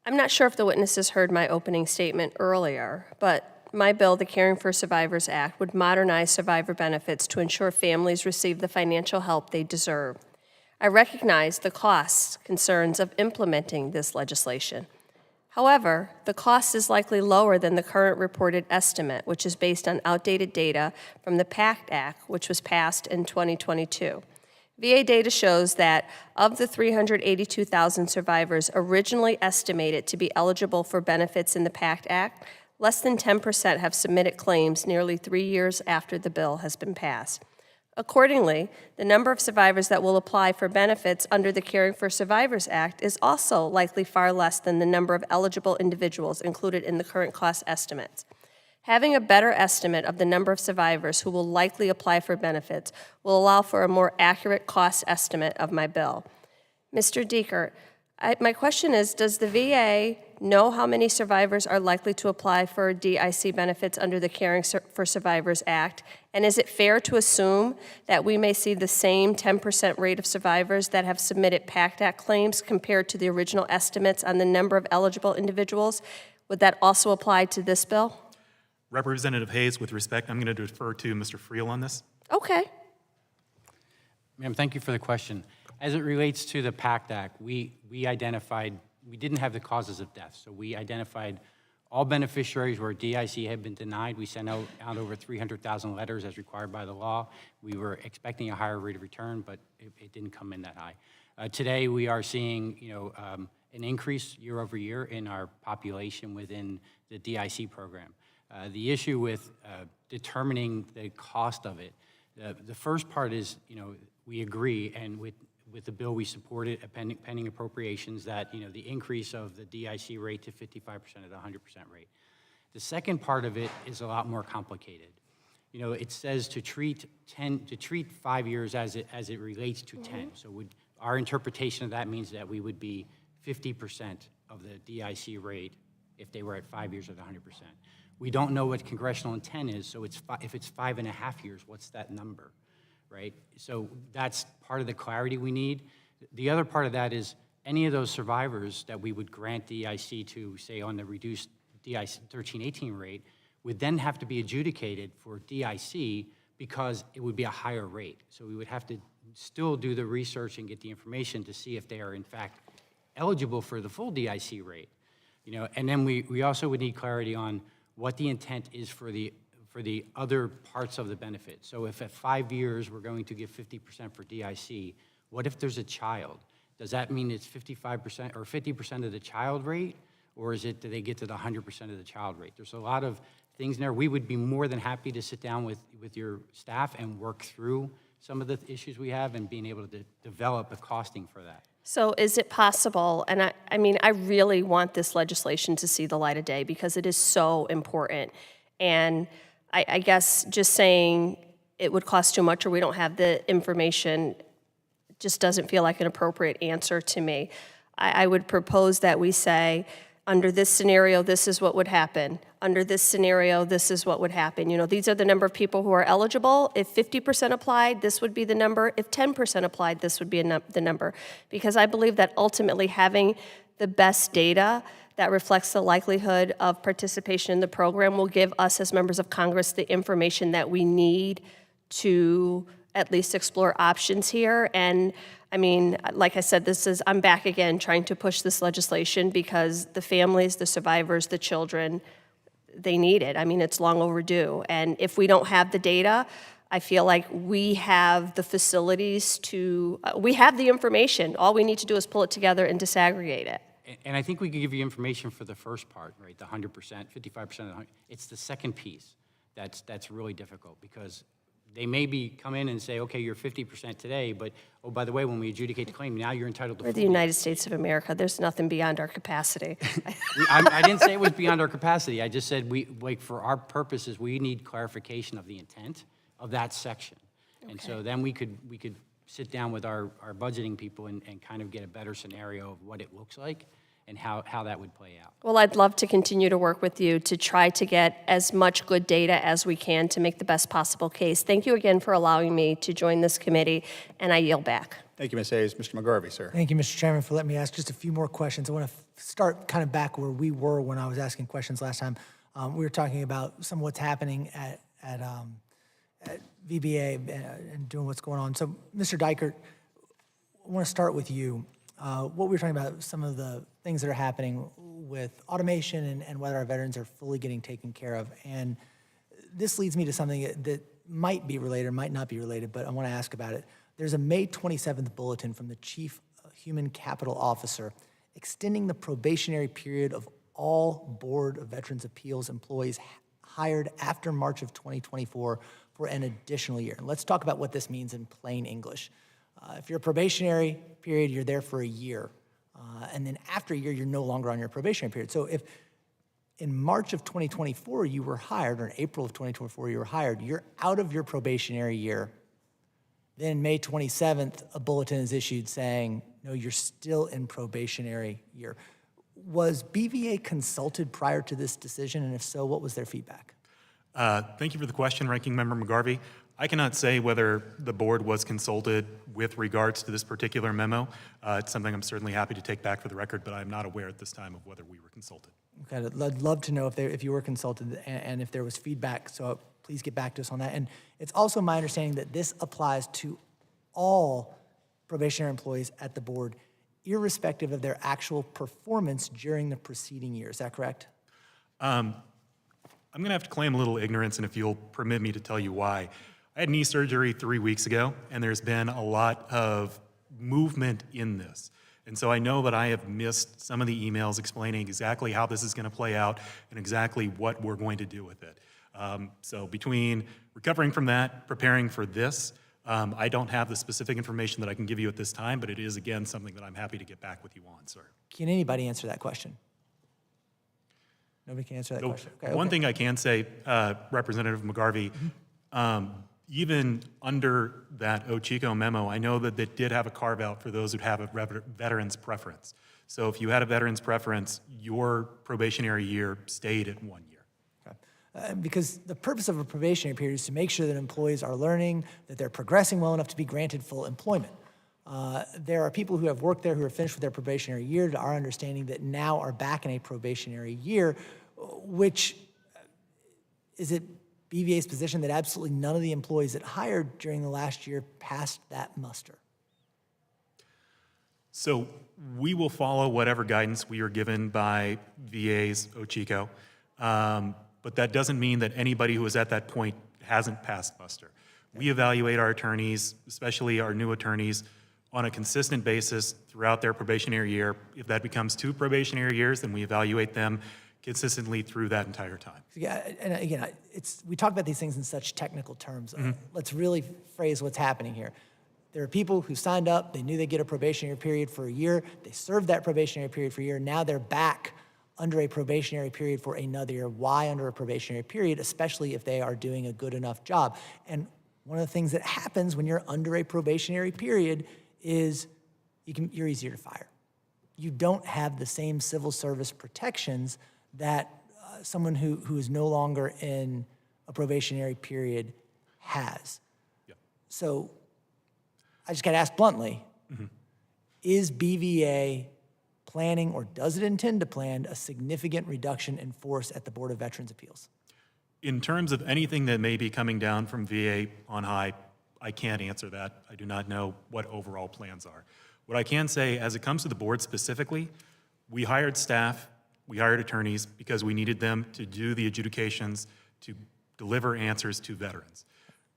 I'm not sure if the witnesses heard my opening statement earlier, but my bill, the Caring for Survivors Act, would modernize survivor benefits to ensure families receive the financial help they deserve. I recognize the cost concerns of implementing this legislation. However, the cost is likely lower than the current reported estimate, which is based on outdated data from the PACT Act, which was passed in 2022. VA data shows that of the 382,000 survivors originally estimated to be eligible for benefits in the PACT Act, less than 10% have submitted claims nearly 3 years after the bill has been passed. Accordingly, the number of survivors that will apply for benefits under the Caring for Survivors Act is also likely far less than the number of eligible individuals included in the current cost estimates. Having a better estimate of the number of survivors who will likely apply for benefits will allow for a more accurate cost estimate of my bill. Mr. Diekert, my question is, does the VA know how many survivors are likely to apply for DIC benefits under the Caring for Survivors Act? And is it fair to assume that we may see the same 10% rate of survivors that have submitted PACT Act claims compared to the original estimates on the number of eligible individuals? Would that also apply to this bill?
Representative Hayes, with respect, I'm going to defer to Mr. Friel on this.
Okay.
Ma'am, thank you for the question. As it relates to the PACT Act, we identified, we didn't have the causes of death, so we identified all beneficiaries where DIC had been denied. We sent out over 300,000 letters as required by the law. We were expecting a higher rate of return, but it didn't come in that high. Today, we are seeing an increase year over year in our population within the DIC program. The issue with determining the cost of it, the first part is, we agree, and with the bill we supported, pending appropriations, that the increase of the DIC rate to 55% at 100% rate. The second part of it is a lot more complicated. It says to treat 5 years as it relates to 10. So our interpretation of that means that we would be 50% of the DIC rate if they were at 5 years at 100%. We don't know what congressional intent is, so if it's 5.5 years, what's that number, right? So that's part of the clarity we need. The other part of that is any of those survivors that we would grant DIC to, say, on the reduced DIC 1318 rate, would then have to be adjudicated for DIC because it would be a higher rate. So we would have to still do the research and get the information to see if they are in fact eligible for the full DIC rate. And then we also would need clarity on what the intent is for the other parts of the benefit. So if at 5 years we're going to give 50% for DIC, what if there's a child? Does that mean it's 55% or 50% of the child rate, or is it do they get to the 100% of the child rate? There's a lot of things there. We would be more than happy to sit down with your staff and work through some of the issues we have and being able to develop a costing for that.
So is it possible, and I really want this legislation to see the light of day because it is so important. And I guess just saying it would cost too much or we don't have the information just doesn't feel like an appropriate answer to me. I would propose that we say, under this scenario, this is what would happen. Under this scenario, this is what would happen. These are the number of people who are eligible. If 50% applied, this would be the number. If 10% applied, this would be the number. Because I believe that ultimately having the best data that reflects the likelihood of participation in the program will give us as members of Congress the information that we need to at least explore options here. And like I said, I'm back again trying to push this legislation because the families, the survivors, the children, they need it. It's long overdue. And if we don't have the data, I feel like we have the facilities we have the information. All we need to do is pull it together and disaggregate it.
And I think we could give you information for the first part, right? The 100%, 55% of the 100. It's the second piece that's really difficult because they may come in and say, okay, you're 50% today, but oh, by the way, when we adjudicate the claim, now you're entitled to.
We're the United States of America. There's nothing beyond our capacity.
I didn't say it was beyond our capacity. I just said for our purposes, we need clarification of the intent of that section. Okay. And so then we could sit down with our budgeting people and kind of get a better scenario of what it looks like and how that would play out.
Well, I'd love to continue to work with you to try to get as much good data as we can to make the best possible case. Thank you again for allowing me to join this committee, and I yield back.
Thank you, Ms. Hayes. Mr. McGarvey, sir.
Thank you, Mr. Chairman, for letting me ask just a few more questions. I want to start kind of back where we were when I was asking questions last time. We were talking about some of what's happening at VBA and doing what's going on. So, Mr. Diekert, I want to start with you. What we were talking about, some of the things that are happening. with automation and whether our veterans are fully getting taken care of. And this leads me to something that might be related or might not be related, but I want to ask about it. There's a May 27th bulletin from the Chief Human Capital Officer extending the probationary period of all Board of Veterans Appeals employees hired after March of 2024 for an additional year. And let's talk about what this means in plain English. If you're a probationary period, you're there for a year. And then after a year, you're no longer on your probationary period. So if in March of 2024 you were hired, or in April of 2024 you were hired, you're out of your probationary year. Then May 27th, a bulletin is issued saying, no, you're still in probationary year. Was BVA consulted prior to this decision? And if so, what was their feedback?
Thank you for the question, Ranking Member McGarvey. I cannot say whether the board was consulted with regards to this particular memo. It's something I'm certainly happy to take back for the record, but I'm not aware at this time of whether we were consulted.
Okay, I'd love to know if you were consulted and if there was feedback, so please get back to us on that. And it's also my understanding that this applies to all probationary employees at the board, irrespective of their actual performance during the preceding year. Is that correct?
I'm going to have to claim a little ignorance, and if you'll permit me to tell you why. I had knee surgery 3 weeks ago, and there's been a lot of movement in this. And so I know that I have missed some of the emails explaining exactly how this is going to play out and exactly what we're going to do with it. So between recovering from that, preparing for this, I don't have the specific information that I can give you at this time, but it is, again, something that I'm happy to get back with you on, sir.
Can anybody answer that question? Nobody can answer that question. Okay,
One thing I can say, Representative McGarvey, even under that Ochiko memo, I know that it did have a carve-out for those who have a veteran's preference. So if you had a veteran's preference, your probationary year stayed at 1 year.
Okay. Because the purpose of a probationary period is to make sure that employees are learning, that they're progressing well enough to be granted full employment. There are people who have worked there who are finished with their probationary year, to our understanding, that now are back in a probationary year, which is it BVA's position that absolutely none of the employees that hired during the last year passed that muster?
So we will follow whatever guidance we are given by VA's Ochiko, but that doesn't mean that anybody who is at that point hasn't passed muster. We evaluate our attorneys, especially our new attorneys, on a consistent basis throughout their probationary year. If that becomes 2 probationary years, then we evaluate them consistently through that entire time.
Yeah, and again, we talk about these things in such technical terms. Let's really phrase what's happening here. There are people who signed up, they knew they'd get a probationary period for a year, they served that probationary period for a year, now they're back under a probationary period for another year. Why under a probationary period, especially if they are doing a good enough job? And one of the things that happens when you're under a probationary period is you're easier to fire. You don't have the same civil service protections that someone who is no longer in a probationary period has.
Yep.
So I just got to ask bluntly, is BVA planning, or does it intend to plan, a significant reduction in force at the Board of Veterans Appeals?
In terms of anything that may be coming down from VA on high, I can't answer that. I do not know what overall plans are. What I can say, as it comes to the board specifically, we hired staff, we hired attorneys because we needed them to do the adjudications, to deliver answers to veterans.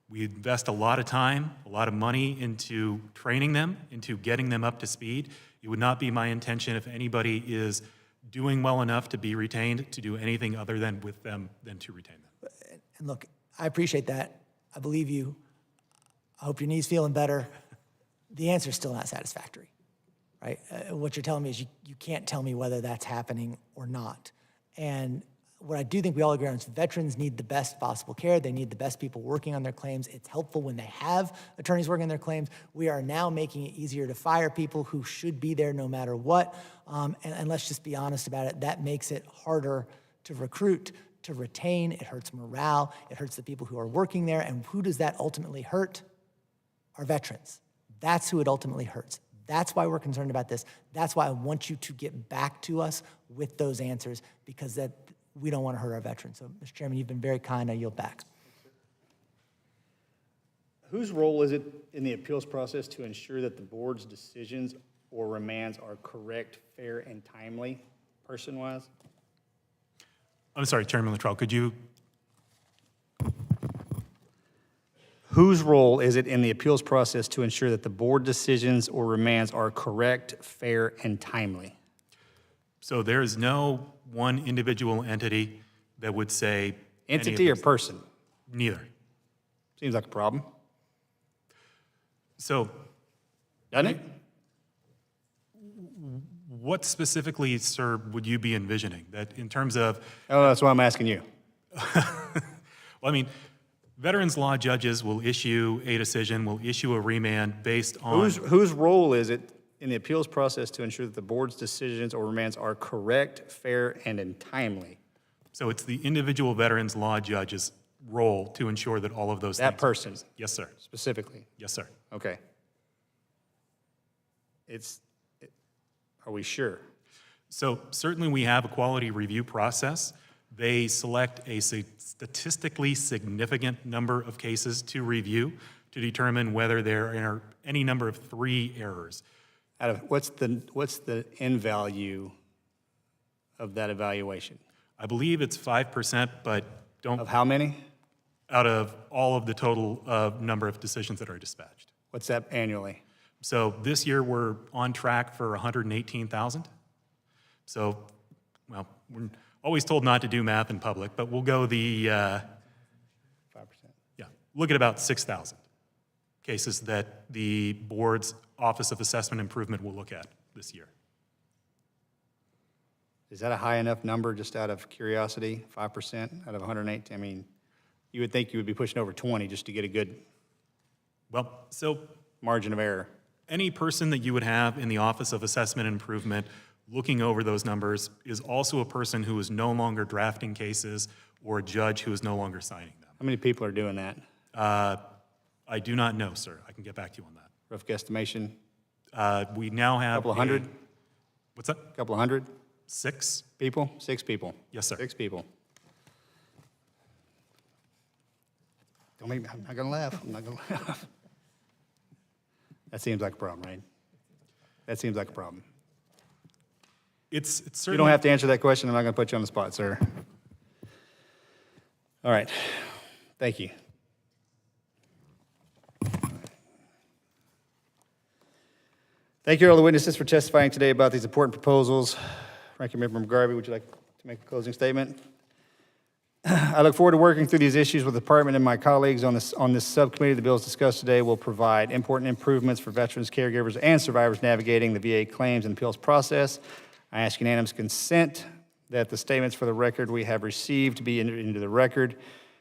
We invest a lot of time, a lot of money into training them, into getting them up to speed. It would not be my intention, if anybody is doing well enough to be retained, to do anything other than with them than to retain them.
And look, I appreciate that. I believe you. I hope your knee's feeling better. The answer's still not satisfactory, right? What you're telling me is you can't tell me whether that's happening or not. And what I do think we all agree on is veterans need the best possible care. They need the best people working on their claims. It's helpful when they have attorneys working on their claims. We are now making it easier to fire people who should be there no matter what. And let's just be honest about it. That makes it harder to recruit, to retain. It hurts morale. It hurts the people who are working there. And who does that ultimately hurt? Our veterans. That's who it ultimately hurts. That's why we're concerned about this. That's why I want you to get back to us with those answers, because we don't want to hurt our veterans. So, Mr. Chairman, you've been very kind. I yield back.
Whose role is it in the appeals process to ensure that the board's decisions or remands are correct, fair, and timely, person-wise?
I'm sorry, Chairman Lutrell, could you?
Whose role is it in the appeals process to ensure that the board decisions or remands are correct, fair, and timely?
So there is no one individual entity that would say.
Entity or person?
Neither.
Seems like a problem.
So.
Doesn't it?
What specifically, sir, would you be envisioning? That in terms of.
Oh, that's why I'm asking you.
Well, I mean, veterans law judges will issue a decision, will issue a remand based on.
Whose role is it in the appeals process to ensure that the board's decisions or remands are correct, fair, and timely?
So it's the individual veterans law judge's role to ensure that all of those things.
That person?
Yes, sir.
Specifically?
Yes, sir.
Okay. Are we sure?
So certainly we have a quality review process. They select a statistically significant number of cases to review to determine whether there are any number of 3 errors.
Out of what's the end value of that evaluation?
I believe it's 5%, but don't.
Of how many?
Out of all of the total number of decisions that are dispatched.
What's that annually?
So this year we're on track for 118,000. So, well, we're always told not to do math in public, but we'll go the 5%. Yeah, look at about 6,000 cases that the board's Office of Assessment Improvement will look at this year.
Is that a high enough number, just out of curiosity? 5% out of 108? I mean, you would think you would be pushing over 20 just to get a good margin of error.
Any person that you would have in the Office of Assessment Improvement looking over those numbers is also a person who is no longer drafting cases or a judge who is no longer signing them.
How many people are doing that?
I do not know, sir. I can get back to you on that.
Rough guesstimation?
We now have.
A couple of hundred?
What's that?
A couple of hundred?
6
people? 6 people?
Yes, sir.
6 people. Don't make me, I'm not gonna laugh. I'm not gonna laugh. That seems like a problem, right? That seems like a problem.
It's certainly.
You don't have to answer that question. I'm not gonna put you on the spot, sir. All right. Thank you. Thank you, all the witnesses, for testifying today about these important proposals. Ranking Member McGarvey, would you like to make a closing statement? I look forward to working through these issues with the department and my colleagues on this subcommittee. The bills discussed today will provide important improvements for veterans, caregivers, and survivors navigating the VA claims and appeals process. I ask unanimous consent that the statements for the record we have received be entered into the record.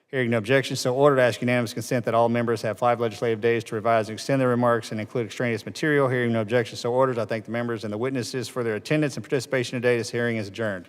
Hearing no objections, so ordered. I ask unanimous consent that all members have 5 legislative days to revise and extend their remarks and include extraneous material. Hearing no objections, so ordered. I thank the members and the witnesses for their attendance and participation today. This hearing is adjourned.